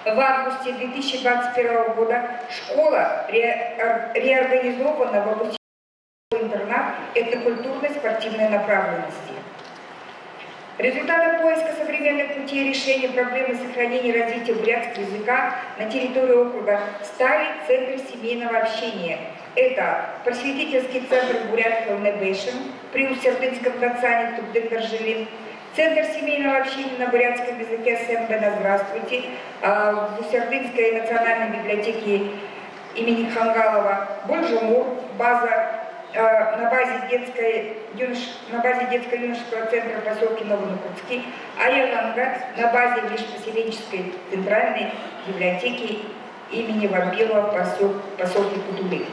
В августе 2021 года школа реорганизована в Абусинский интернат этнокультурной спортивной направленности. Результатом поиска современных путей решения проблемы сохранения и развития бурятского языка на территории округа стали центры семейного общения. Это просветительский центр «Бурят Хелнебешин» при Усть-Ордынском Дацане Тубден-Даржилин, Центр семейного общения на бурятском языке «Сэмбэна Здравствуйте» в Усть-Ордынской национальной библиотеке имени Хангалова, Бульжамур, на базе детско-юношеского центра поселки Новонукутский, Аяланга на базе межпоселенческой центральной библиотеки имени Вампилова в поселке Кудулы.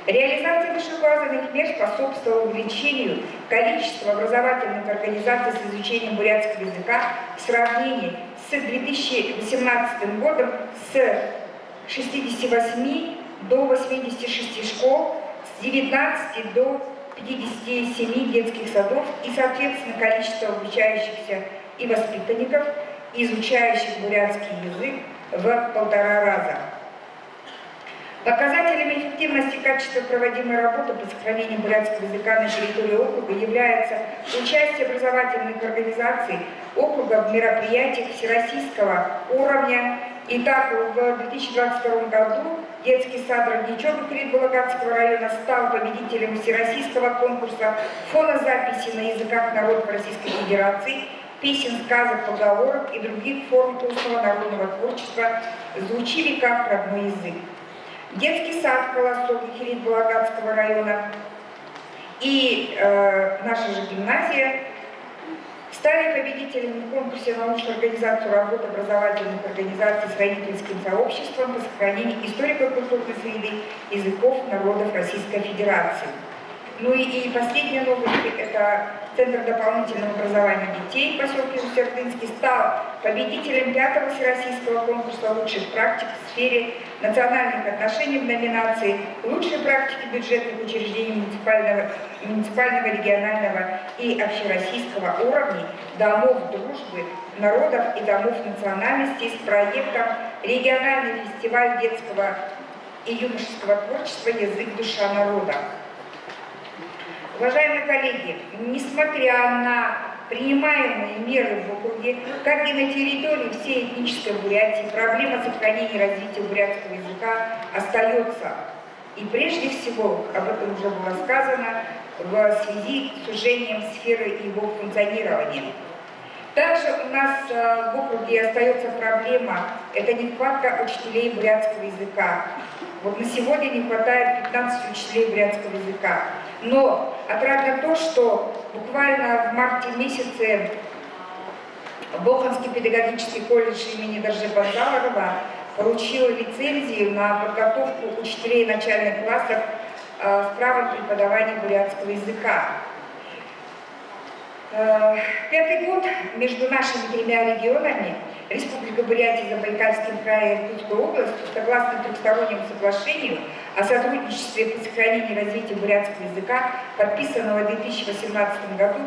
Реализация вышеуказанных мер способствовала увеличению количества образовательных организаций с изучением бурятского языка в сравнении с 2018 годом с 68 до 86 школ, с 19 до 57 детских садов и, соответственно, количество обучающихся и воспитанников, изучающих бурятский язык в 1,5 раза. Показателями эффективности и качества проводимой работы по сохранению бурятского языка на территории округа является участие образовательных организаций округа в мероприятиях всероссийского уровня. Итак, в 2022 году детский сад «Родничок» Кирит-Балагатского района стал победителем всероссийского конкурса фонозаписи на языках народов Российской Федерации, песен, сказок, поговорок и других форм устного народного творчества звучили как родной язык. Детский сад «Колосок» Кирит-Балагатского района и наша же гимназия стали победителями в конкурсе научной организации работы образовательных организаций с родительским сообществом по сохранению историко-культурной среды языков народов Российской Федерации. Ну и последняя новость – это Центр дополнительного образования детей в поселке Сердынский стал победителем 5-го всероссийского конкурса лучших практик в сфере национальных отношений в номинации «Лучшие практики бюджетных учреждений муниципального, регионального и общероссийского уровней, домов дружбы народов и домов национальностей» с проектом «Региональный фестиваль детского и юношеского творчества «Язык, душа народа». Уважаемые коллеги, несмотря на принимаемые меры в округе, как и на территории всей этнической Бурятии, проблема сохранения и развития бурятского языка остается. И прежде всего, об этом уже было сказано, в связи с сужением сферы его функционирования. Также у нас в округе остается проблема – это нехватка учителей бурятского языка. Вот на сегодня не хватает 15 учителей бурятского языка. Но отрадно то, что буквально в марте месяце Боханский педагогический колледж имени Дорже Базарова получил лицензию на подготовку учителей начальных классов с правом преподавания бурятского языка. Пятый год между нашими тремя регионами, Республика Бурятия, Забайкальским краем и Иркутской областью, согласно трехстороннему соглашению о сотрудничестве по сохранению и развитию бурятского языка, подписанного в 2018 году,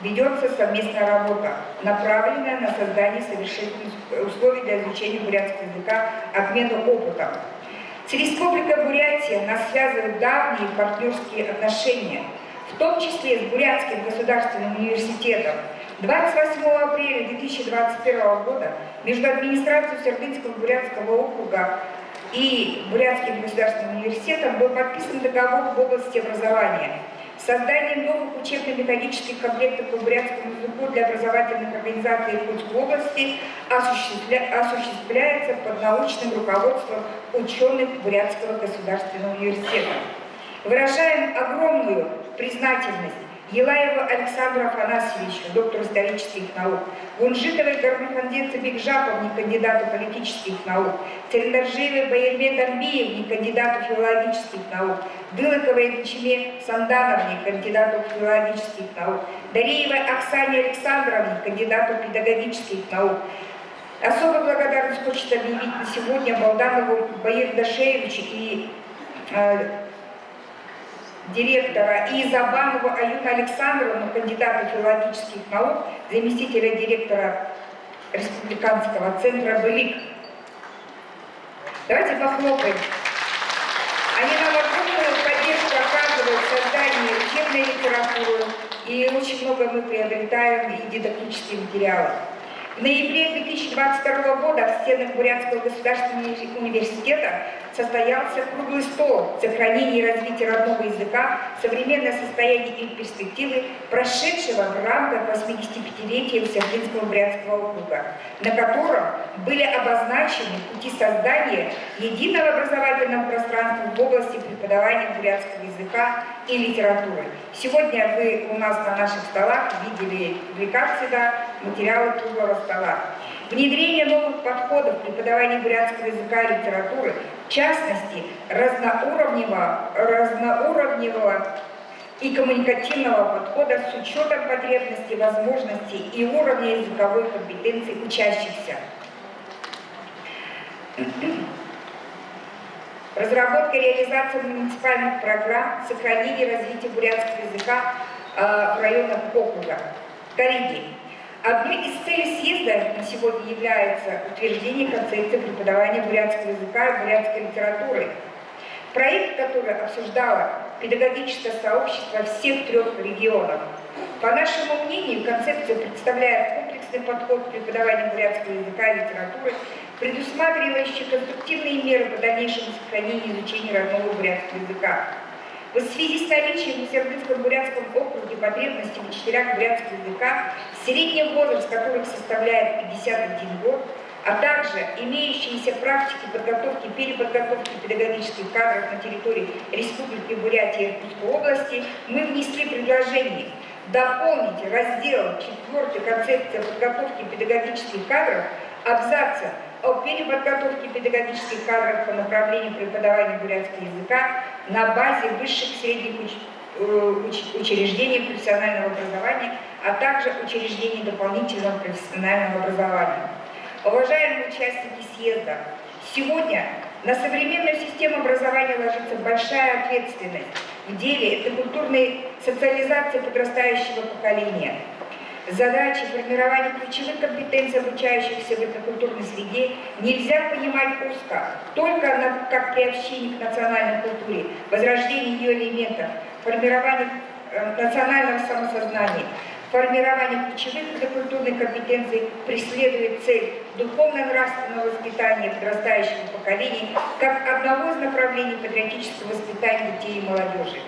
ведется совместная работа, направленная на создание совершенных условий для изучения бурятского языка, обмена опытом. С Республикой Бурятия нас связывают давние партнерские отношения, в том числе с Бурятским государственным университетом. 28 апреля 2021 года между администрацией Сердынского бурятского округа и Бурятским государственным университетом был подписан договор в области образования. Создание новых учебно-методических комплектов по бурятскому языку для образовательных организаций Иркутской области осуществляется под научным руководством ученых Бурятского государственного университета. Выражаем огромную признательность Елаеву Александру Афанасьевичу, доктору исторических наук, Гунжитовой Гармиханде Цыбекжаповне, кандидату политических наук, Церендаржиевой Байерме Дамбиевне, кандидату филологических наук, Дылыковой Ничиме Сандановне, кандидату филологических наук, Дареевой Оксане Александровне, кандидату педагогических наук. Особую благодарность хочет объявить на сегодня Балданову Баирдашевичу и директора, и Забанову Аюну Александровну, кандидата филологических наук, заместителя директора Республиканского центра «Былик». Давайте похлопаем. Они нам огромную поддержку оказывают в создании учебной литературы, и очень много мы приобретаем и дидактические материалы. В ноябре 2022 года в стенах Бурятского государственного университета состоялся круглый стол «Сохранение и развитие родного языка. Современное состояние и перспективы», прошедшего в рамках 85-летия Сердынского бурятского округа, на котором были обозначены пути создания единого образовательного пространства в области преподавания бурятского языка и литературы. Сегодня вы у нас на наших столах видели публикации, материалы круглого стола. Внедрение новых подходов в преподавании бурятского языка и литературы, в частности, разноуровневого и коммуникативного подхода с учетом потребностей, возможностей и уровня языковой компетенции учащихся. Разработка и реализация муниципальных программ сохранения и развития бурятского языка в районах округа. Коллеги, Одной из целей съезда на сегодня является утверждение концепции преподавания бурятского языка и бурятской литературы. Проект, который обсуждало педагогическое сообщество всех 3 регионов. По нашему мнению, концепция представляет комплексный подход к преподаванию бурятского языка и литературы, предусматривающий конструктивные меры по дальнейшему сохранению и изучению родного бурятского языка. В связи с наличием в Сердынском бурятском округе потребностей в учителях бурятского языка, средний возраст которых составляет 51 год, а также имеющиеся практики подготовки и переподготовки педагогических кадров на территории Республики Бурятия и Иркутской области, мы внесли предложение дополнить раздел 4 концепции подготовки педагогических кадров абзаца о переподготовке педагогических кадров по направлению преподавания бурятского языка на базе высших и средних учреждений профессионального образования, а также учреждений дополнительного профессионального образования. Уважаемые участники съезда, сегодня на современную систему образования ложится большая ответственность в деле этнокультурной социализации подрастающего поколения. Задачи формирования ключевых компетенций обучающихся в этнокультурной среде нельзя понимать узко, только как приобщение к национальной культуре, возрождение ее элементов, формирование национального самосознания. Формирование ключевых этнокультурных компетенций преследует цель духовно-нравственного воспитания подрастающего поколения как одного из направлений патриотического воспитания детей и молодежи.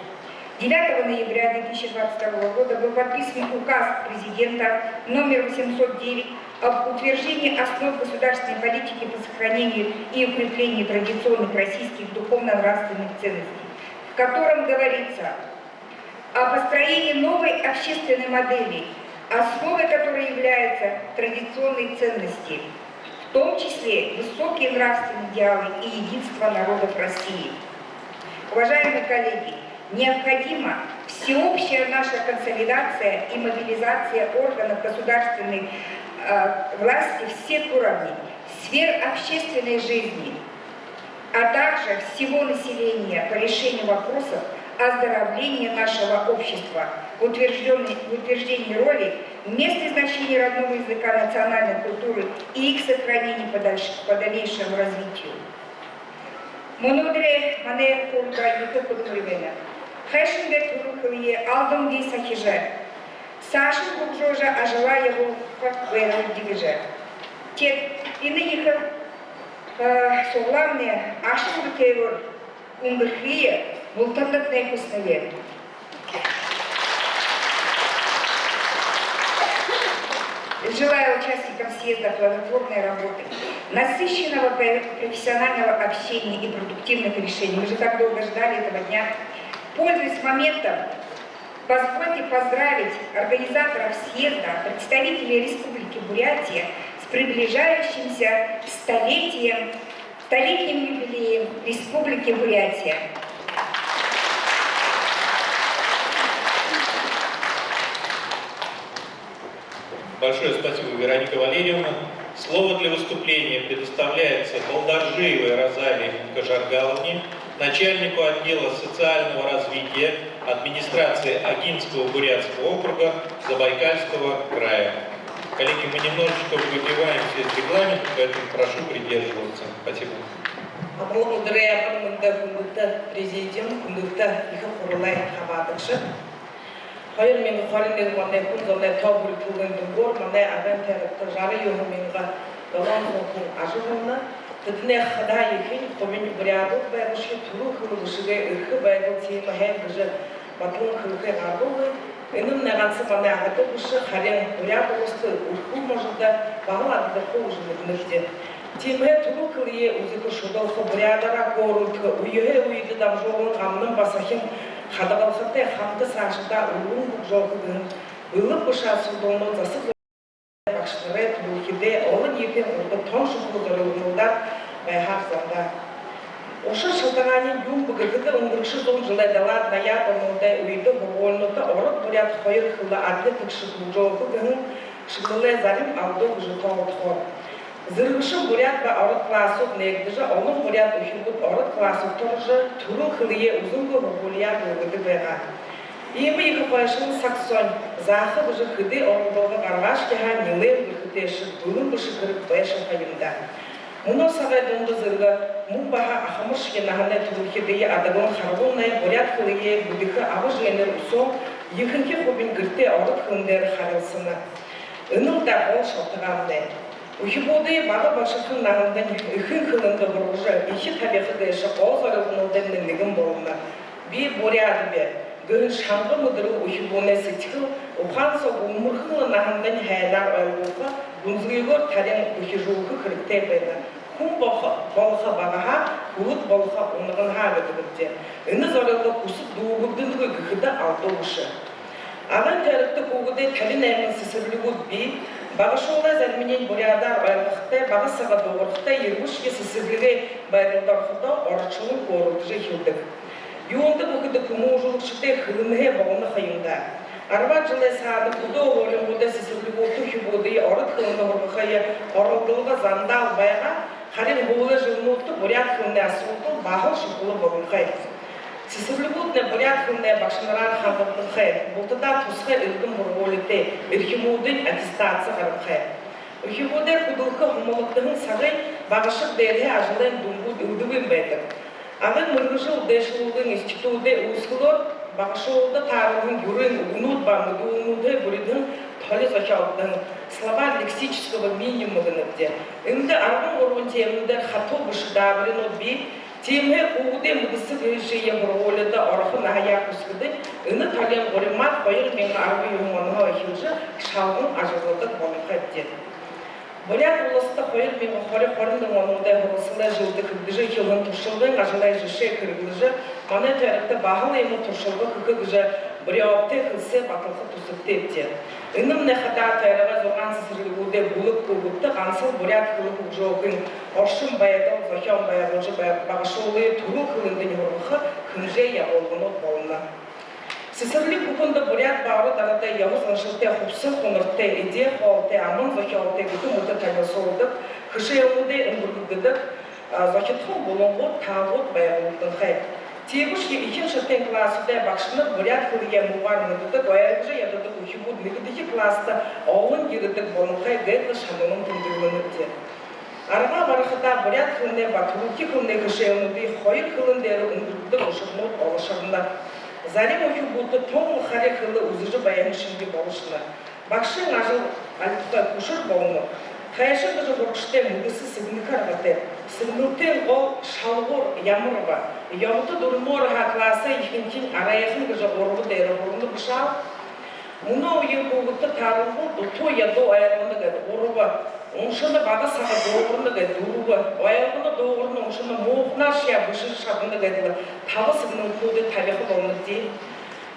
9 ноября 2022 года был подписан указ президента номер 809 об утверждении основ государственной политики по сохранению и укреплению традиционных российских духовно-нравственных ценностей, в котором говорится о построении новой общественной модели, основой которой являются традиционные ценности, в том числе высокие нравственные идеалы и единство народов России. Уважаемые коллеги, необходима всеобщая наша консолидация и мобилизация органов государственной власти всех уровней, сфер общественной жизни, а также всего населения по решению вопросов оздоровления нашего общества, в утверждении роли, места и значения родного языка, национальной культуры и их сохранения по дальнейшему развитию. Монодре мане курка юка кудурвена. Хэшинбе турухлие алдом ди сахиже. Саши кукжожа ажила его вэну дигиже. Те иные соглавные ашуркевор умбрхие Бултандак наипуснове. Желаю участникам съезда плодотворной работы, насыщенного профессионального общения и продуктивных решений. Мы же так долго ждали этого дня. Пользуясь моментом, позвольте поздравить организаторов съезда, представителей Республики Бурятия с приближающимся столетним юбилеем Республики Бурятия. Большое спасибо, Вероника Валерьевна. Слово для выступления предоставляется Балдаржиевой Розалии Кожаргаловне, начальнику отдела социального развития администрации Агинского бурятского округа Забайкальского края. Коллеги, мы немножечко выбиваемся из регламента, поэтому прошу придерживаться. Спасибо. Благодаря президент, Hayır meni xalinde mane kun zone tabul tulen dungor mane aven ter jari yo menga galan kun ajuna tedne khada yekin qomin buryadu ba shi turu khulu shige irkh ba ti mahen gje batun khulke gabo enum nagansa mane agato bush kharen buryadu ost urku možda bahla da khujne nefte ti me turu khliye uziko shodal buryadara koruk uyehe uyde dam jolun amnın basahim Хадавалхатэ хамты сашында улун жолгудын ылып бышасы дону засып башкыры булхиде олын епен урды том шукудырылдар байхарсанда. Ошы шылтаганын юм бүгүгүдө 11 дом жылайдалар ноябрь мында үйдө болнута орут бурят хойыр хылы адды тыкшы жолгудын шылы зарим алды жытоо. Зыргышы бурят ба орут классу негдижа onun бурят ухилгут орут классу торжы туру хылые узунго булия болгуды бега. Ими екі қойшын саксон, зақы бұжы күді орындығы қарғаш кеға нелер бүркітеші, бүгін бұшы кіріп байшын қайымда. Мұны сағай дұнды зырғы, мұң баға ақымыш енағындай тұлықедейі адығын қарғылнай, борят қылығы, бүдікі ағы жүйенер ұсом, екінке қобин гірте орыт қылындер қарылсыны. Үнің да ол шалтығамдай. Ухибоды бағы башықын нағындан үхін қылынды бұрғыжы, еші табиқы дайшы қол зарылғын олдәмнілігін болына. Би боряды бе. Гөрін шаңғы мұдыры ұхибуына сетіқыл, ұқан соғы ұмырқылы нағындан хайдар ойылуға, бұнзығығыр тарен ұхижуғы кіріктей бәйді. Күн болға бағаға, ұлыт болға ұнығын ғағыдығыпте. Үні зорылғы құсып дуығыдыңғы күхіді алды ұшы. Ағын тәрікті қоғыды тәлін әймін сісірлігі бей, бағышуға зәрменен бұрядар ойылықты, бағы саға доғырықты, ергішке сісірлігі байрылдарқыда орычылы қорылды хилдік. Юонды бұғыды күмі ұжылықшыты қылымығы бағыны қайында. Арба жылы сады бұды оғылын бұды сісірлігі тұхи бұды орыт қылымды ұрғықайы орылдылығы зандал байға қарин бұлы жылыны ұтты бұрят қылымды асылды бағыл шықылы бағынқай. Сісірлігі ұтны бұрят қылымды бақшыныран қағылдықай, бұлтыда тұсқы үлгін бұрғолыты, үрхімудың аттестация қарынқай. Үрхімудер құдылқы ғымылықтығын сағай бағышық дәрі ажылын дүңгуд үлдігін бәйдір. Ағын мұрғыжыл дэшылудың институты ұсқылыр, бағышылды тарығын юрын ұғынуд баңыды ұғынуды бүрідің толы зачалдың словар лексического минимумыгыныбде. Үнді арғын орғын теміндер хату бұшыдабырын отбей, темі ұғыды мұдысы ғырышыйе бұрғолыды орғын аяқ ұсқыды, үні тален ғырымат қойыр мен арғы юңғанға өйхілжі шалғын ажылдық болыңға деді. Бурят улысты қойыр мен қорындың оныңдай ғырысылай жылды күргіжі келін тұршылдың ажылай жышы кіргіліжі, маны тәрікті бағыл емі тұршылғы күкігіжі бұреуапты қылсы батылқы тұсыпты епте. Үнім нәқата тайраға зорған сісіргілуде бұлып көгіпті ғансыл бурят қылық жоғын, оршым баядыл, зохион баяғылжы бағышылы тұру қылындың ғырғықы күнже яғылғын от болына. Сісірлік бүкінді бурят бағыры дарада яғыз ғыншылты құпсын қоңыртты, иде қолты, амын зохиалты күті мұты тәңі солдық, кіші емуді үңгіргідік, зохитқын болыңғыт, тағыт баяғылықтың қай. Тегіш екен шыттен классыда бақшынық бурят қылыге мұғар мүгідік, ойарғыжы ядыдық ұхибуд мүгідікі класты ауын ерідік болыңқай гайтлы шамының түндігілінікте. Арға барықыда бурят қылынде батылыки қылынде кіші емуді қойыр қылындері үңгіргідік ұшырмұт олышырында. Зарим ұхибуды тоң қари қылы ұзыжы баян ішінде болышына. Бақшын ажыл альтықта күшір болыны. Қайшы ғыжы ғырқышты мүгісі сігнікі арғыты. Сігніктен ол шалғыр ямыр ба. Яғыты дұрмор хақласы ехінтен араяқын ғыжы орғы дәрі орынды бұшал. Мұны ойын қоғытты тарылғы дұту яды айырғыны ғады орығы. Оңшыны бағы сағы доғырны ғады дұрығы. Айырғыны доғырны оңшыны моғынар шия бұшыр шағыны ғадылы. Тағы сігінің көді табиқы болны дей.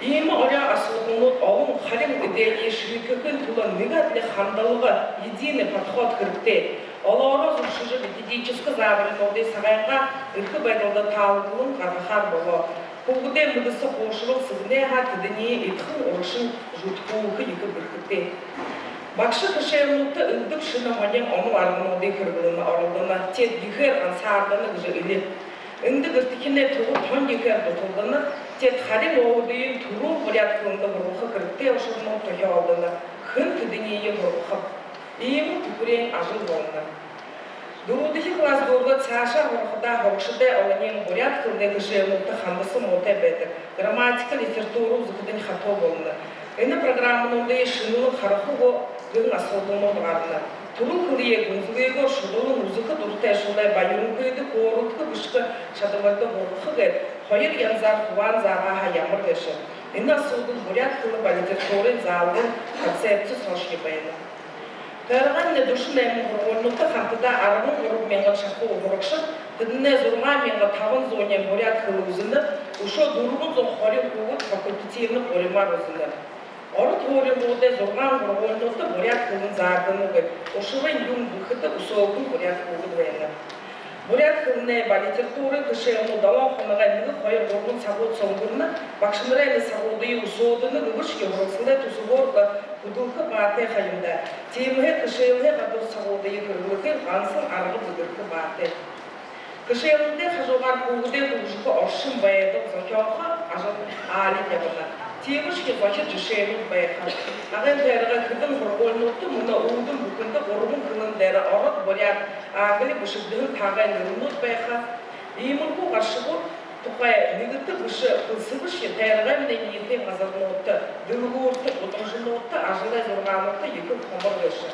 Емі оля асылғынлық ауын қалим үдейі шүйкікін тұлы мүгәтлі қандалығы едіні подход кірікте. Олары зұршыжы бетедическі забырын олды сағайға үлкі байдалды талғылын ғарғар болы. Қоғыды мүдісі қошылық сігіне ғатыдыне етқін орышын жұтқуығы екі бүркітте. Бақшы кішерінікті үндік шыны ғанен оның арғын олды кіргіліні арылдына тет егер аңсардыны ғыжы үлі. Үнді гіртікіне тұғы тон егер тұтылдыны тет қарин оғыдыйын тұру бурят қылынды бұрғықы кірікте ұшырының тұхи алдыны күн түдінейі бұрғықып. Иемі түкірен ажыл болны. Дұрудығы класс дұрғы цаша ғырқыда ғырқшыда оланен бурят қылды кішерінікті қандысы мотай бәді. Грамматика, литературу зықыдың хато болны. Әні программыныңды шынылы қарықы ғын асылдың оғарына. Туру кылые гунзлыго шудулун узыкы дуртай шулай байырын көйді қорытқы бүшкі шадымайды ғырқы ғайд. Қойыр янзар хуан заға ямыр ғышы. Әні асылдың бурят қылы балетерторын залдың концепция сошки байыны. Тәріған не дұшын әмін ғырғылықты қамтыда арғын ғырып менғін шақы ғырықшын, тідіне зұрға менғы тавын зонен бурят қылы үзіні, ұшы дұрғын зон қорын қуғыт факультетивні қоримар үзіні. Оры тори болды зұрған ғырғылықты бурят қылын зардыны ғып, ұшырын юн бұқыты ұсоғын бурят қылы ғайны. Бурят қылыны балетерторы кіші ұны далан қоныға нығы қойыр ғырғын сағуд соңғырны, бақшынырайны сағудыйы ұсоғыны ғыбышке ғырықсындай тұсығорғы Күділкі баты қайымда, темігі кішелі ғадыр сағылдығы күрілігі ғансыл арғы бүдіркі баты. Кішелінде қажуғар көғіде ұжығы оршын баяды ұзақияқы ажын али дебіна. Тиевышки бачы жишемін байқан. Ағын тәріға күдің ғырғолнуқты мұна ұудың бүкінді ғырғын қылындары арық борят ағылы бүшігдігін тағай нұрынут байқан. Емін бұл ғашығы тұқай негітті бүші қылсыбышки тәріға менен ертен ғазарнуытты, дылғуытты, ұтынжынуытты, ажылай зорғануытты екі қомыр ғышы.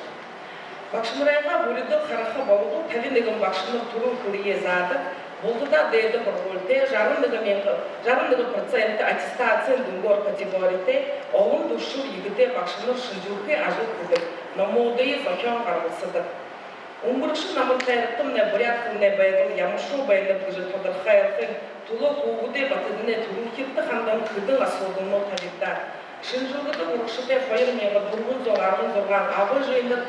Бақшынырайға бөліді қараққа балығы тәлінігін бақшыныр тұрын қылые зады, болды да дейді бір өлте, жарымдығы проценті аттестациялы дүнгор категорите, оғын дұшыл егіде бақшыныр шынжылқы ажыл күдік, намудайы зақион қарғысыдық. Умбырықшы намыр қайрықтым не бурят қыл не байдыл, ямышу байынып күжі тодыр қайрықын, тұлы қуғыде батыдыне тұрын кетті қандан күдің асылдың талипта. Шынжылғыды ұрықшыде қойыр меңі дұрғын зоң арғын зорған ағы жиынды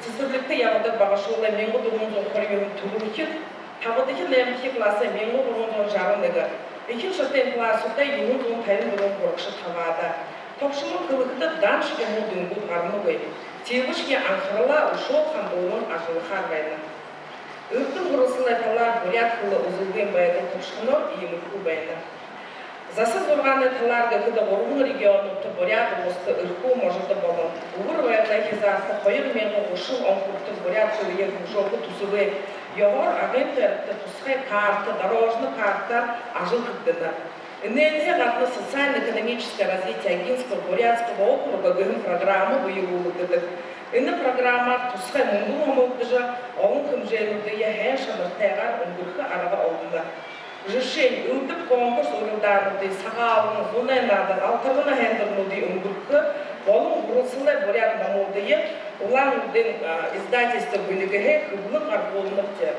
сысырлықты яғыдыр бағашуылы меңі дұрғын зоң қойырын тұрын кет, табыдығы нәміке класы меңі дұрғын зоң жарындығы. Екін шыртен класыда ең зоң тайын дұрғын ұрықшы табады. Топшының қылықыды даншы кәмі дүнгіл ғарны қой. Тевышке аңқырыла ұшол қандуының ажылы қарбайды. Үрдің құрысылы талар бурят қылы ұзылген байды тұшқыныр емікку байды. Засыз ұрғаны таларға күді орғын регионы бурят ұлысты үрку можыды болын. Уғыр вайда кезасты қойыр мені ұшыл оңқұрты бурят қылы ердің жоғы тұсылы. Йоғыр агенттері тұсқай карты, дорожны карта ажыл күттіді. ННХ қатны социально-экономическое развитие Агинского бурятского округа гын программы бұйылуылдыдық. Іні программа тұсқай мұңғыл омылдыжы, оғын күмжелуді ехен шамыртайғар ұңғырқы араға олдыда. Жышен үлдіп конкурс ұйылдануды сағалының зонайнадың алтырғына хендірнуды ұңғырқы, олың бұрысылы бурят мамудыйы, ұлан ұдың издательство бүлігіге күбінің арқолынықты.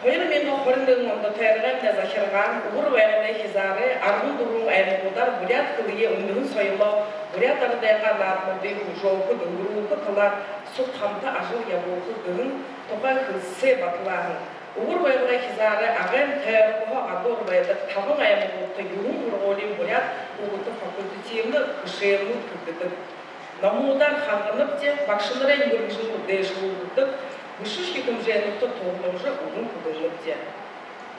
Қойыр менгі қорындың онды тәріғамда захирған, ұғыр вәғіне хизары, арғын дұрың әймұлдар бурят қылые үндігін сойылау, бурят ардайға нармылды жолқы дүңгіруқы қылар, сұт қамты ажыл ябуқы гүгін тоқай қылсы батылағын. Ұғыр вәғіне хизары, ағын тәріғыға адор вәйдік табың әймұлды юғын ұрғолин бурят ұғыты факультетивні кішеріні күрдідік. Намудан қаңғынып де, бақшынырай үргіжін дэшілудық, Вышушки күмженікті тоғылымжы ұғын күділікте.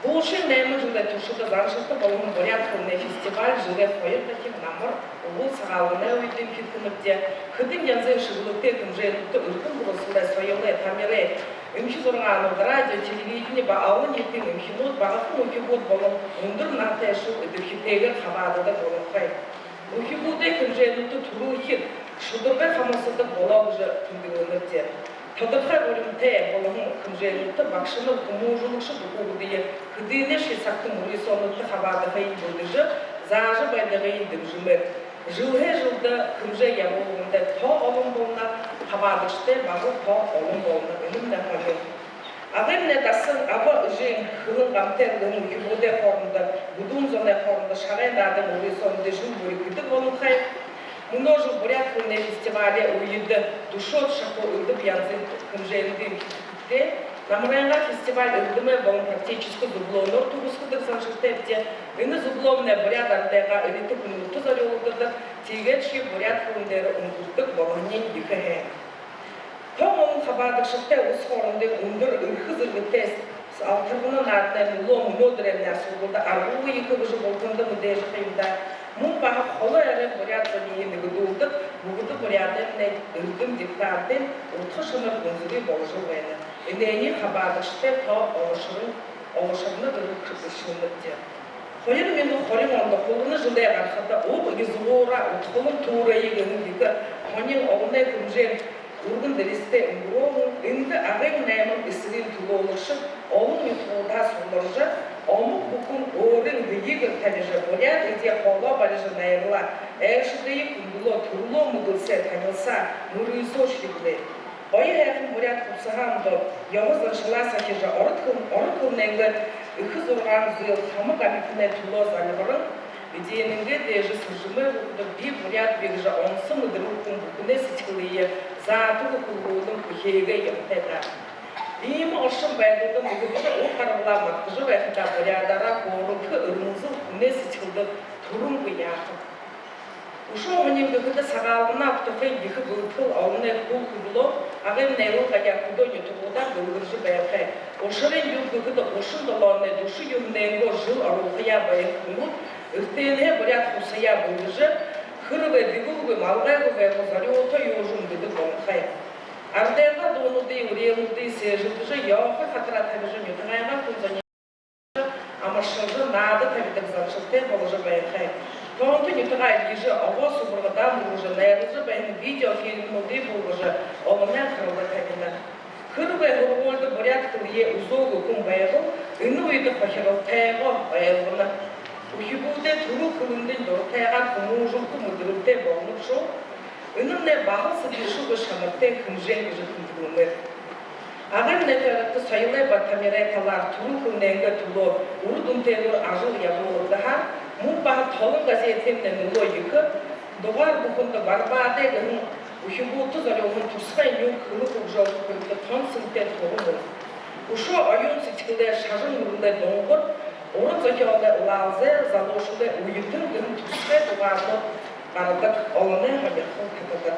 Бұл үшін нәймі жылдай тұшыды заншықты болуын бурят қылыне фестиваль жылы қойыр таких намыр ұғыл сағалына өйден кеткінікте. Күдің янзын шығылықте күмженікті үркін бұрысылдай сойылы тамиры. Үмхи зорғануд радио, телевидение баалын етін үмхинуд бағақын үкігуд болын ұндыр нартайшу үдірхетегір қабадыда болын қай. Үкігудай күмженікті тұру хит, шудырғай қамысыдық бола ұжы күндігінікте. Тодырға өлімте болығын күмжелікті бақшыны күмужылықшы бұқуғыдыйы күдейіне шесақтың ұресонлықты қабады ғайын бөлдіжі, зағажы байды ғайын дүмжімір. Жылғы жылды күмже ямуығында то олым болына, қабадышты бағыл то олым болына үнімді ғалым. Ағымне дасың ағы үжен қылын ғамтерлігін үкібуде қорынды, бұдың зоне қорынды шағайдардың ұресонды жыл бөрі күді болын қай. Множил бурят қылыне фестивале уйды душот шақу үлдіп янзын күмжелдің күтікте. Намырайынға фестиваль үлдімі болын практически зублонор туғысқыдық саншықтепте. Үні зубломне бурят ардайға үліті күнілті зарелудыдық, тегетші бурят қылындері ұңғырдық болғанен екі әйін. Тоң олың қабадық шықта ұс қорынды ұндыр үлхі зіргітес, алтырғының артынан ұлы мұнодырemler соғылды, арғуы екі бұжы болғынды мүдежі қиымда. Мұн баға қолы әрі бурят зонейіндігі дұлдық, бұғыды бурятын үлдім диктардың ұлтқы шыныр күнзігі болжыл бәйді. Үнәйіне қабадышты та олышырыны үрі күшіндікте. Қойыр менді қорым онды қолыны жылдай қарқыда оғы езуора ұтқылын туыра егінің екі қонен оғынай күмжен Ургын дәресте үңгіроғын, үнді ағын нәймін үсілін тұлғылықшын, олың мен тұлғыда сұлыржы, омық бұқын орын ғыйығын тәліжі бурят еде қолға барыжы найырла, әшідейі күнділі тұрлы мұдылсе тәңілса, мүрүйсо шігілі. Ойы әқін бурят құпсығанды, яғыз ұршыла сәкежі орықыл нәңгі үкі зұрған зұйыл қамы қамекіне тұлы залығырын, Идеяныңға дәжі сұржымы бұқыды бей бурят бегіжі онсы мұдырылқын бұқыне сетікіліе заты бұқылғудың күхейге емтәді. Дейімі ұшын байдылдың бұғыды ол қарғыла мақтыжы вәқіда бурядара қорылқы ұрынзыл күне сетікілді тұрын бұяқы. Ұшы оңынен бұғыды сағалына ұқтықы екі бұлқыл ауыны құл күлі ағым нәйіл қаяқуды ұйтығыда бұлғыржы бәйқы. Ұшырын бұғыды ұшын доланы дұшы юрненгі жыл арулғыя байын күнгі Östeyne buraya kusaya buluşu, kırı ve digu ve malgay ve kusarı oto yojum dedi konukaya. Ardayga donu değil, uriyonu değil, seyircici, yağı hatıra tabıcım yutmayana kunzanı. Ama şurada nada tabi de zanşılte bolucu bayakay. Tontu yutugay lici ava suburgadan bulucu, nayarıcı bayın video filmi değil bulucu, olamayan kırıldı tabina. Kırı ve hurguldu buraya kırıya uzogu kum bayağı, ünlü uydu fakirol tayağı bayağına. Uhibude turu kılındın dortayağı kumujulku müdürülte bolmuşu, ünlüne bahası dişu gışanıkte kımjen gücü kımdırılır. Ağır neferakta sayılay batamere turu kılnenge tulo, urudun telur ajıl yapılır daha, mubah tolun gazetemle nulo yıkı, doğar bukunda barbade gönün, uhibutu zaryoğun tursay yun kılı kukjol kukjol tonsinte tohumur. Uşu ayun sıçkıda şajın murunda dongur, onun zakiyonda ulazer, zaloşuda uyutun gönün tursay duvarlı aradık olanı hayakın kıtıdır.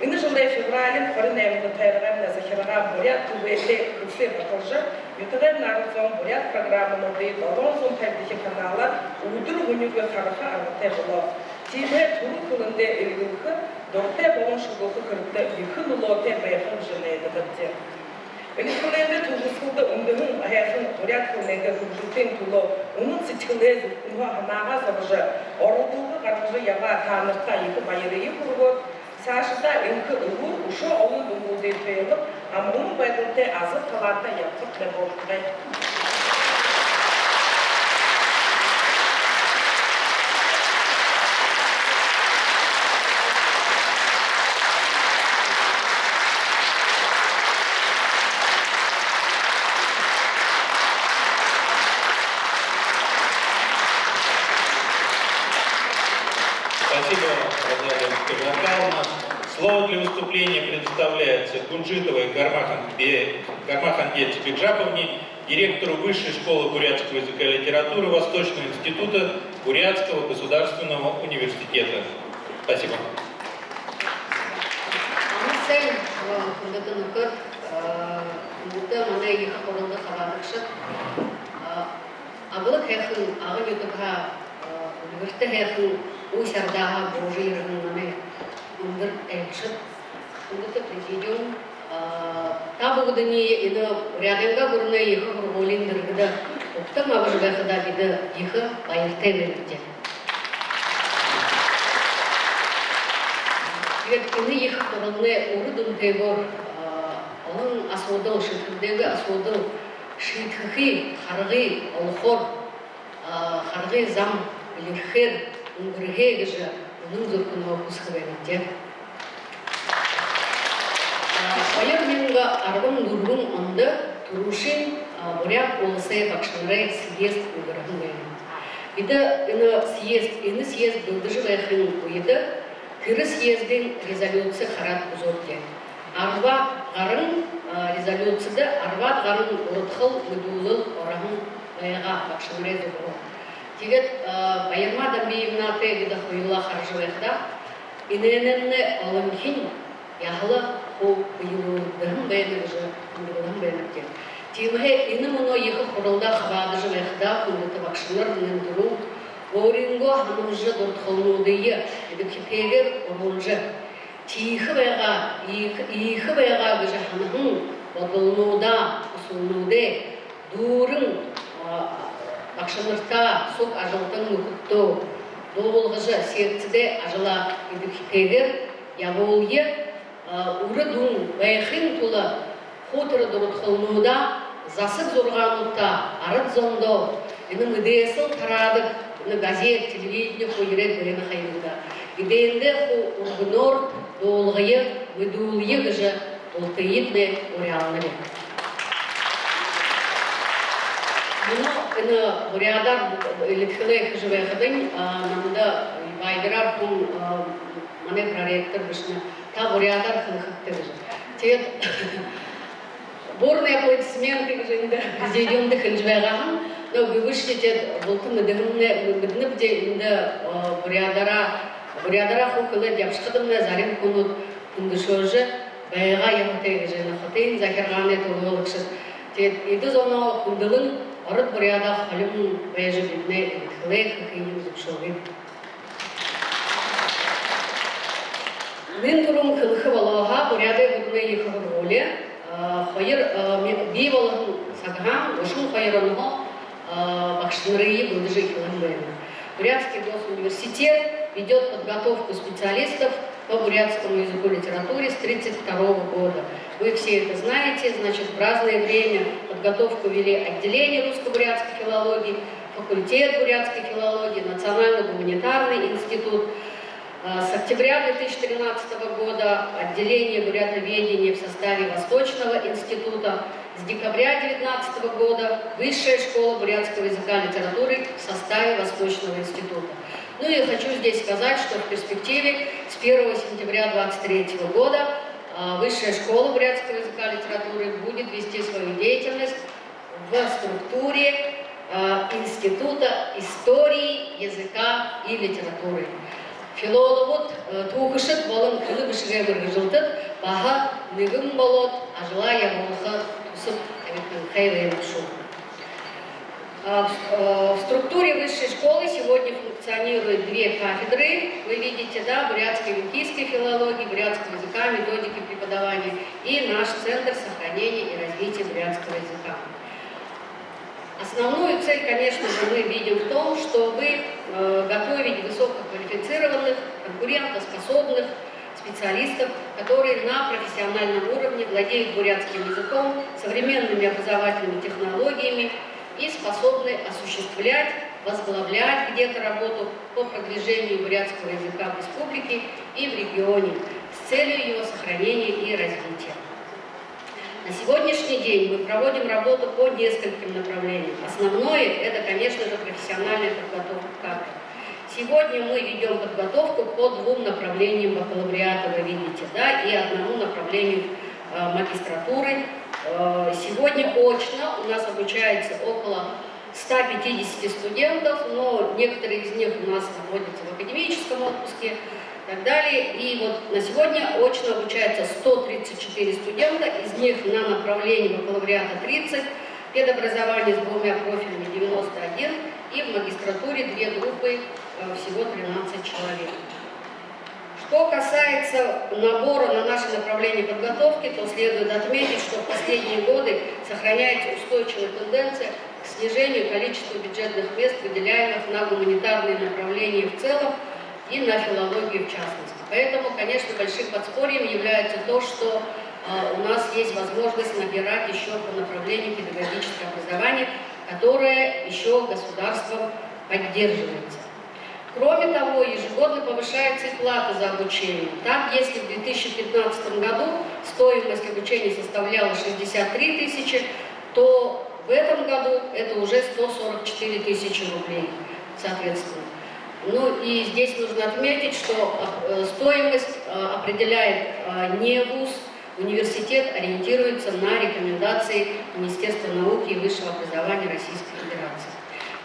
Indi жылдай февралин хорин эмди тайрган назахирган бурят тубете курсе батолжа ютаган нарзон бурят программаны дей долонзон табдихи канала удур гүнүгө хараха аргате боло. Тиме туру кылынде элгүлхы дорте болон шугулхы кырыкта юхын улоте байхын жынайды бітте. Великолепне тургускулда ундыхын аяхын бурят кылнеге хужутен туло унун сичкылез унга ханага сабыжы орудулгы каргыжы яга танырта екі байырыйы кургу Сашыда үнкі ұғу ұшы олын ұңғылды етпейіліп, амғының байдылты азы қаларда япсық не болдығай. Спасибо, Розалия Михайловна. Слово для выступления предоставляется Кунжитовой Гармаханге Цбекжаповне, директору Высшей школы бурятского языка и литературы Восточного института Бурятского государственного университета. Спасибо. Under action, under the presidium, Tabugani, Radanga Gurna, Yiha, rolling the Rida, Utamavada, Yiha, by a tenant. Yet in the Yiha, Urudun Table, on Asodo, Shitudega, Asodo, Shithi, Hargi, Olhor, Hargi Zam, Yurher, Ungreheja. Нузуркунга кускавенте. Поярминга аргон дургун онда турушин бурят олысы бакшанрай съезд уграхын. Ида ина съезд дылдыжы байхын уйды, кыры съездин резолюция харат узорте. Арва гарын резолюцияда арва гарын уртхыл выдулыл орахын байга бакшанрай зубру. Тигет байырма да бейімнаты гида хуйла харжуэхда, инененне алымхин яхла ху уйылу дырым бәйнігіжі, күндігілім бәйнікте. Тимхе ины мұно екі құрылда хвадыжы вэхда, күндіті бақшыныр дынын тұру, оринго ханымжы дұртқылнудыйы, еді кепегер орынжы. Тихы байға гіжі ханығын, бодылнуда, ұсылнуде, дұрын, Акшанырта сук ажылтын мүкітті доғылғыжы сертіде ажыла едікпегер яволге ұры дұң байқын тұлы қотыры дұрытқылнуда засып зорғанлықта арыт зондо енің үдесіл тарадық газет, телевидение қойырет бірені қайында. Идеенде ұрғынор доғылғыйы өдуылығы ғыжы ұлтыйытны ұрялны бек. Ina Бурядар Литхилей Хажевехдин, намда Байграр Кун Мане проректор Вишна, та Бурядар Ханхаттер. Тет бурные аплодисменты президиумда Ханжвегахан, но вы вышли тет болтым меднебде инда Бурядара хукылы дяпшкадымна зарим кунут кундышожы Байга ямте жена хатин Захиргане толголыкшыз. Тет иды зона кундылын Арыт буряда халим бэжи бидне хлэк хийим зубшогы. Нин турум хылхы балаға буряда гудне ехавыр воле. Хайыр бивалын сагам, ушун хайыраныға бакшнырыи будыжи хилымбэна. Бурятский госуниверситет ведет подготовку специалистов по бурятскому языку и литературе с 1932 года. Вы все это знаете, значит, в разное время подготовку вели отделение русско-бурятской филологии, факультет бурятской филологии, Национально-гуманитарный институт. С октября 2013 года отделение бурятоведения в составе Восточного института. С декабря 2019 года Высшая школа бурятского языка и литературы в составе Восточного института. Ну и хочу здесь сказать, что в перспективе с 1 сентября 2023 года Высшая школа бурятского языка и литературы будет вести свою деятельность в структуре Института истории, языка и литературы. Филологут туғышыт болын күлі бішіге біргіжілтіп, баға нүгім болот, ажыла яболға тусып хайвейн шу. В структуре высшей школы сегодня функционируют две кафедры. Вы видите, да, бурятской и венкийской филологии, бурятского языка, методики преподавания и наш Центр сохранения и развития бурятского языка. Основную цель, конечно же, мы видим в том, чтобы готовить высококвалифицированных, конкурентоспособных специалистов, которые на профессиональном уровне владеют бурятским языком, современными образовательными технологиями и способны осуществлять, возглавлять где-то работу по продвижению бурятского языка в республике и в регионе с целью его сохранения и развития. На сегодняшний день мы проводим работу по нескольким направлениям. Основное – это, конечно же, профессиональная подготовка кадров. Сегодня мы ведем подготовку по двум направлениям бакалавриата, вы видите, да, и одному направлению магистратуры. Сегодня очно у нас обучается около 150 студентов, но некоторые из них у нас находятся в академическом отпуске и так далее. И вот на сегодня очно обучается 134 студента, из них на направлении бакалавриата 30, педобразование с двумя профилями 91 и в магистратуре две группы, всего 13 человек. Что касается набора на наше направление подготовки, то следует отметить, что в последние годы сохраняется устойчивая тенденция к снижению количества бюджетных мест, выделяемых на гуманитарные направления в целом и на филологию в частности. Поэтому, конечно, большим подспорьем является то, что у нас есть возможность набирать еще по направлению педагогического образования, которое еще государством поддерживается. Кроме того, ежегодно повышается и плата за обучение. Так, если в 2015 году стоимость обучения составляла 63 тысячи, то в этом году это уже 144 тысячи рублей, соответственно. Ну и здесь нужно отметить, что стоимость определяет не вуз, университет ориентируется на рекомендации Министерства науки и высшего образования Российской Федерации.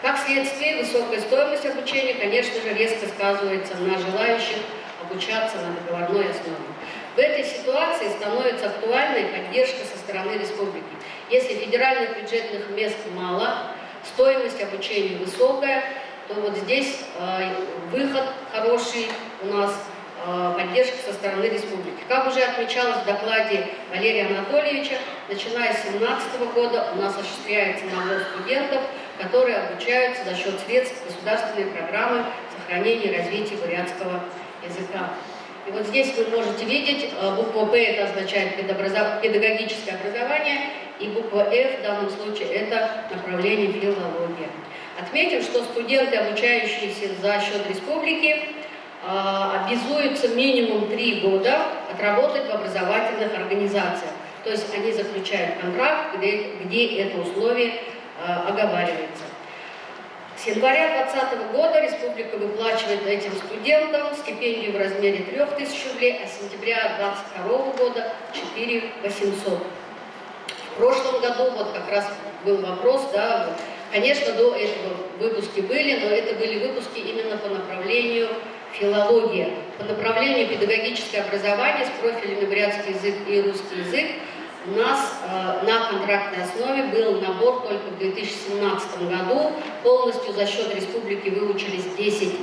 Как следствие, высокая стоимость обучения, конечно же, резко сказывается на желающих обучаться на договорной основе. В этой ситуации становится актуальной поддержка со стороны республики. Если федеральных бюджетных мест мало, стоимость обучения высокая, то вот здесь выход хороший у нас, поддержка со стороны республики. Как уже отмечалось в докладе Валерия Анатольевича, начиная с 2017 года у нас осуществляется набор студентов, которые обучаются за счет средств государственной программы сохранения и развития бурятского языка. И вот здесь вы можете видеть, буква «П» это означает педагогическое образование, и буква «Ф» в данном случае это направление филология. Отметим, что студенты, обучающиеся за счет республики, обязуются минимум 3 года отработать в образовательных организациях. То есть они заключают контракт, где это условие оговаривается. С января 2020 года республика выплачивает этим студентам стипендию в размере 3000 рублей, а с сентября 2022 года 4800. В прошлом году вот как раз был вопрос, да, конечно, до этого выпуски были, но это были выпуски именно по направлению филология. По направлению педагогическое образование с профилями бурятский язык и русский язык у нас на контрактной основе был набор только в 2017 году. Полностью за счет республики выучились 10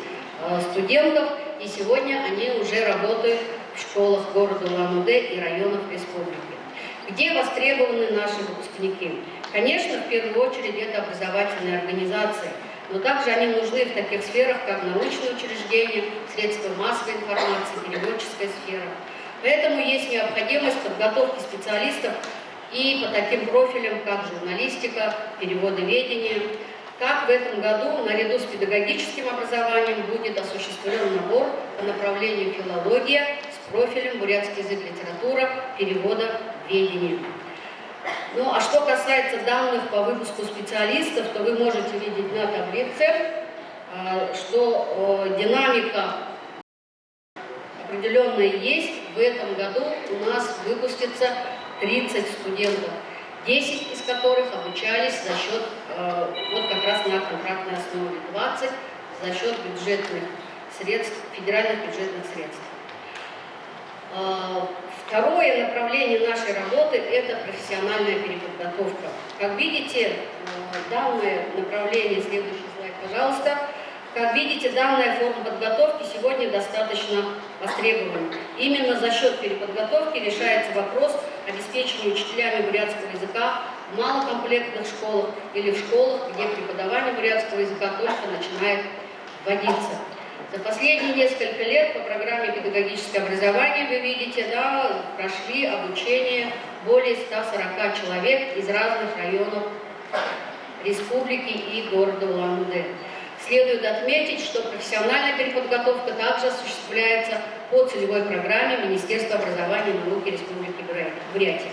студентов, и сегодня они уже работают в школах города Улан-Удэ и районов республики. Где востребованы наши выпускники? Конечно, в первую очередь это образовательные организации, но также они нужны в таких сферах, как научные учреждения, средства массовой информации, переводческая сфера. Поэтому есть необходимость подготовки специалистов и по таким профилям, как журналистика, переводоведение. Так, в этом году наряду с педагогическим образованием будет осуществлен набор по направлению филология с профилем бурятский язык, литература, переводоведение. Ну, а что касается данных по выпуску специалистов, то вы можете видеть на таблице, что динамика определенная есть. В этом году у нас выпустится 30 студентов, 10 из которых обучались за счет, вот как раз на контрактной основе, 20 за счет бюджетных средств, федеральных бюджетных средств. Второе направление нашей работы – это профессиональная переподготовка. Как видите, данное направление, следующий слайд, пожалуйста. Как видите, данная форма подготовки сегодня достаточно востребована. Именно за счет переподготовки решается вопрос обеспечения учителями бурятского языка в малокомплектных школах или в школах, где преподавание бурятского языка только начинает вводиться. За последние несколько лет по программе «Педагогическое образование», вы видите, да, прошли обучение более 140 человек из разных районов республики и города Улан-Удэ. Следует отметить, что профессиональная переподготовка также осуществляется по целевой программе Министерства образования и науки Республики Бурятия.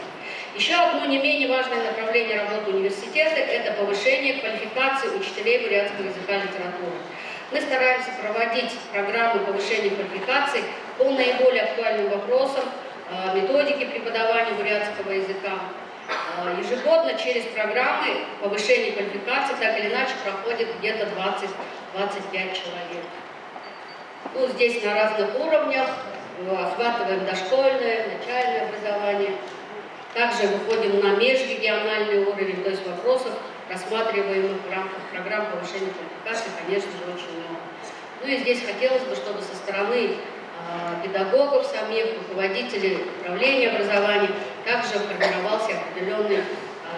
Еще одно не менее важное направление работы университета – это повышение квалификации учителей бурятского языка и литературы. Мы стараемся проводить программы повышения квалификации по наиболее актуальным вопросам методики преподавания бурятского языка. Ежегодно через программы повышения квалификации так или иначе проходит где-то 20-25 человек. Ну, здесь на разных уровнях охватываем дошкольное, начальное образование. Также выходим на межрегиональный уровень, то есть вопросов, рассматриваемых в рамках программ повышения квалификации, конечно же, очень много. Ну и здесь хотелось бы, чтобы со стороны педагогов самих, руководителей управления образованием, также формировался определенный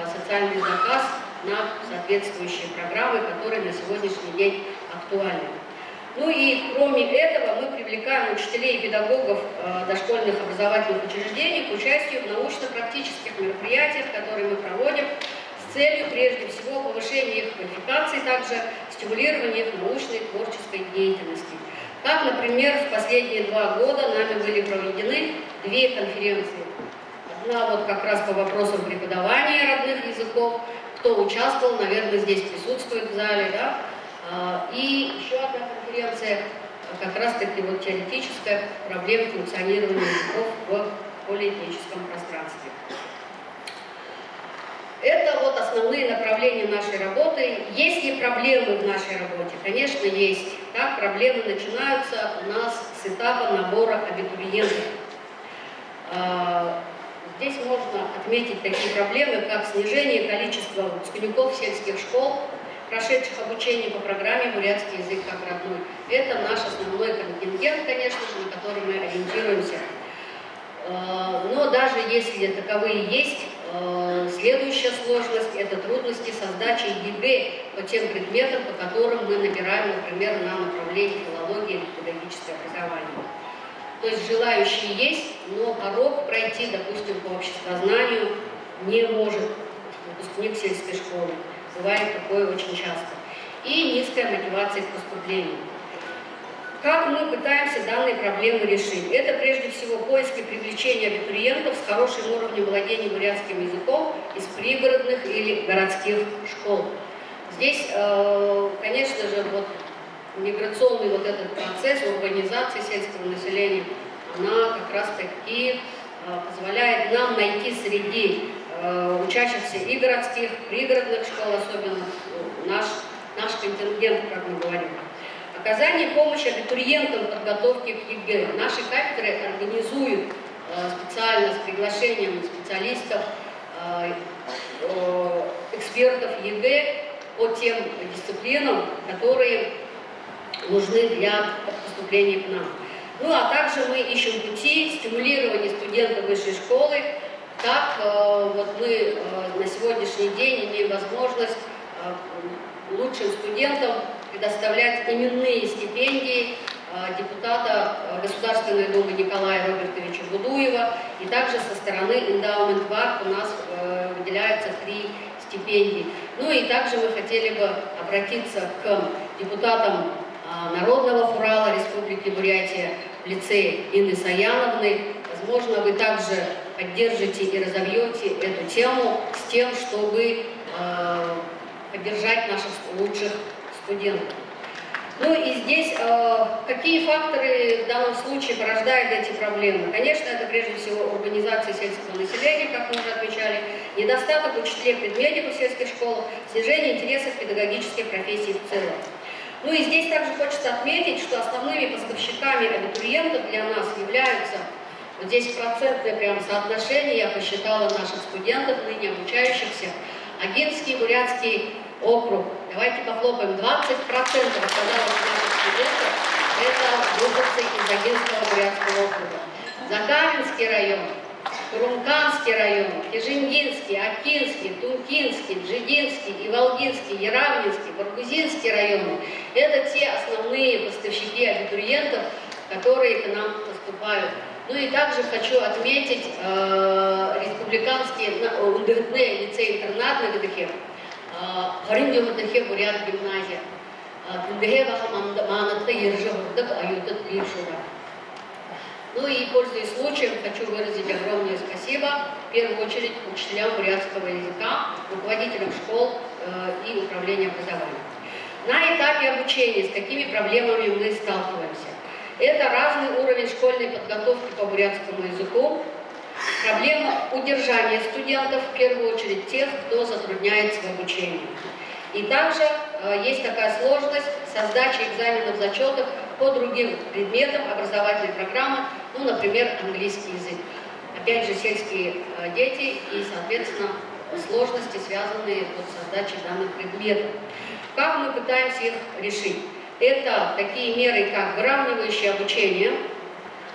социальный заказ на соответствующие программы, которые на сегодняшний день актуальны. Ну и кроме этого мы привлекаем учителей и педагогов дошкольных образовательных учреждений к участию в научно-практических мероприятиях, которые мы проводим с целью, прежде всего, повышения их квалификации, также стимулирования их научной и творческой деятельности. Так, например, в последние 2 года нами были проведены 2 конференции. Одна вот как раз по вопросам преподавания родных языков. Кто участвовал, наверное, здесь присутствует в зале, да? И еще одна конференция, как раз-таки вот теоретическая проблема функционирования языков в полиэтническом пространстве. Это вот основные направления нашей работы. Есть ли проблемы в нашей работе? Конечно, есть. Так, проблемы начинаются у нас с этапа набора абитуриентов. Здесь можно отметить такие проблемы, как снижение количества выпускников сельских школ, прошедших обучение по программе «Бурятский язык как родной». Это наш основной контингент, конечно же, на который мы ориентируемся. Но даже если таковые есть, следующая сложность – это трудности со сдачей ЕГЭ по тем предметам, по которым мы набираем, например, на направлении филологии или педагогическое образование. То есть желающие есть, но порог пройти, допустим, по обществознанию не может выпускник сельской школы. Бывает такое очень часто. И низкая мотивация к поступлению. Как мы пытаемся данные проблемы решить? Это прежде всего поиск и привлечение абитуриентов с хорошим уровнем владения бурятским языком из пригородных или городских школ. Здесь, конечно же, вот миграционный вот этот процесс урбанизации сельского населения, она как раз таки позволяет нам найти среди учащихся и городских, пригородных школ, особенно наш контингент, как мы говорим. Оказание помощи абитуриентам в подготовке к ЕГЭ. Наши кафедры организуют специально с приглашением специалистов, экспертов ЕГЭ по тем дисциплинам, которые нужны для поступления к нам. Ну а также мы ищем пути стимулирования студентов высшей школы. Так вот мы на сегодняшний день имеем возможность лучшим студентам предоставлять именные стипендии депутата Государственной Думы Николая Робертовича Будуева. И также со стороны Endowment Park у нас выделяются 3 стипендии. Ну и также мы хотели бы обратиться к депутатам Народного хурала Республики Бурятия в лице Инны Саяновны. Возможно, вы также поддержите и разовьете эту тему с тем, чтобы поддержать наших лучших студентов. Ну и здесь какие факторы в данном случае порождают эти проблемы? Конечно, это прежде всего урбанизация сельского населения, как мы уже отмечали, недостаток учителей-предметников в сельских школах, снижение интереса к педагогической профессии в целом. Ну и здесь также хочется отметить, что основными поставщиками абитуриентов для нас являются, вот здесь процентное прям соотношение, я посчитала наших студентов, ныне обучающихся, Агинский, Бурятский округ. Давайте похлопаем. 20% оказалось наших студентов — это выходцы из Агинского Бурятского округа. Закаменский район, Курумканский район, Кижингинский, Акинский, Тункинский, Джидинский, Иволгинский, Яравнинский, Баргузинский районы — это те основные поставщики абитуриентов, которые к нам поступают. Ну и также хочу отметить республиканский УДГТ, лицей-интернат на ГДХ, Харинджо ГДХ Бурят гимназия, Ну и, пользуясь случаем, хочу выразить огромное спасибо, в первую очередь, учителям бурятского языка, руководителям школ и управления образованием. На этапе обучения с какими проблемами мы сталкиваемся? Это разный уровень школьной подготовки по бурятскому языку, проблема удержания студентов, в первую очередь тех, кто затрудняется в обучении. И также есть такая сложность со сдачей экзаменов, зачетов по другим предметам образовательной программы, ну, например, английский язык. Опять же, сельские дети и, соответственно, сложности, связанные с сдачей данных предметов. Как мы пытаемся их решить? Это такие меры, как выравнивающее обучение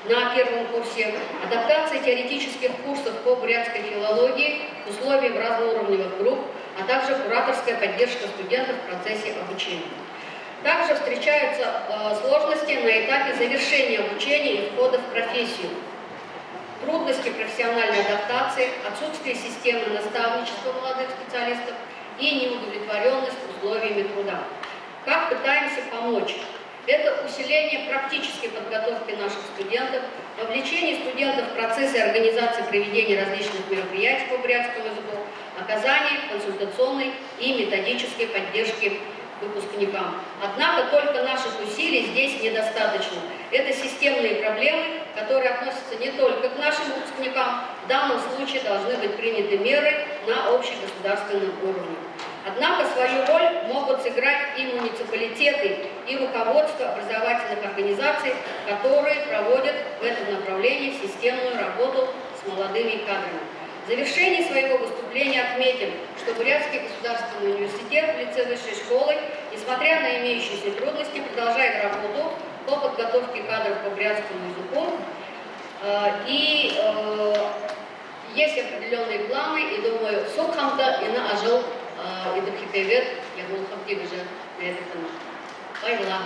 на первом курсе, адаптация теоретических курсов по бурятской филологии к условиям разноуровневых групп, а также кураторская поддержка студентов в процессе обучения. Также встречаются сложности на этапе завершения обучения и входа в профессию. Трудности профессиональной адаптации, отсутствие системы наставничества молодых специалистов и неудовлетворенность условиями труда. Как пытаемся помочь? Это усиление практической подготовки наших студентов, вовлечение студентов в процессы организации проведения различных мероприятий по бурятскому языку, оказание консультационной и методической поддержки выпускникам. Однако только наших усилий здесь недостаточно. Это системные проблемы, которые относятся не только к нашим выпускникам. В данном случае должны быть приняты меры на общегосударственном уровне. Однако свою роль могут сыграть и муниципалитеты, и руководство образовательных организаций, которые проводят в этом направлении системную работу с молодыми кадрами. В завершении своего выступления отметим, что Бурятский государственный университет в лице высшей школы, несмотря на имеющиеся трудности, продолжает работу по подготовке кадров по бурятскому языку. И есть определенные планы, и думаю, Сокхамда и на Ажал и Духипевет, я был хотел уже на этот канал. Пайла.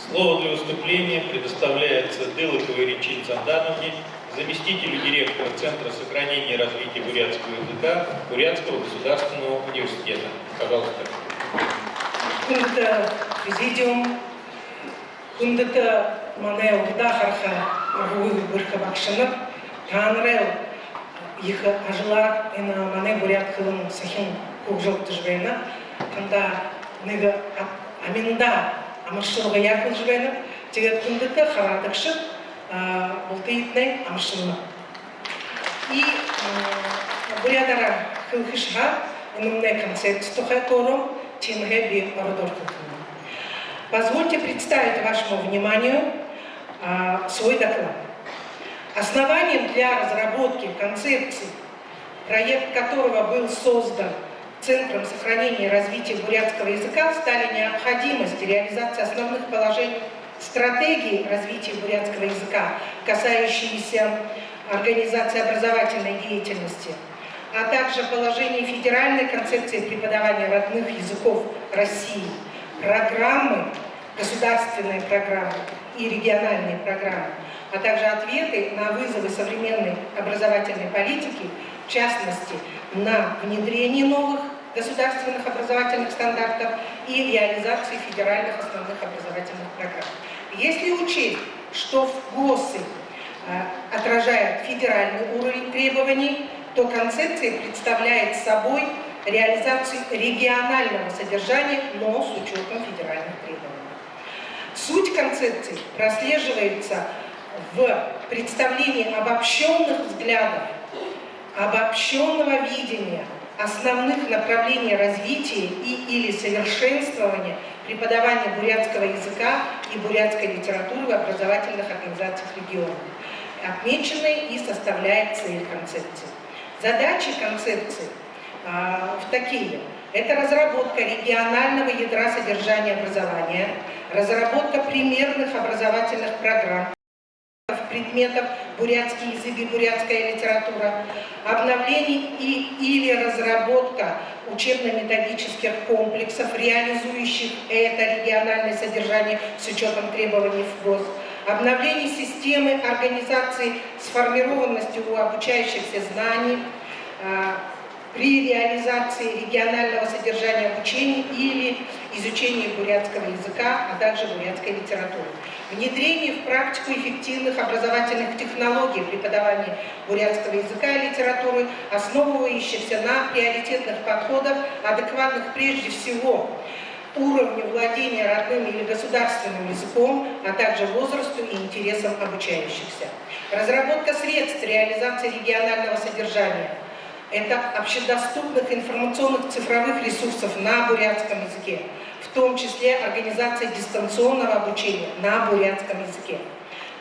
Слово для выступления предоставляется Дылыковой Речин Цандановне, заместителю директора Центра сохранения и развития бурятского языка Бурятского государственного университета. Пожалуйста. Кунда президиум, кунда мане удахарха аргуй бурхабакшинак, танрел их ажлар и на мане бурят хылым сахим кукжол тижбейна, канда нега аминда амыршылға якыл жібені, тегет күндікі қарадықшы бұлтыйтнай амыршылына. И бурядара хылхышға үнімне концепция тұқай торым тенге бейт парадор тұтыны. Позвольте представить вашему вниманию свой доклад. Основанием для разработки концепции, проект которого был создан Центром сохранения и развития бурятского языка, стали необходимость реализации основных положений стратегии развития бурятского языка, касающиеся организации образовательной деятельности, а также положение федеральной концепции преподавания родных языков России, программы, государственные программы и региональные программы, а также ответы на вызовы современной образовательной политики, в частности, на внедрение новых государственных образовательных стандартов и реализации федеральных основных образовательных программ. Если учесть, что в ГОСы отражает федеральный уровень требований, то концепция представляет собой реализацию регионального содержания, но с учетом федеральных требований. Суть концепции прослеживается в представлении обобщенных взглядов, обобщенного видения основных направлений развития или совершенствования преподавания бурятского языка и бурятской литературы в образовательных организациях региона, отмеченные и составляет цель концепции. Задачи концепции такие. Это разработка регионального ядра содержания образования, разработка примерных образовательных программ, предметов бурятский язык и бурятская литература, обновление или разработка учебно-методических комплексов, реализующих это региональное содержание с учетом требований в ГОС, обновление системы организации сформированности у обучающихся знаний при реализации регионального содержания обучения или изучения бурятского языка, а также бурятской литературы. Внедрение в практику эффективных образовательных технологий преподавания бурятского языка и литературы, основывающихся на приоритетных подходах, адекватных прежде всего уровню владения родным или государственным языком, а также возрасту и интересам обучающихся. Разработка средств реализации регионального содержания. Это общедоступных информационных цифровых ресурсов на бурятском языке, в том числе организация дистанционного обучения на бурятском языке.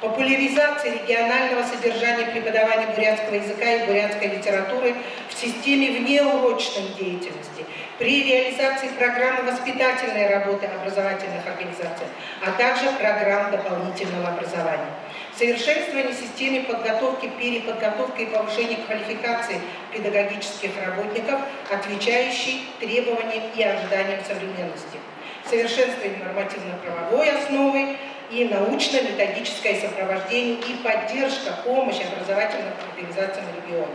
Популяризация регионального содержания преподавания бурятского языка и бурятской литературы в системе внеурочной деятельности, при реализации программы воспитательной работы образовательных организаций, а также программ дополнительного образования. Совершенствование системы подготовки, переподготовки и повышения квалификации педагогических работников, отвечающей требованиям и ожиданиям современности. Совершенствование нормативно-правовой основы и научно-методическое сопровождение и поддержка, помощь образовательным организациям региона.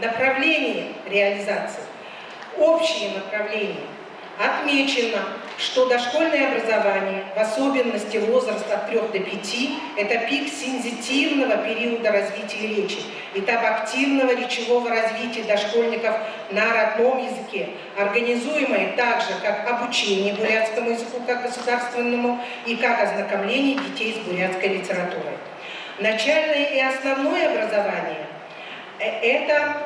Направление реализации. Общие направления. Отмечено, что дошкольное образование, в особенности возраст от 3 до 5, это пик сензитивного периода развития речи, этап активного речевого развития дошкольников на родном языке, организуемое так же, как обучение бурятскому языку как государственному и как ознакомление детей с бурятской литературой. Начальное и основное образование – это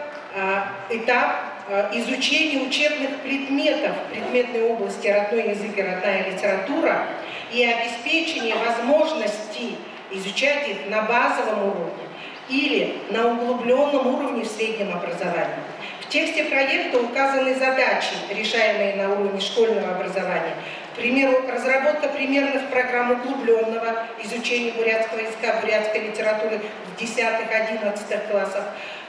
этап изучение учебных предметов в предметной области родной язык и родная литература и обеспечение возможности изучать их на базовом уровне или на углубленном уровне в среднем образовании. В тексте проекта указаны задачи, решаемые на уровне школьного образования. К примеру, разработка примерных программ углубленного изучения бурятского языка, бурятской литературы в 10-11 классах,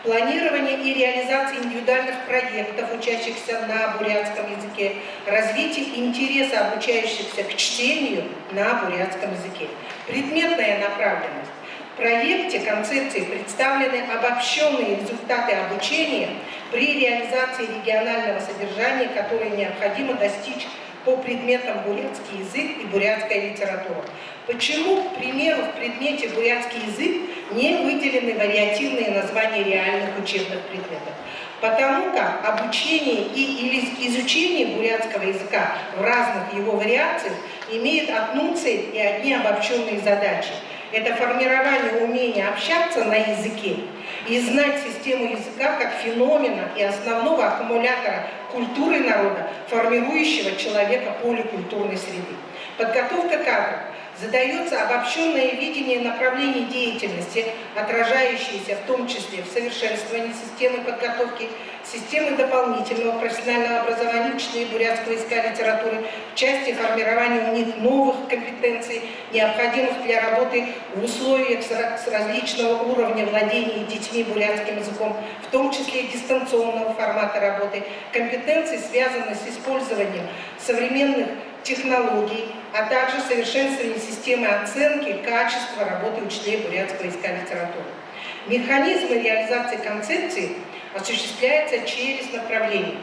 планирование и реализация индивидуальных проектов, учащихся на бурятском языке, развитие интереса обучающихся к чтению на бурятском языке. Предметная направленность. В проекте концепции представлены обобщенные результаты обучения при реализации регионального содержания, которые необходимо достичь по предметам бурятский язык и бурятская литература. Почему, к примеру, в предмете бурятский язык не выделены вариативные названия реальных учебных предметов? Потому как обучение или изучение бурятского языка в разных его вариациях имеет одну цель и одни обобщенные задачи. Это формирование умения общаться на языке и знать систему языка как феномена и основного аккумулятора культуры народа, формирующего человека поликультурной среды. Подготовка кадров. Задается обобщенное видение направлений деятельности, отражающиеся в том числе в совершенствовании системы подготовки, системы дополнительного профессионального образования учителей бурятского языка и литературы в части формирования у них новых компетенций, необходимых для работы в условиях с различного уровня владения детьми бурятским языком, в том числе дистанционного формата работы, компетенции, связанные с использованием современных технологий, а также совершенствование системы оценки качества работы учителей бурятского языка и литературы. Механизмы реализации концепции осуществляются через направления.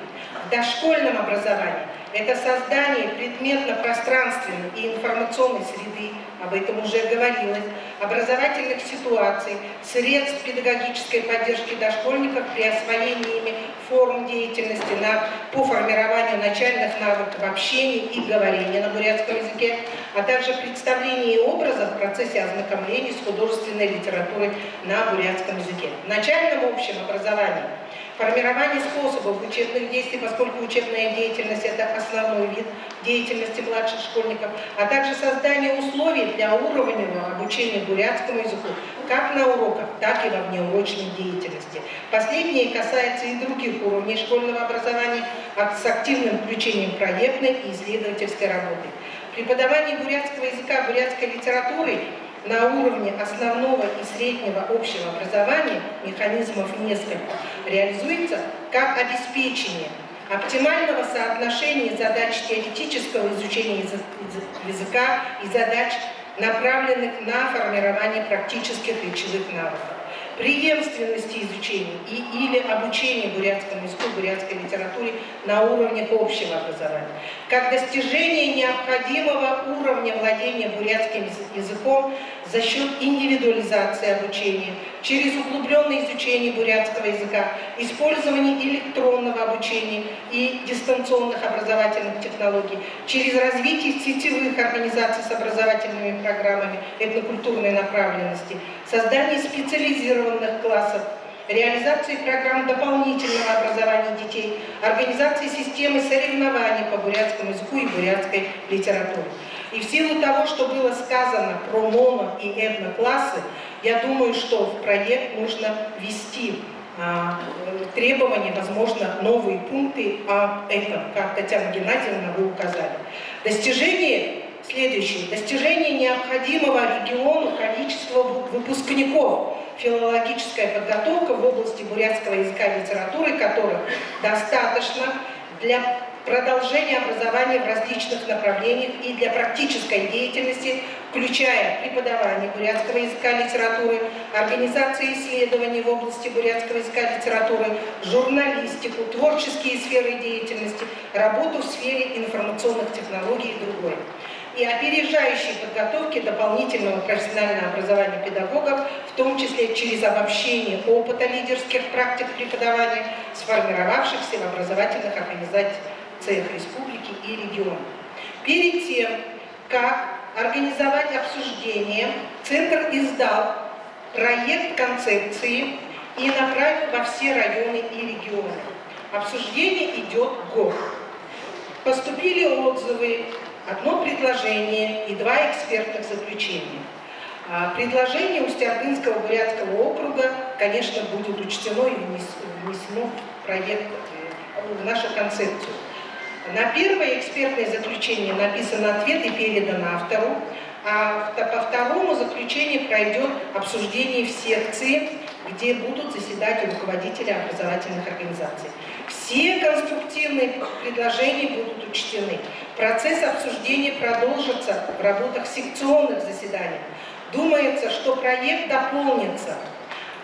В дошкольном образовании это создание предметно-пространственной и информационной среды, об этом уже говорилось, образовательных ситуаций, средств педагогической поддержки дошкольников при освоении ими форм деятельности по формированию начальных навыков общения и говорения на бурятском языке, а также представление образов в процессе ознакомления с художественной литературой на бурятском языке. В начальном общем образовании формирование способов учебных действий, поскольку учебная деятельность – это основной вид деятельности младших школьников, а также создание условий для уровневого обучения бурятскому языку как на уроках, так и во внеурочной деятельности. Последнее касается и других уровней школьного образования с активным включением проектной и исследовательской работы. Преподавание бурятского языка, бурятской литературы на уровне основного и среднего общего образования, механизмов несколько, реализуется как обеспечение оптимального соотношения задач теоретического изучения языка и задач, направленных на формирование практических речевых навыков, преемственности изучения или обучения бурятскому языку, бурятской литературе на уровнях общего образования, как достижение необходимого уровня владения бурятским языком за счет индивидуализации обучения, через углубленное изучение бурятского языка, использование электронного обучения и дистанционных образовательных технологий, через развитие сетевых организаций с образовательными программами этнокультурной направленности, создание специализированных классов, реализации программ дополнительного образования детей, организации системы соревнований по бурятскому языку и бурятской литературе. И в силу того, что было сказано про моно- и этноклассы, я думаю, что в проект нужно ввести требования, возможно, новые пункты об этом, как Татьяна Геннадьевна вы указали. Следующее. Достижение необходимого региону количества выпускников, филологическая подготовка в области бурятского языка и литературы, которых достаточно для продолжения образования в различных направлениях и для практической деятельности, включая преподавание бурятского языка и литературы, организацию исследований в области бурятского языка и литературы, журналистику, творческие сферы деятельности, работу в сфере информационных технологий и другое. И опережающей подготовки дополнительного профессионального образования педагогов, в том числе через обобщение опыта лидерских практик преподавания, сформировавшихся в образовательных организациях республики и региона. Перед тем, как организовать обсуждение, Центр издал проект концепции и направил во все районы и регионы. Обсуждение идет год. Поступили отзывы, одно предложение и 2 экспертных заключения. Предложение Усть-Ордынского бурятского округа, конечно, будет учтено и внесено в проект, в нашу концепцию. На первое экспертное заключение написан ответ и передан автору, а по второму заключению пройдет обсуждение в секции, где будут заседать руководители образовательных организаций. Все конструктивные предложения будут учтены. Процесс обсуждения продолжится в работах секционных заседаний. Думается, что проект дополнится,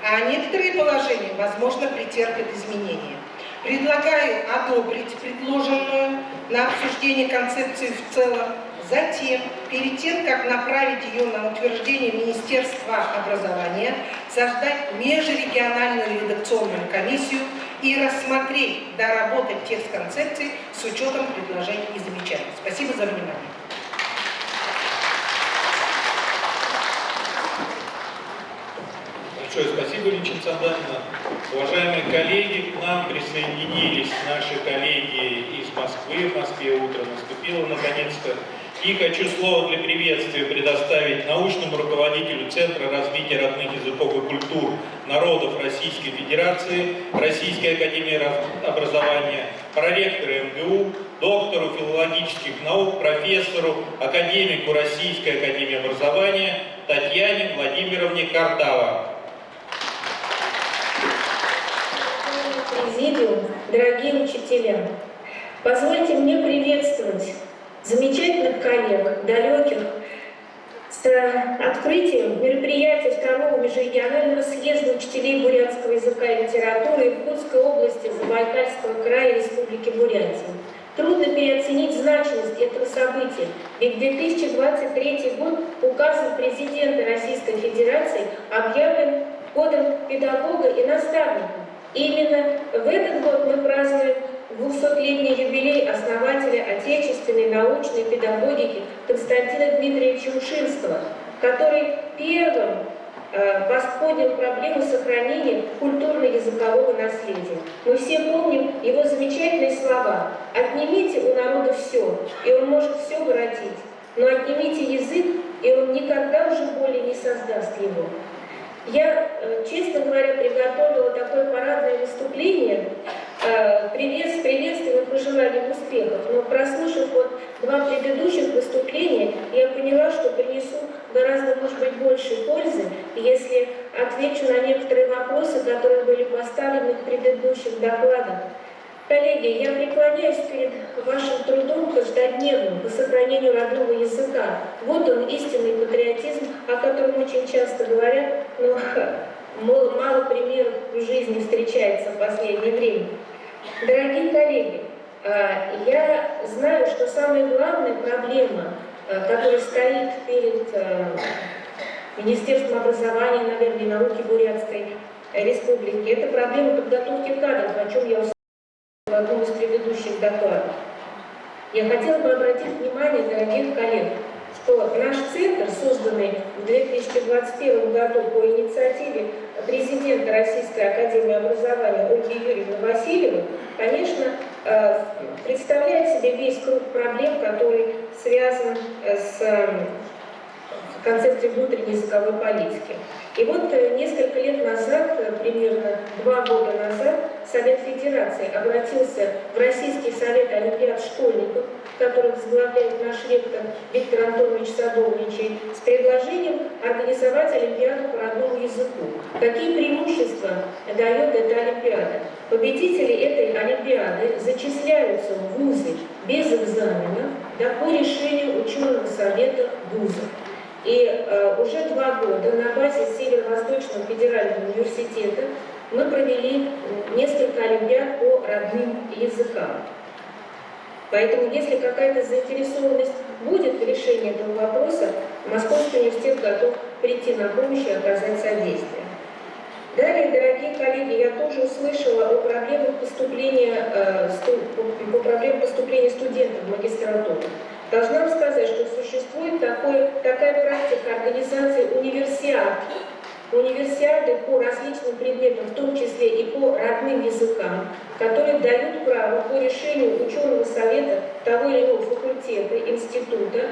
а некоторые положения, возможно, претерпят изменения. Предлагаю одобрить предложенную на обсуждение концепцию в целом. Затем, перед тем, как направить ее на утверждение Министерства образования, создать межрегиональную редакционную комиссию и рассмотреть, доработать текст концепции с учетом предложений и замечаний. Спасибо за внимание. Большое спасибо, Личина Сандановна. Уважаемые коллеги, к нам присоединились наши коллеги из Москвы. В Москве утро наступило наконец-то. И хочу слово для приветствия предоставить научному руководителю Центра развития родных языков и культур народов Российской Федерации, Российской академии образования, проректору МГУ, доктору филологических наук, профессору, академику Российской академии образования Татьяне Владимировне Картава. Президиум, дорогие учителя, позвольте мне приветствовать замечательных коллег, далеких, с открытием мероприятия второго межрегионального съезда учителей бурятского языка и литературы Иркутской области, Забайкальского края Республики Бурятия. Трудно переоценить значимость этого события, ведь 2023 год указом президента Российской Федерации объявлен годом педагога и наставника. И именно в этот год мы празднуем 200-летний юбилей основателя отечественной научной педагогики Константина Дмитриевича Ушинского, который первым поднял проблему сохранения культурно-языкового наследия. Мы все помним его замечательные слова: «Отнимите у народа все, и он может все воротить, но отнимите язык, и он никогда уже более не создаст его». Я, честно говоря, приготовила такое парадное выступление, с приветственным пожеланием успехов, но прослушав два предыдущих выступления, я поняла, что принесу гораздо, может быть, больше пользы, если отвечу на некоторые вопросы, которые были поставлены в предыдущих докладах. Коллеги, я преклоняюсь перед вашим трудом каждодневным по сохранению родного языка. Вот он, истинный патриотизм, о котором очень часто говорят, но мало примеров в жизни встречается в последнее время. Дорогие коллеги, я знаю, что самая главная проблема, которая стоит перед Министерством образования, наверное, и науки Бурятской Республики, это проблема подготовки кадров, о чем я в одном из предыдущих докладов. Я хотела бы обратить внимание, дорогих коллег, что наш центр, созданный в 2021 году по инициативе президента Российской академии образования Ольги Юрьевны Васильевой, конечно, представляет себе весь круг проблем, который связан с концепцией внутренней языковой политики. И вот несколько лет назад, примерно 2 года назад, Совет Федерации обратился в Российский совет олимпиад школьников, который возглавляет наш ректор Виктор Антонович Садовничий, с предложением организовать олимпиаду по родному языку. Какие преимущества дает эта олимпиада? Победители этой олимпиады зачисляются в вузы без экзаменов, по решению ученого совета вузов. И уже 2 года на базе Северо-Восточного федерального университета мы провели несколько олимпиад по родным языкам. Поэтому, если какая-то заинтересованность будет в решении этого вопроса, Московский университет готов прийти на помощь и оказать содействие. Далее, дорогие коллеги, я тоже услышала о проблемах поступления студентов в магистратуру. Должна вам сказать, что существует такая практика организации универсиады по различным предметам, в том числе и по родным языкам, которые дают право по решению ученого совета того или иного факультета, института,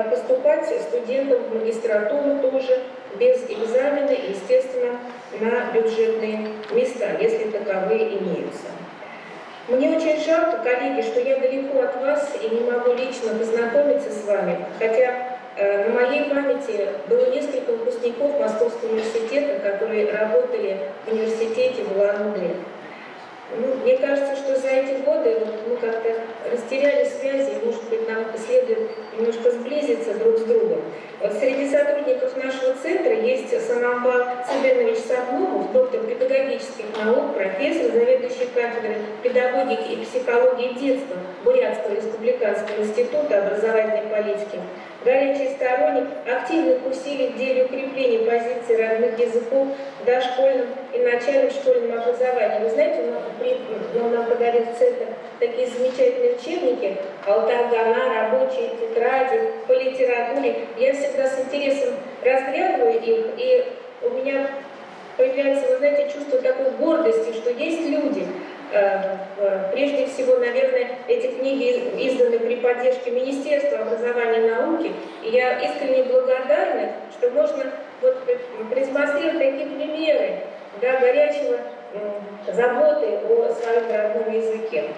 поступать студентам в магистратуру тоже без экзамена и, естественно, на бюджетные места, если таковые имеются. Мне очень жалко, коллеги, что я далеко от вас и не могу лично познакомиться с вами, хотя на моей памяти было несколько выпускников Московского университета, которые работали в университете в Улан-Удэ. Мне кажется, что за эти годы мы как-то растеряли связи, и, может быть, нам следует немножко сблизиться друг с другом. Среди сотрудников нашего центра есть Санамбал Цибенович Сабломов, доктор педагогических наук, профессор, заведующий кафедрой педагогики и психологии детства Бурятского республиканского института образовательной политики, горячий сторонник активных усилий в деле укрепления позиций родных языков в дошкольном и начальном школьном образовании. Вы знаете, нам подарили в центр такие замечательные учебники «Алтагана», рабочие тетради по литературе. Я всегда с интересом разглядываю их, и у меня появляется, вы знаете, чувство такой гордости, что есть люди, Прежде всего, наверное, эти книги изданы при поддержке Министерства образования и науки. И я искренне благодарна, что можно вот продемонстрировать такие примеры, да, горячего заботы о своем родном языке.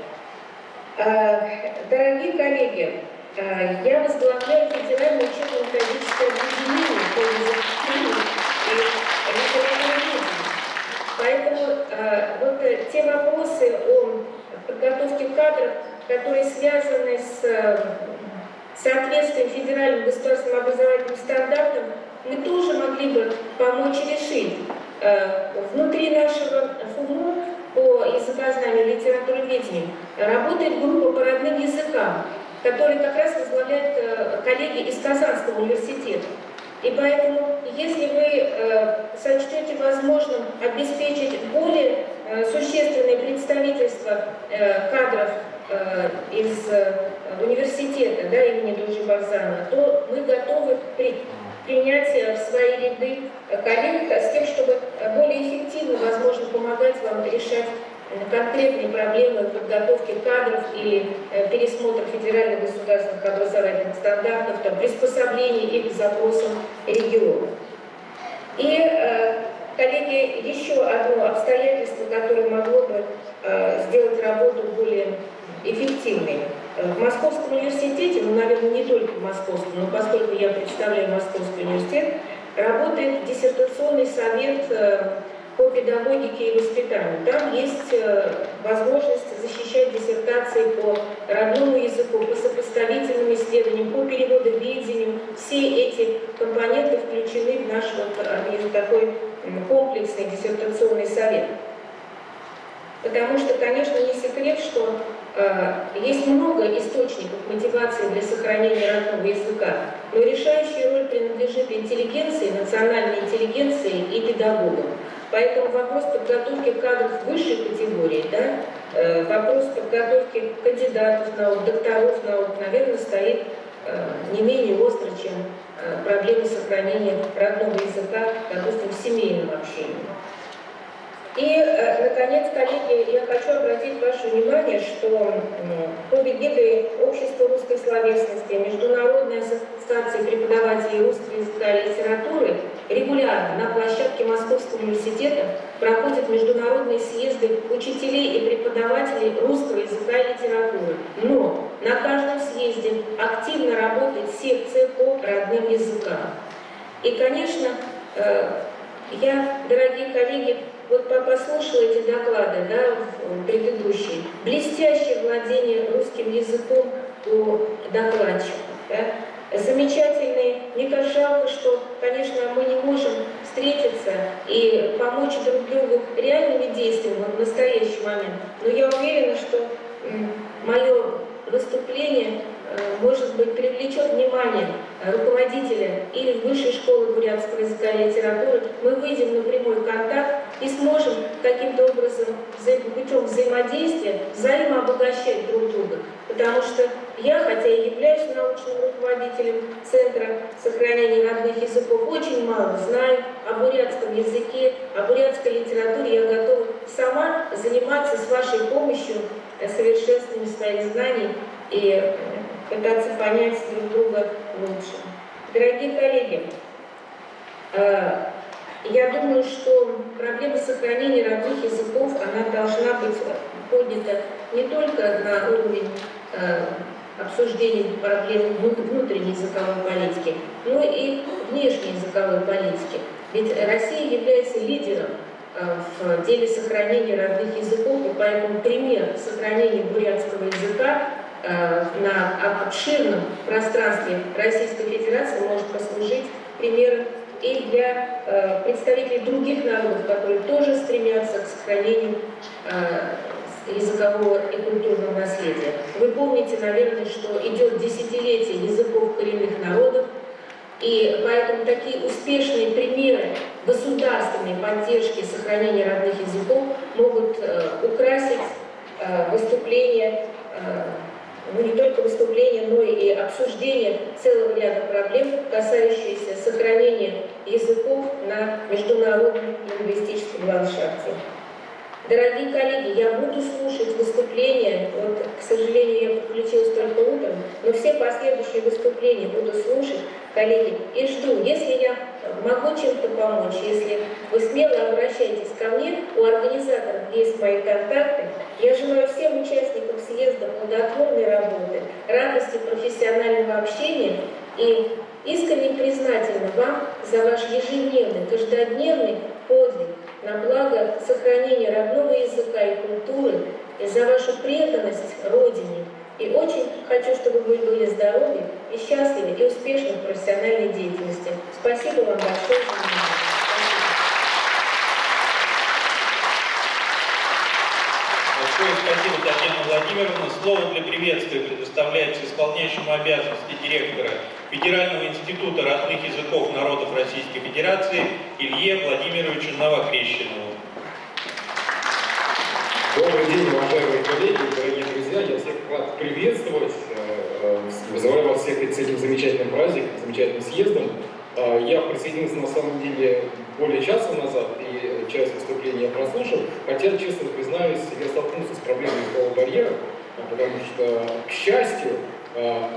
Дорогие коллеги, я возглавляю Федеральное учебно-методическое объединение по языку и литературе. Поэтому вот те вопросы о подготовке кадров, которые связаны с соответствием федеральным государственным образовательным стандартам, мы тоже могли бы помочь решить. Внутри нашего ФУМО по языкознанию и литературоведению работает группа по родным языкам, которые как раз возглавляют коллеги из Казанского университета. И поэтому, если вы сочтете возможным обеспечить более существенное представительство кадров из университета, да, имени Дужи Барзанова, то мы готовы принять в свои ряды коллег с тем, чтобы более эффективно, возможно, помогать вам решать конкретные проблемы подготовки кадров или пересмотра федеральных государственных образовательных стандартов, там, приспособления их к запросам регионов. И, коллеги, еще одно обстоятельство, которое могло бы сделать работу более эффективной. В Московском университете, ну, наверное, не только в Московском, но поскольку я представляю Московский университет, работает диссертационный совет по педагогике и воспитанию. Там есть возможность защищать диссертации по родному языку, по сопоставительным исследованиям, по переводоведению. Все эти компоненты включены в наш вот такой комплексный диссертационный совет. Потому что, конечно, не секрет, что есть много источников мотивации для сохранения родного языка, но решающая роль принадлежит интеллигенции, национальной интеллигенции и педагогам. Поэтому вопрос подготовки кадров высшей категории, да, вопрос подготовки кандидатов наук, докторов наук, наверное, стоит не менее остро, чем проблема сохранения родного языка, допустим, в семейном общении. И, наконец, коллеги, я хочу обратить ваше внимание, что под эгидой Общества русской словесности, Международной ассоциации преподавателей русского языка и литературы регулярно на площадке Московского университета проходят международные съезды учителей и преподавателей русского языка и литературы. Но на каждом съезде активно работает секция по родным языкам. И, конечно, я, дорогие коллеги, вот послушала эти доклады, да, предыдущие, блестящее владение русским языком у докладчиков, да, замечательные. Мне кажется, жалко, что, конечно, мы не можем встретиться и помочь друг другу реальными действиями в настоящий момент, но я уверена, что мое выступление, может быть, привлечет внимание руководителя или Высшей школы бурятского языка и литературы. Мы выйдем на прямой контакт и сможем каким-то образом путем взаимодействия взаимообогащать друг друга. Потому что я, хотя и являюсь научным руководителем Центра сохранения родных языков, очень мало знаю о бурятском языке, о бурятской литературе. Я готова сама заниматься с вашей помощью совершенствованием своих знаний и пытаться понять друг друга лучше. Дорогие коллеги, я думаю, что проблема сохранения родных языков, она должна быть поднята не только на уровень обсуждения проблем внутренней языковой политики, но и внешней языковой политики. Ведь Россия является лидером в деле сохранения родных языков, и поэтому пример сохранения бурятского языка на обширном пространстве Российской Федерации может послужить примером и для представителей других народов, которые тоже стремятся к сохранению языкового и культурного наследия. Вы помните, наверное, что идет десятилетие языков коренных народов, и поэтому такие успешные примеры государственной поддержки сохранения родных языков могут украсить выступления, ну не только выступления, но и обсуждение целого ряда проблем, касающихся сохранения языков на международном лингвистическом ландшафте. Дорогие коллеги, я буду слушать выступления, вот, к сожалению, я подключилась только утром, но все последующие выступления буду слушать, коллеги, и жду. Если я могу чем-то помочь, если вы смело обращаетесь ко мне, у организаторов есть мои контакты. Я желаю всем участникам съезда плодотворной работы, радости профессионального общения и искренне признательна вам за ваш ежедневный, каждодневный подвиг на благо сохранения родного языка и культуры, и за вашу преданность Родине. И очень хочу, чтобы вы были здоровы и счастливы, и успешны в профессиональной деятельности. Спасибо вам большое за внимание. Большое спасибо, Татьяна Владимировна. Слово для приветствия предоставляется исполняющему обязанности директора Федерального института родных языков народов Российской Федерации Илье Владимировичу Новокрещенову. Добрый день, уважаемые коллеги, дорогие друзья. Я всех рад приветствовать. Вызываю вас всех с этим замечательным праздником, замечательным съездом. Я присоединился на самом деле более часа назад, и часть выступления я прослушал. Хотя, честно признаюсь, я столкнулся с проблемой языкового барьера, потому что, к счастью,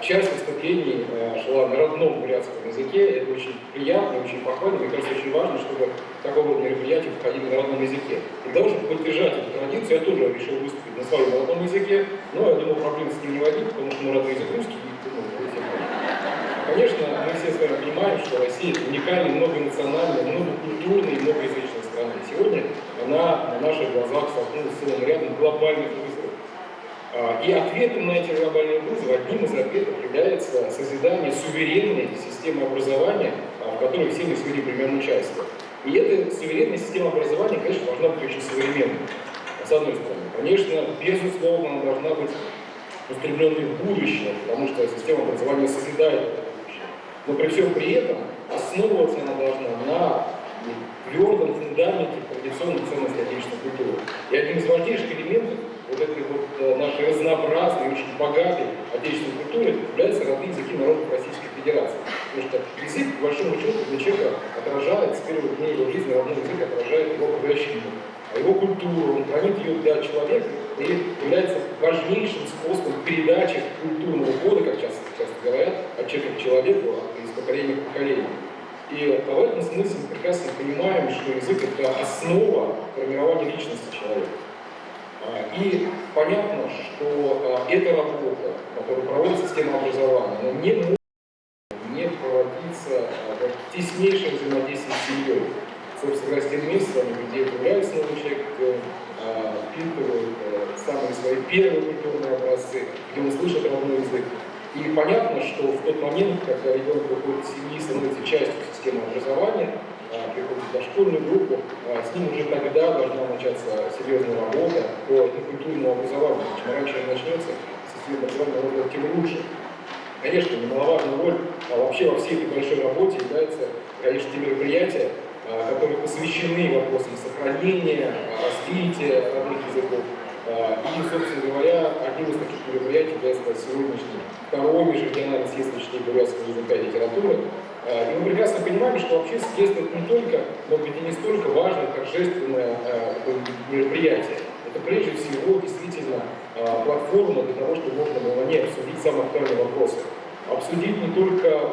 часть выступлений шла на родном бурятском языке. Это очень приятно, очень похвально. Мне кажется, очень важно, чтобы такого рода мероприятия проходили на родном языке. И для того, чтобы поддержать эту традицию, я тоже решил выступить на своем родном языке, но я думаю, проблем с ним не возник, потому что мой родной язык русский. Конечно, мы все с вами понимаем, что Россия — это уникальная, многонациональная, многокультурная и многоязычная страна. И сегодня она на наших глазах столкнулась с целым рядом глобальных вызовов. И ответом на эти глобальные вызовы, одним из ответов является созидание суверенной системы образования, в которой все мы сегодня примем участие. И эта суверенная система образования, конечно, должна быть очень современной. С одной стороны, конечно, безусловно, она должна быть устремленной в будущее, потому что система образования созидает это будущее. Но при всем при этом основываться она должна на твердом фундаменте традиционных ценностей отечественной культуры. И одним из важнейших элементов вот этой вот нашей разнообразной, очень богатой отечественной культуры являются родные языки народов Российской Федерации. Потому что язык, по большому счету, для человека отражает, с первых дней его жизни, родной язык отражает его окружающий мир, его культуру, он хранит ее для человека и является важнейшим способом передачи культурного кода, как часто говорят, от человека к человеку, из поколения к поколению. И в этом смысле мы прекрасно понимаем, что язык — это основа формирования личности человека. И понятно, что эта работа, которую проводит система образования, она не может не проводиться в теснейшем взаимодействии с семьей. Собственно говоря, с тем местом, где появляется новый человек, впитывает самые свои первые культурные образцы, где он слышит родной язык. И понятно, что в тот момент, когда ребенок выходит из семьи, становится частью системы образования, приходит в дошкольную группу, с ним уже тогда должна начаться серьезная работа по культурному образованию. Чем раньше он начнется, система образования, тем лучше. Конечно, немаловажную роль вообще во всей этой большой работе являются, конечно, те мероприятия, которые посвящены вопросам сохранения, развития родных языков. И, собственно говоря, одним из таких мероприятий является сегодняшний второй межрегиональный съезд учителей бурятского языка и литературы. И мы прекрасно понимаем, что вообще съезд — это не только, может быть, и не столько важное торжественное мероприятие. Это прежде всего действительно платформа для того, чтобы можно было на ней обсудить самые актуальные вопросы. Обсудить не только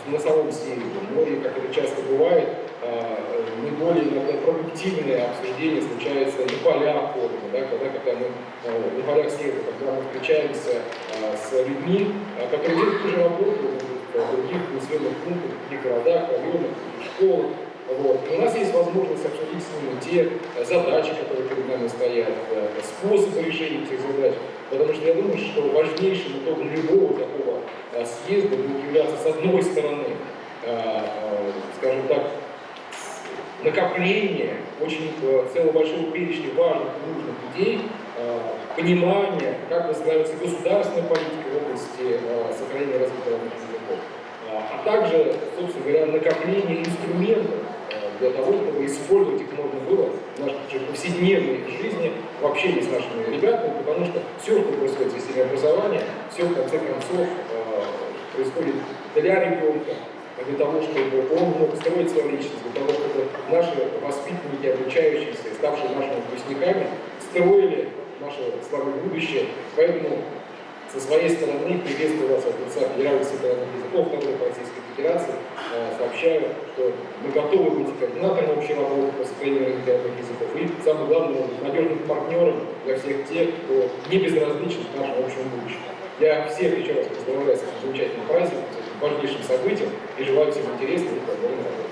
на самом съезде, но и, как это часто бывает, не более иногда продуктивные обсуждения случаются на полях форума, да, когда мы на полях съезда, когда мы встречаемся с людьми, которые делают ту же работу в других населенных пунктах, в других городах, районах, школах. Вот. И у нас есть возможность обсудить с ними те задачи, которые перед нами стоят, способы решения этих задач. Потому что я думаю, что важнейшим итогом любого такого съезда будет являться, с одной стороны, скажем так, накопление очень целого большого перечня важных и нужных идей, понимание, как выстраивается государственная политика в области сохранения и развития родных языков, а также, собственно говоря, накопление инструментов для того, чтобы использовать их можно было в нашей повседневной жизни, в общении с нашими ребятами, потому что все, что происходит в системе образования, все в конце концов происходит для ребенка, для того, чтобы он мог строить свою личность, для того, чтобы наши воспитанники, обучающиеся, ставшие нашими выпускниками, строили наше славное будущее. Поэтому со своей стороны приветствую вас от лица Федерального института родных языков Российской Федерации. Сообщаю, что мы готовы быть координатором общей работы по сохранению родных языков и, самое главное, надежным партнером для всех тех, кто не безразличен к нашему общему будущему. Я всех еще раз поздравляю с этим замечательным праздником, с этим важнейшим событием и желаю всем интересной и плодотворной работы.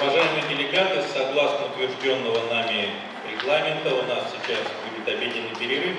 Уважаемые делегаты, согласно утвержденного нами регламента, у нас сейчас будет обеденный перерыв.